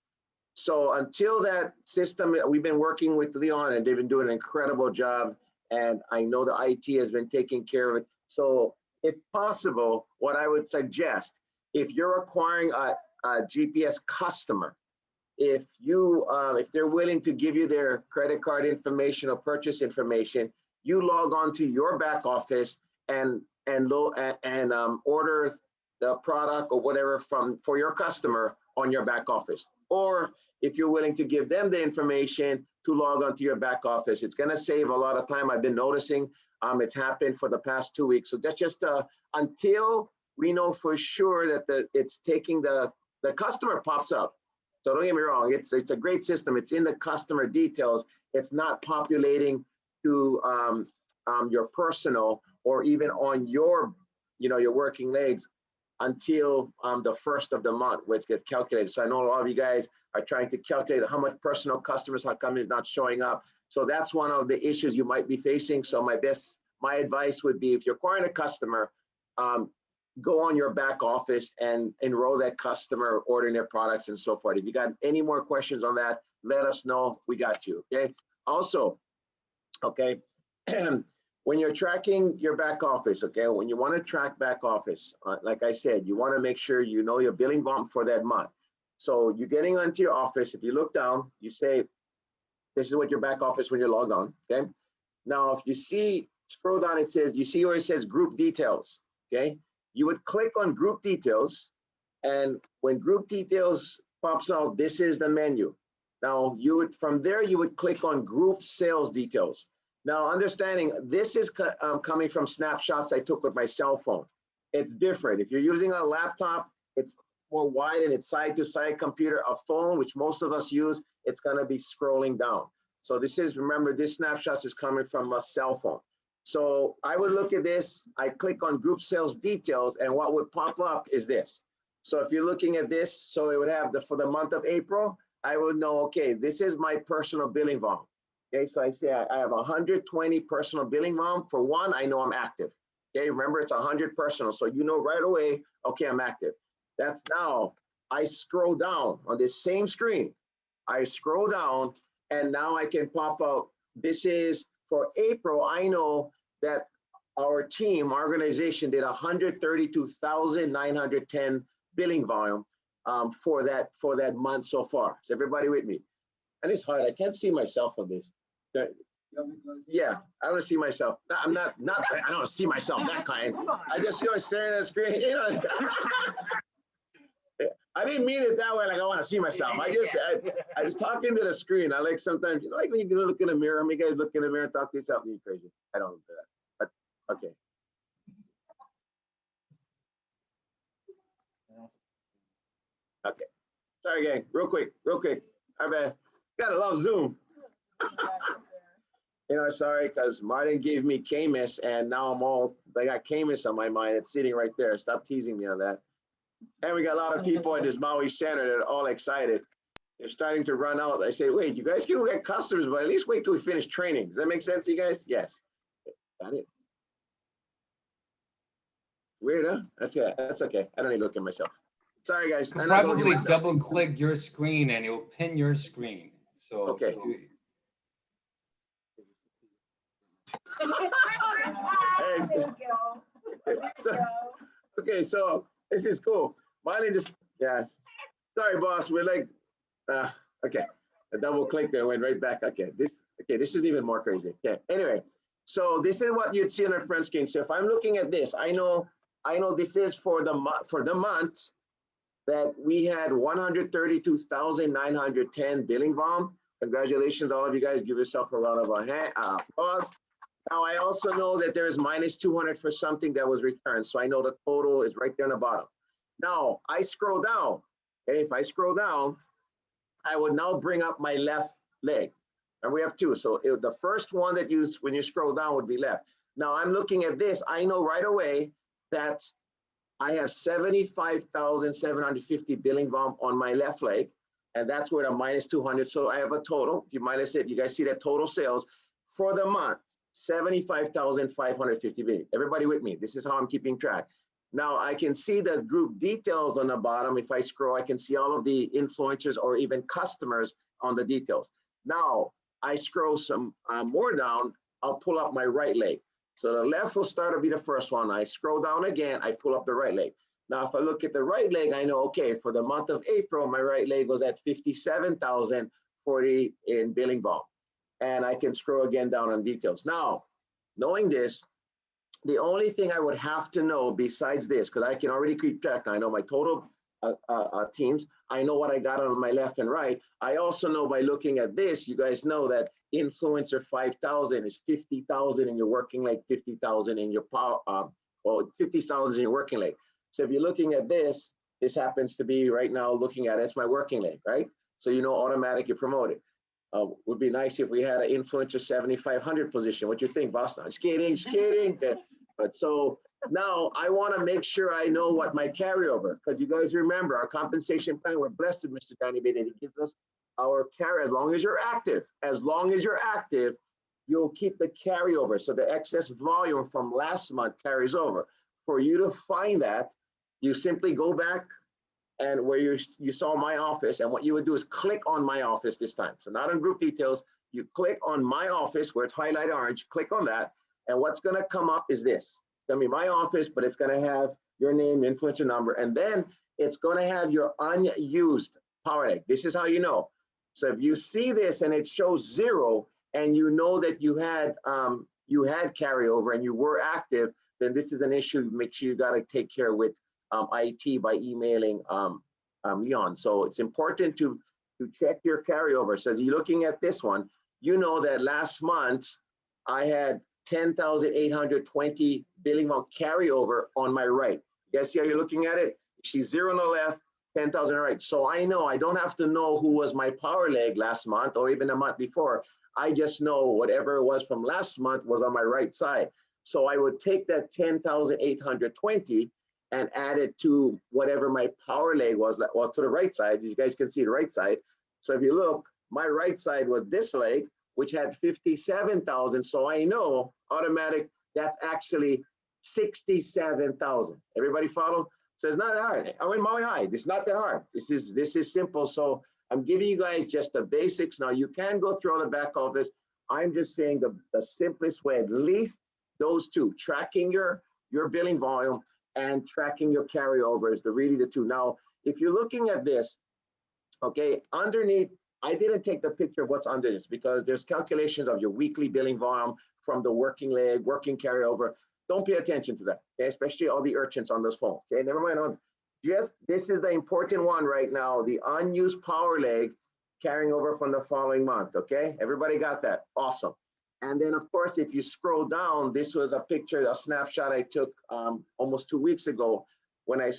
So until that system, we've been working with Leon and they've been doing an incredible job. And I know the IT has been taking care of it. So if possible, what I would suggest, if you're acquiring a GPS customer, if they're willing to give you their credit card information or purchase information, you log on to your back office and order the product or whatever for your customer on your back office. Or if you're willing to give them the information to log onto your back office, it's going to save a lot of time. I've been noticing it's happened for the past 2 weeks. So that's just until we know for sure that it's taking the customer pops up. So don't get me wrong, it's a great system. It's in the customer details. It's not populating to your personal or even on your your working legs until the first of the month, which gets calculated. So I know a lot of you guys are trying to calculate how much personal customers, how come is not showing up. So that's one of the issues you might be facing. So my advice would be if you're acquiring a customer, go on your back office and enroll that customer, ordering their products and so forth. If you got any more questions on that, let us know. We got you, okay? Also, okay, when you're tracking your back office, okay, when you want to track back office, like I said, you want to make sure you know your billing volume for that month. So you're getting onto your office. If you look down, you say, this is what your back office when you're logged on, okay? Now, if you see, scroll down, it says, you see where it says group details, okay? You would click on group details, and when group details pops out, this is the menu. Now, from there, you would click on group sales details. Now, understanding this is coming from snapshots I took with my cell phone. It's different. If you're using a laptop, it's more wide and it's side-to-side computer. A phone, which most of us use, it's going to be scrolling down. So remember, this snapshot is coming from a cell phone. So I would look at this, I click on group sales details, and what would pop up is this. So if you're looking at this, so it would have for the month of April, I would know, okay, this is my personal billing volume. Okay, so I say I have 120 personal billing volume. For one, I know I'm active. Okay, remember it's 100 personal, so you know right away, okay, I'm active. That's now, I scroll down on this same screen. I scroll down, and now I can pop out, this is for April, I know that our team, our organization did 132,910 billing volume for that month so far. Is everybody with me? And it's hard, I can't see myself on this. Yeah, I don't see myself. I'm not, I don't see myself that kind. I just, staring at the screen, I didn't mean it that way, like I want to see myself. I was talking to the screen. I like sometimes, like when you look in the mirror, how many guys look in the mirror and talk to yourself, you're crazy. I don't do that, but okay. Okay. Sorry, gang. Real quick. I bet. Gotta love Zoom. You know, sorry, because Martin gave me Camus, and now I got Camus on my mind. It's sitting right there. Stop teasing me on that. And we got a lot of people at this Maui Center that are all excited. They're starting to run out. I say, wait, you guys can go get customers, but at least wait till we finish training. Does that make sense to you guys? Yes. Got it. Weird, huh? That's okay. I don't need to look at myself. Sorry, guys. You could probably double click your screen and it will pin your screen. So okay. So this is cool. Mine just, yeah. Sorry, boss. We're like, okay. A double click there went right back. Okay, this is even more crazy. Okay, anyway, so this is what you'd see on our front screen. So if I'm looking at this, I know this is for the month that we had 132,910 billing volume. Congratulations, all of you guys. Give yourself a round of applause. Now, I also know that there is minus 200 for something that was returned. So I know the total is right there on the bottom. Now, I scroll down. Okay, if I scroll down, I would now bring up my left leg. And we have two. So the first one that when you scroll down would be left. Now, I'm looking at this. I know right away that I have 75,750 billing volume on my left leg. And that's where the minus 200. So I have a total. If you minus it, you guys see that total sales for the month. 75,550 billion. Everybody with me? This is how I'm keeping track. Now I can see the group details on the bottom. If I scroll, I can see all of the influencers or even customers on the details. Now I scroll some more down, I'll pull up my right leg. So the left will start to be the first one. I scroll down again, I pull up the right leg. Now, if I look at the right leg, I know, okay, for the month of April, my right leg was at 57,040 in billing volume. And I can scroll again down on details. Now, knowing this, the only thing I would have to know besides this, because I can already keep track, I know my total teams, I know what I got on my left and right. I also know by looking at this, you guys know that influencer 5,000 is 50,000 in your working leg, 50,000 in your power, 50,000 in your working leg. So if you're looking at this happens to be right now looking at it's my working leg, right? So you know automatic you're promoted. Would be nice if we had an influencer 7,500 position. What do you think, boss? No, I'm skating. But so now I want to make sure I know what my carryover, because you guys remember our compensation plan, we're blessed with Mr. Danny Bae that he gives us our carry as long as you're active. As long as you're active, you'll keep the carryover. So the excess volume from last month carries over. For you to find that, you simply go back and where you saw my office, and what you would do is click on my office this time. So not on group details, you click on my office where it's highlighted orange, click on that, and what's gonna come up is this. It's gonna be my office, but it's gonna have your name, influencer number, and then it's gonna have your unused power leg. This is how you know. So if you see this and it shows 0, and you know that you had carryover and you were active, then this is an issue. Make sure you gotta take care with IT by emailing Leon. So it's important to check your carryover. So as you're looking at this one, you know that last month I had 10,820 billing volume carryover on my right. You guys see how you're looking at it? She's 0 on the left, 10,000 on the right. So I know I don't have to know who was my power leg last month or even a month before. I just know whatever it was from last month was on my right side. So I would take that 10,820 and add it to whatever my power leg was, well, to the right side. You guys can see the right side. So if you look, my right side was this leg, which had 57,000. So I know automatic, that's actually 67,000. Everybody follow? So it's not that hard. I went Maui High. It's not that hard. This is simple. So I'm giving you guys just the basics. Now you can go through all the back office. I'm just saying the simplest way, at least those two, tracking your billing volume and tracking your carryover is really the two. Now, if you're looking at this, okay, underneath, I didn't take the picture of what's under this because there's calculations of your weekly billing volume from the working leg, working carryover. Don't pay attention to that, okay? Especially all the urchins on those phones, okay? Never mind on, just, this is the important one right now, the unused power leg carrying over from the following month, okay? Everybody got that? Awesome. And then, of course, if you scroll down, this was a picture, a snapshot I took almost 2 weeks ago when I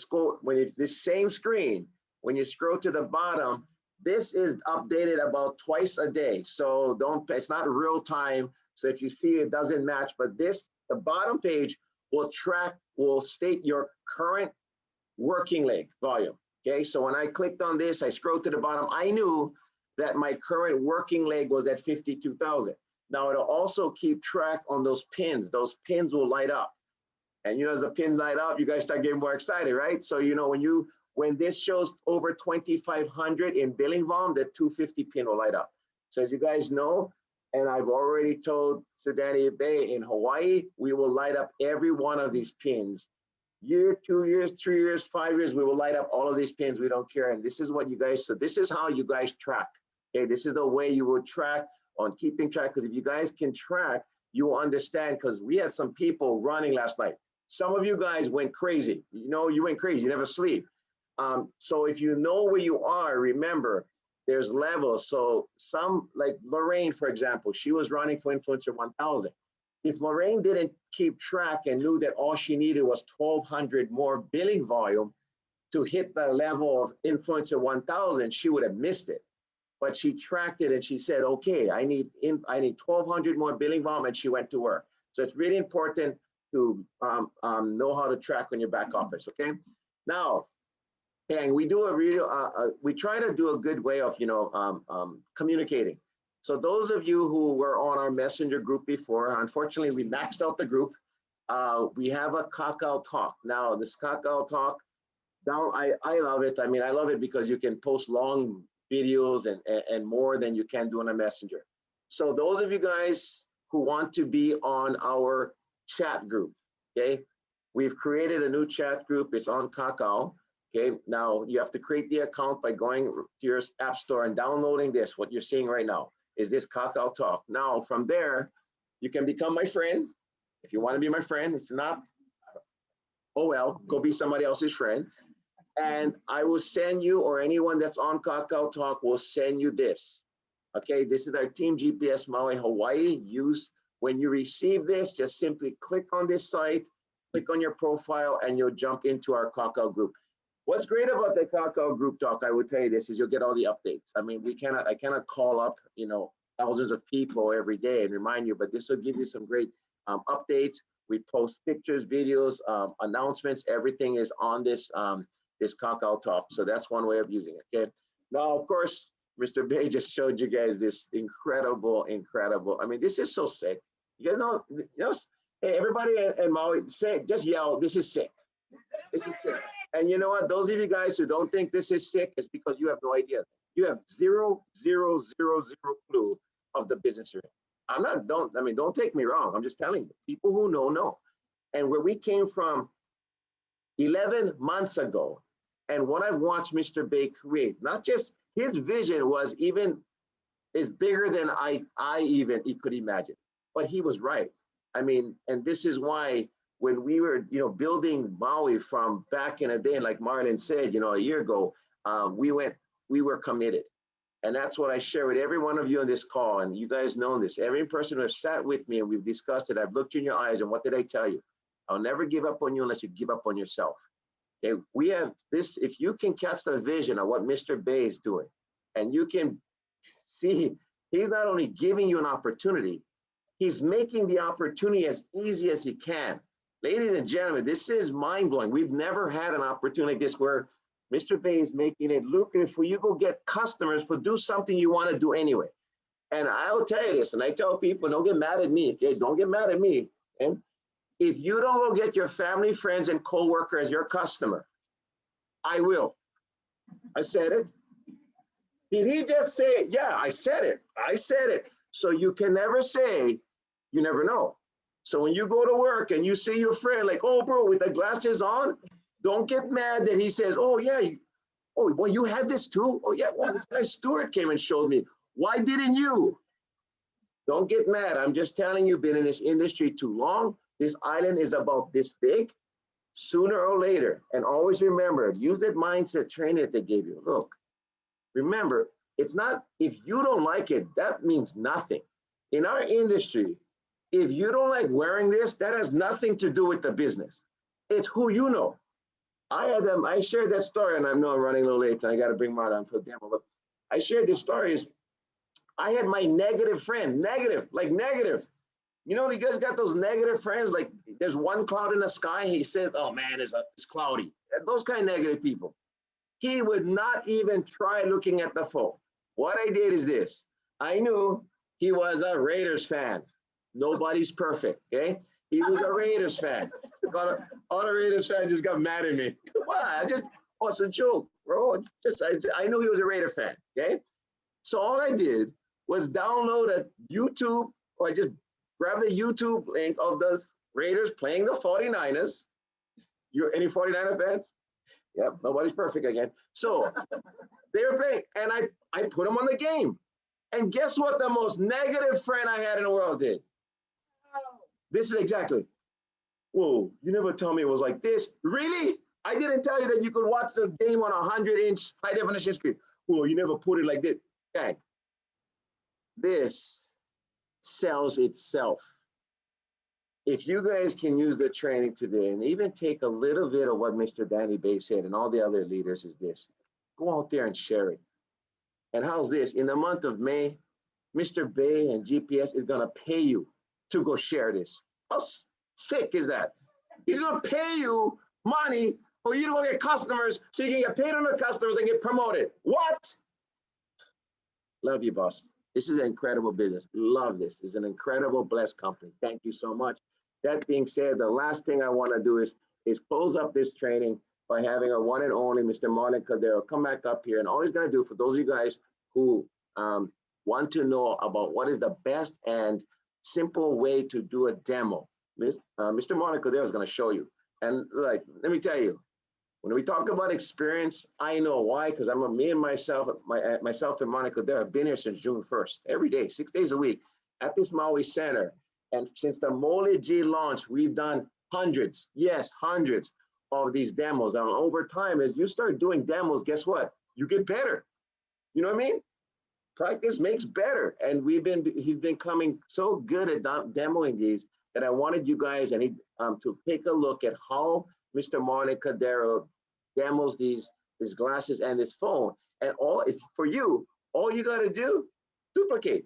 this same screen, when you scroll to the bottom, this is updated about twice a day. So it's not real time. So if you see it doesn't match, but the bottom page will state your current working leg volume. Okay, so when I clicked on this, I scrolled to the bottom, I knew that my current working leg was at 52,000. Now it'll also keep track on those pins. Those pins will light up. And you know, as the pins light up, you guys start getting more excited, right? So you know, when this shows over 2,500 in billing volume, the 250 pin will light up. So as you guys know, and I've already told Mr. Danny Bae in Hawaii, we will light up every one of these pins. Year, 2 years, 3 years, 5 years, we will light up all of these pins. We don't care. And this is what you guys, so this is how you guys track. Okay, this is the way you will track on keeping track. Because if you guys can track, you will understand. Because we had some people running last night. Some of you guys went crazy. You know, you went crazy. You never sleep. So if you know where you are, remember, there's levels. So some, like Lorraine, for example, she was running for Influencer 1000. If Lorraine didn't keep track and knew that all she needed was 1,200 more billing volume to hit the level of Influencer 1000, she would have missed it. But she tracked it and she said, okay, I need 1,200 more billing volume, and she went to work. So it's really important to know how to track on your back office, okay? Now, and we do a real, we try to do a good way of, communicating. So those of you who were on our messenger group before, unfortunately, we maxed out the group. We have a Kakao Talk. Now, this Kakao Talk, now I love it. I mean, I love it because you can post long videos and more than you can do on a messenger. So those of you guys who want to be on our chat group, okay? We've created a new chat group. It's on Kakao. Okay, now you have to create the account by going to your app store and downloading this. What you're seeing right now is this Kakao Talk. Now from there, you can become my friend if you want to be my friend. If not, oh well, go be somebody else's friend. And I will send you, or anyone that's on Kakao Talk will send you this. Okay, this is our Team GPS Maui Hawaii. When you receive this, just simply click on this site, click on your profile, and you'll jump into our Kakao group. What's great about the Kakao group talk, I would tell you this, is you'll get all the updates. I mean, I cannot call up, thousands of people every day and remind you, but this will give you some great updates. We post pictures, videos, announcements. Everything is on this this Kakao Talk. So that's one way of using it. Okay. Now, of course, Mr. Bae just showed you guys this incredible. I mean, this is so sick. You guys know, hey, everybody in Maui, just yell, "This is sick. This is sick." And you know what? Those of you guys who don't think this is sick is because you have no idea. You have zero clue of the business you're in. Don't take me wrong. I'm just telling you, people who know. And where we came from 11 months ago, and what I've watched Mr. Bae create, not just his vision is bigger than I even could imagine, but he was right. I mean, and this is why when we were, building Maui from back in the day, like Marlon said, a year ago, we were committed. And that's what I share with every one of you on this call. And you guys know this. Every person who has sat with me and we've discussed it, I've looked you in your eyes, and what did I tell you? I'll never give up on you unless you give up on yourself. Okay, we have this, if you can catch the vision of what Mr. Bae is doing, and you can see, he's not only giving you an opportunity, he's making the opportunity as easy as he can. Ladies and gentlemen, this is mind-blowing. We've never had an opportunity like this where Mr. Bae is making it lucrative for you to go get customers for do something you want to do anyway. And I'll tell you this, and I tell people, don't get mad at me, guys, don't get mad at me. And if you don't go get your family, friends, and co-worker as your customer, I will. I said it. Did he just say it? Yeah, I said it. I said it. So you can never say, you never know. So when you go to work and you see your friend like, oh, bro, with the glasses on, don't get mad that he says, oh, yeah. Oh, well, you had this too? Oh, yeah. Well, this guy Stewart came and showed me. Why didn't you? Don't get mad. I'm just telling you, been in this industry too long. This island is about this big. Sooner or later, and always remember, use that mindset training that they gave you. Look, remember, it's not, if you don't like it, that means nothing. In our industry, if you don't like wearing this, that has nothing to do with the business. It's who you know. I had them, I shared that story, and I know I'm running a little late, and I got to bring Marta on for the demo, but I shared this story. Is I had my negative friend, negative, like negative. You know, you guys got those negative friends, like there's one cloud in the sky, and he says, oh man, it's cloudy. Those kind of negative people. He would not even try looking at the phone. What I did is this. I knew he was a Raiders fan. Nobody's perfect, okay? He was a Raiders fan. All the Raiders fans just got mad at me. Why? It's a joke, bro. I knew he was a Raider fan, okay? So all I did was download a YouTube, or I just grabbed the YouTube link of the Raiders playing the 49ers. Any 49er fans? Yep, nobody's perfect again. So they were playing, and I put them on the game. And guess what the most negative friend I had in the world did? This is exactly. Whoa, you never told me it was like this. Really? I didn't tell you that you could watch the game on a 100-inch high definition screen. Whoa, you never put it like this. Okay. This sells itself. If you guys can use the training today and even take a little bit of what Mr. Danny Bae said and all the other leaders is this, go out there and share it. And how's this? In the month of May, Mr. Bae and GPS is gonna pay you to go share this. How sick is that? He's gonna pay you money for you to go get customers so you can get paid on the customers and get promoted. What? Love you, boss. This is an incredible business. Love this. It's an incredible, blessed company. Thank you so much. That being said, the last thing I want to do is close up this training by having our one and only Mr. Marlon Cordero come back up here. And all he's going to do for those of you guys who want to know about what is the best and simple way to do a demo, Mr. Marlon Cordero is going to show you. And like, let me tell you, when we talk about experience, I know why, because myself and Marlon Cordero have been here since June 1st, every day, 6 days a week at this Maui Center. And since the Mole G launch, we've done hundreds, yes, hundreds of these demos. And over time, as you start doing demos, guess what? You get better. You know what I mean? Practice makes better. And he's been coming so good at demoing these that I wanted you guys to take a look at how Mr. Marlon Cordero demos these glasses and this phone. And all you got to do, duplicate.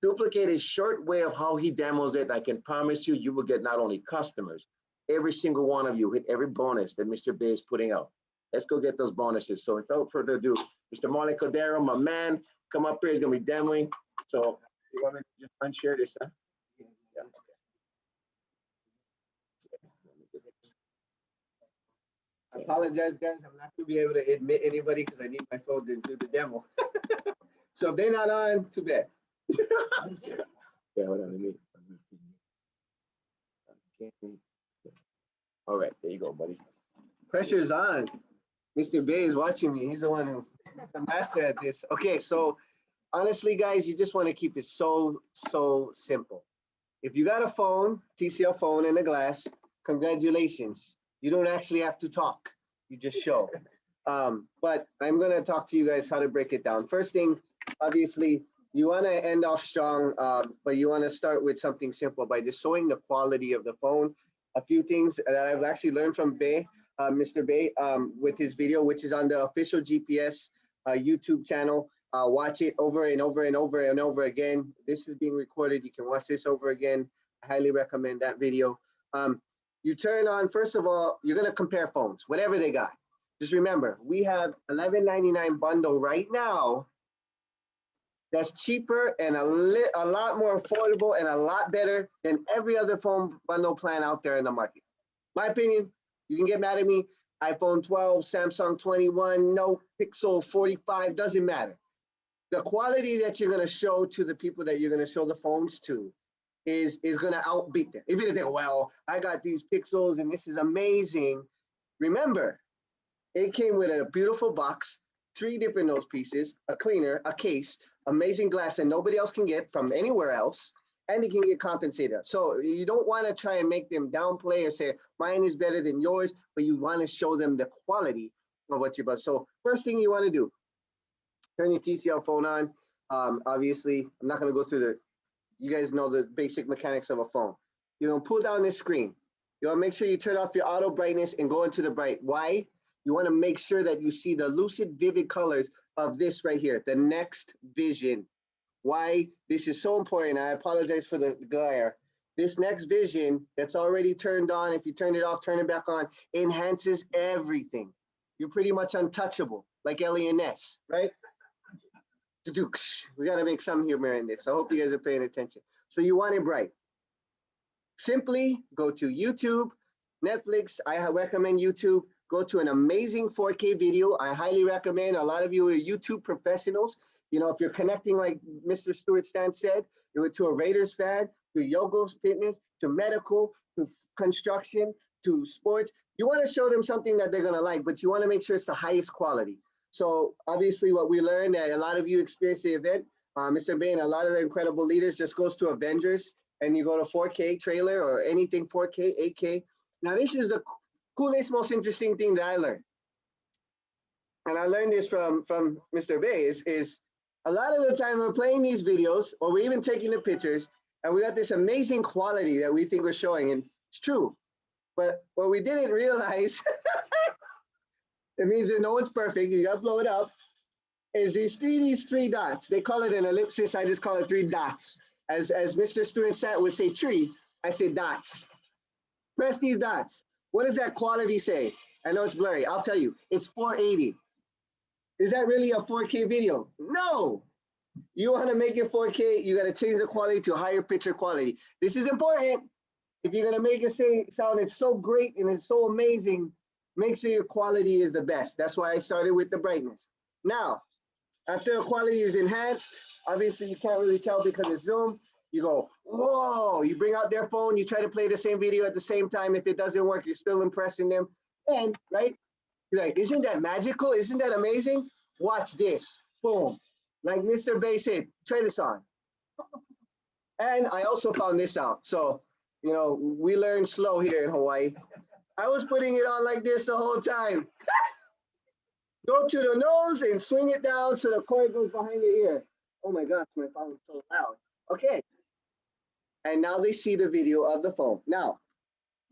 Duplicate a short way of how he demos it. I can promise you, you will get not only customers, every single one of you hit every bonus that Mr. Bae is putting out. Let's go get those bonuses. So without further ado, Mr. Marlon Cordero, my man, come up here. He's gonna be demoing. So you want me to just unshare this, huh? Yeah. I apologize, guys. I'm not gonna be able to admit anybody because I need my phone to do the demo. So if they're not on, too bad. Yeah, hold on, all right, there you go, buddy. Pressure is on. Mr. Bae is watching me. He's the one who's the master at this. Okay, so honestly, guys, you just want to keep it so simple. If you got a phone, TCL phone and a glass, congratulations. You don't actually have to talk. You just show. But I'm going to talk to you guys how to break it down. First thing, obviously, you want to end off strong, but you want to start with something simple by just showing the quality of the phone. A few things that I've actually learned from Bae, Mr. Bae, with his video, which is on the official GPS YouTube channel. Watch it over and over and over and over again. This is being recorded. You can watch this over again. I highly recommend that video. You turn on, first of all, you're going to compare phones, whatever they got. Just remember, we have $11.99 bundle right now. That's cheaper and a lot more affordable and a lot better than every other phone bundle plan out there in the market. My opinion, you can get mad at me, iPhone 12, Samsung 21, no Pixel 45, doesn't matter. The quality that you're gonna show to the people that you're gonna show the phones to is gonna outbeat them. Even if they go, well, I got these Pixels and this is amazing. Remember, it came with a beautiful box, 3 different nose pieces, a cleaner, a case, amazing glass that nobody else can get from anywhere else, and you can get compensated. So you don't want to try and make them downplay or say, mine is better than yours, but you want to show them the quality of what you're about. So first thing you want to do, turn your TCL phone on. Obviously, I'm not going to go through you guys know the basic mechanics of a phone. You're going to pull down this screen. You want to make sure you turn off your auto brightness and go into the bright. Why? You want to make sure that you see the lucid, vivid colors of this right here, the next vision. Why this is so important. I apologize for the glare. This next vision that's already turned on, if you turn it off, turn it back on, enhances everything. You're pretty much untouchable, like Ellie and Ness, right? We got to make some humor in this. I hope you guys are paying attention. So you want it bright. Simply go to YouTube, Netflix. I recommend YouTube. Go to an amazing 4K video. I highly recommend. A lot of you are YouTube professionals. You know, if you're connecting like Mr. Stewart Stant said, you're to a Raiders fan, to yoga fitness, to medical, to construction, to sports. You want to show them something that they're going to like, but you want to make sure it's the highest quality. So obviously what we learned that a lot of you experienced the event, Mr. Bae and a lot of the incredible leaders just goes to Avengers and you go to 4K trailer or anything 4K, 8K. Now this is the coolest, most interesting thing that I learned. And I learned this from Mr. Bae is a lot of the time we're playing these videos or we're even taking the pictures and we got this amazing quality that we think we're showing, and it's true. But what we didn't realize, it means that no one's perfect, you gotta blow it up, is these three dots. They call it an ellipsis, I just call it 3 dots. As Mr. Stewart Stant would say tree, I say dots. Press these dots. What does that quality say? I know it's blurry, I'll tell you, it's 480. Is that really a 4K video? No. You want to make it 4K, you got to change the quality to a higher picture quality. This is important. If you're going to make it sound it's so great and it's so amazing, make sure your quality is the best. That's why I started with the brightness. Now, after the quality is enhanced, obviously you can't really tell because it's Zoom. You go, whoa, you bring out their phone, you try to play the same video at the same time. If it doesn't work, you're still impressing them. And, right? You're like, isn't that magical? Isn't that amazing? Watch this. Boom. Like Mr. Bae said, try this on. And I also found this out. So, you know, we learn slow here in Hawaii. I was putting it on like this the whole time. Go to the nose and swing it down so the cord goes behind the ear. Oh my gosh, my phone is so loud. Okay. And now they see the video of the phone. Now,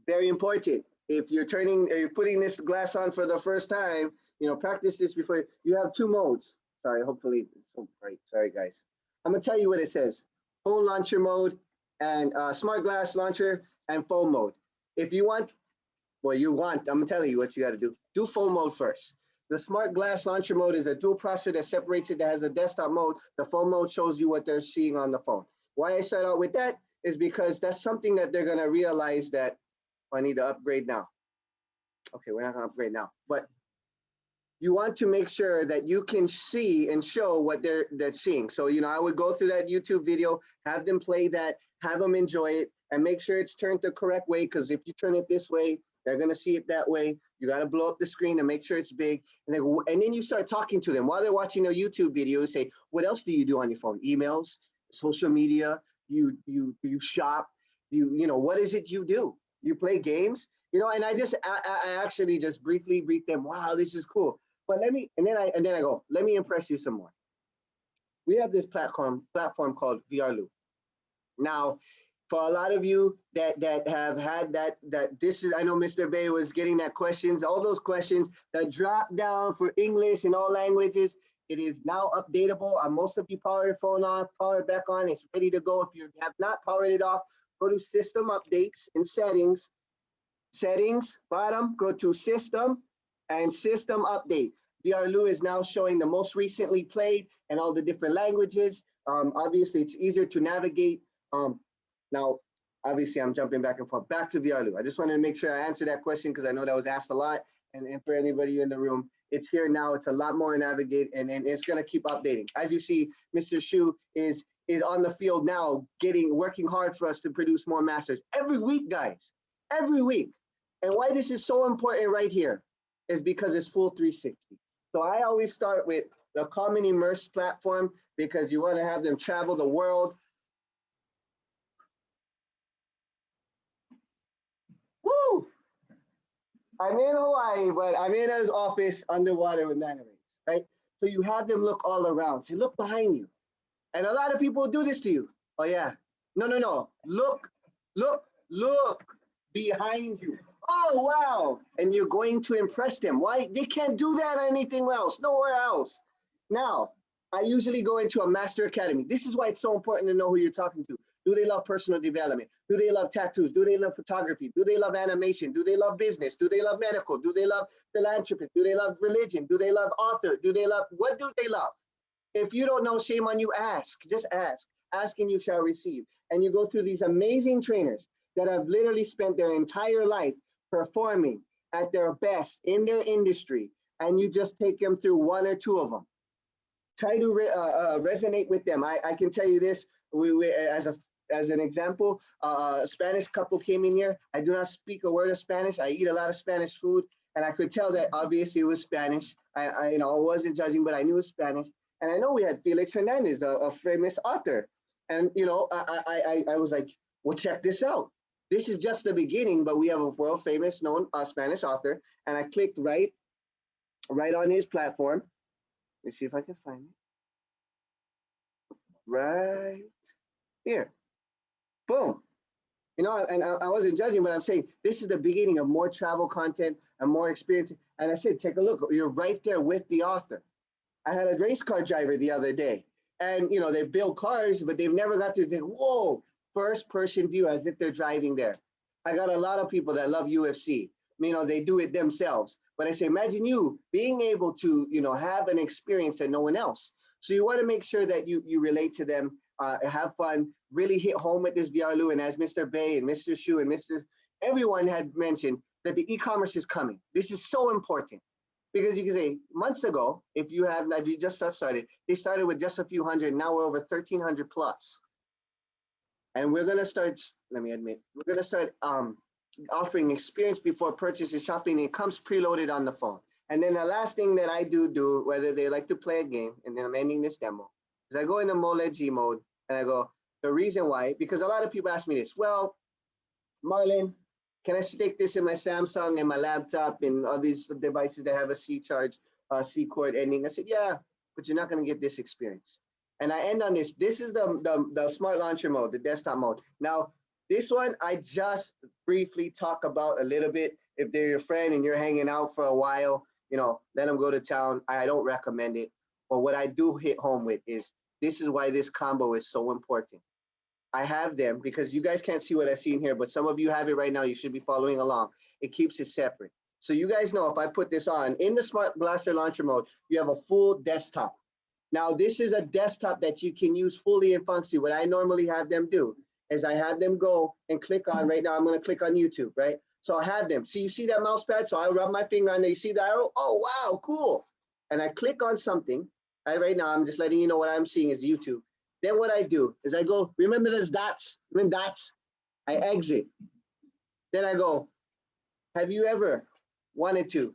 very important. If you're putting this glass on for the first time, you know, practice this before. You have 2 modes. Sorry, hopefully it's so bright. Sorry, guys. I'm gonna tell you what it says. Phone launcher mode and smart glass launcher and phone mode. If you want, I'm gonna tell you what you gotta do. Do phone mode first. The smart glass launcher mode is a dual processor that separates it, that has a desktop mode. The phone mode shows you what they're seeing on the phone. Why I start out with that is because that's something that they're gonna realize that I need to upgrade now. Okay, we're not gonna upgrade now, but you want to make sure that you can see and show what they're seeing. So, you know, I would go through that YouTube video, have them play that, have them enjoy it, and make sure it's turned the correct way, because if you turn it this way, they're gonna see it that way. You gotta blow up the screen and make sure it's big. And then you start talking to them while they're watching their YouTube video. Say, what else do you do on your phone? Emails, social media, you shop, you know, what is it you do? You play games? You know, and I actually just briefly briefed them, wow, this is cool. But and then I go, let me impress you some more. We have this platform called VRLU. Now, for a lot of you that have had that this is, I know Mr. Bae was getting that questions, all those questions that drop down for English and all languages. It is now updatable. Most of you power your phone off, power it back on. It's ready to go. If you have not powered it off, go to system updates and settings. Settings, bottom, go to system and system update. VRLU is now showing the most recently played and all the different languages. Obviously, it's easier to navigate. Now, obviously, I'm jumping back and forth. Back to VRLU. I just wanted to make sure I answered that question because I know that was asked a lot. And for anybody in the room, it's here now. It's a lot more to navigate, and it's going to keep updating. As you see, Mr. Shu is on the field now, working hard for us to produce more masters every week, guys. Every week. And why this is so important right here is because it's full 360. So I always start with the Common Immerse platform because you want to have them travel the world. Woo! I'm in Hawaii, but I'm in his office underwater with manta rays, right? So you have them look all around. See, look behind you. And a lot of people do this to you. Oh yeah. No. Look. behind you. Oh, wow. And you're going to impress them. Why? They can't do that or anything else, nowhere else. Now, I usually go into a master academy. This is why it's so important to know who you're talking to. Do they love personal development? Do they love tattoos? Do they love photography? Do they love animation? Do they love business? Do they love medical? Do they love philanthropy? Do they love religion? Do they love author? Do they love, what do they love? If you don't know, shame on you, ask. Just ask. Ask and you shall receive. And you go through these amazing trainers that have literally spent their entire life performing at their best in their industry, and you just take them through one or two of them. Try to resonate with them. I can tell you this, as an example, a Spanish couple came in here. I do not speak a word of Spanish. I eat a lot of Spanish food, and I could tell that obviously it was Spanish. I wasn't judging, but I knew it was Spanish. And I know we had Felix Hernandez, a famous author. And I was like, well, check this out. This is just the beginning, but we have a world famous known Spanish author. And I clicked right on his platform. Let me see if I can find it. Right here. Boom. And I wasn't judging, but I'm saying this is the beginning of more travel content and more experience. And I said, take a look. You're right there with the author. I had a race car driver the other day, and they build cars, but they've never got to think, whoa, first person view as if they're driving there. I got a lot of people that love UFC. They do it themselves. But I say, imagine you being able to, have an experience that no one else. So you want to make sure that you relate to them, have fun, really hit home with this VRLU. And as Mr. Bae and Mr. Shu and everyone had mentioned that the e-commerce is coming. This is so important. Because you can say months ago, if you just started, they started with just a few hundred. Now we're over 1,300 plus. And we're going to start, we're going to start offering experience before purchase and shopping. It comes preloaded on the phone. And then the last thing that I do, whether they like to play a game, and then I'm ending this demo, is I go into Mole G mode and I go, the reason why, because a lot of people ask me this, well, Marlon, can I stick this in my Samsung and my laptop and all these devices that have a C charge, C cord ending? I said, yeah, but you're not going to get this experience. And I end on this. This is the smart launcher mode, the desktop mode. Now, this one, I just briefly talk about a little bit. If they're your friend and you're hanging out for a while, let them go to town. I don't recommend it. But what I do hit home with is, this is why this combo is so important. I have them because you guys can't see what I see in here, but some of you have it right now. You should be following along. It keeps it separate. So you guys know if I put this on in the Smart Blaster Launcher mode, you have a full desktop. Now, this is a desktop that you can use fully and functionally. What I normally have them do is I have them go and click on, right now I'm going to click on YouTube, right? So I have them. See, you see that mouse pad? So I rub my finger on there. You see the arrow? Oh, wow, cool. And I click on something. Right now, I'm just letting you know what I'm seeing is YouTube. Then what I do is I go, remember those dots? Remember dots? I exit. Then I go, have you ever wanted to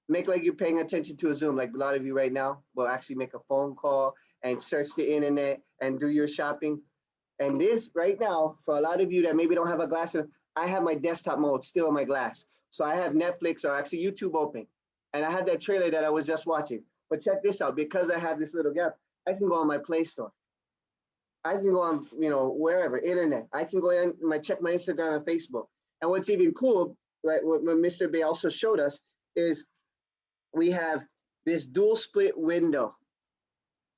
make like you're paying attention to a Zoom, like a lot of you right now will actually make a phone call and search the internet and do your shopping? And this right now, for a lot of you that maybe don't have a glass, I have my desktop mode still in my glass. So I have Netflix or actually YouTube open. And I have that trailer that I was just watching. But check this out, because I have this little gap, I can go on my Play Store. I can go on, wherever, internet. I can go in, check my Instagram and Facebook. And what's even cool, like what Mr. Bae also showed us, is we have this dual split window.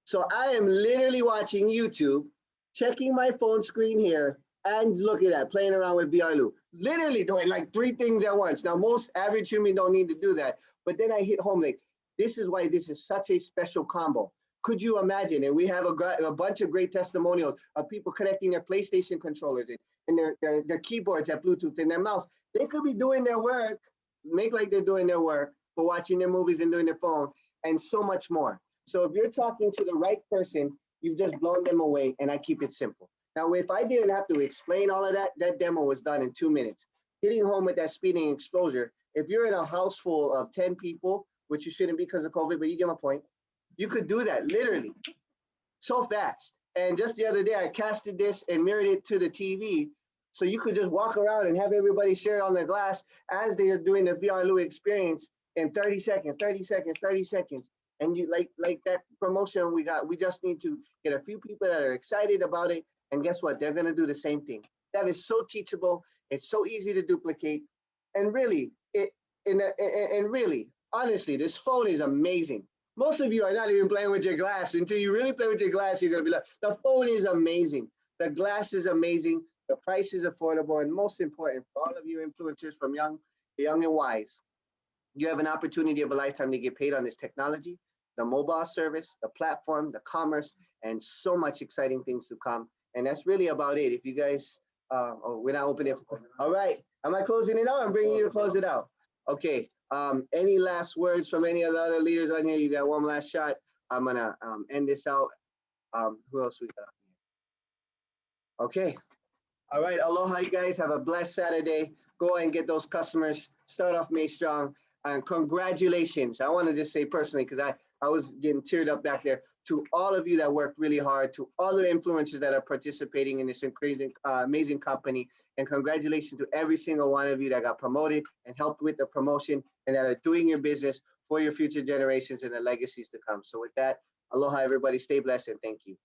So I am literally watching YouTube, checking my phone screen here, and look at that, playing around with VRLU. Literally doing like 3 things at once. Now, most average human don't need to do that. But then I hit home, like, this is why this is such a special combo. Could you imagine? And we have a bunch of great testimonials of people connecting their PlayStation controllers and their keyboards at Bluetooth and their mouse. They could be doing their work, make like they're doing their work, but watching their movies and doing their phone, and so much more. So if you're talking to the right person, you've just blown them away, and I keep it simple. Now, if I didn't have to explain all of that, that demo was done in 2 minutes. Hitting home with that speeding exposure, if you're in a house full of 10 people, which you shouldn't be because of COVID, but you get my point, you could do that literally so fast. And just the other day, I casted this and mirrored it to the TV. So you could just walk around and have everybody share on their glass as they are doing the VRLU experience in 30 seconds, 30 seconds, 30 seconds. And you like that promotion we got, we just need to get a few people that are excited about it. And guess what? They're going to do the same thing. That is so teachable. It's so easy to duplicate. And really, honestly, this phone is amazing. Most of you are not even playing with your glass. Until you really play with your glass, you're gonna be like, the phone is amazing. The glass is amazing. The price is affordable. And most important, for all of you influencers from young and wise, you have an opportunity of a lifetime to get paid on this technology, the mobile service, the platform, the commerce, and so much exciting things to come. And that's really about it. If you guys, we're not opening it. All right, am I closing it out? I'm bringing you to close it out. Okay, any last words from any of the other leaders on here? You got one last shot. I'm gonna end this out. Who else we got? Okay, all right, aloha, you guys. Have a blessed Saturday. Go and get those customers. Start off May strong. And congratulations. I want to just say personally, because I was getting teared up back there, to all of you that worked really hard, to all the influencers that are participating in this amazing company. And congratulations to every single one of you that got promoted and helped with the promotion and that are doing your business for your future generations and the legacies to come. So with that, aloha, everybody. Stay blessed and thank you.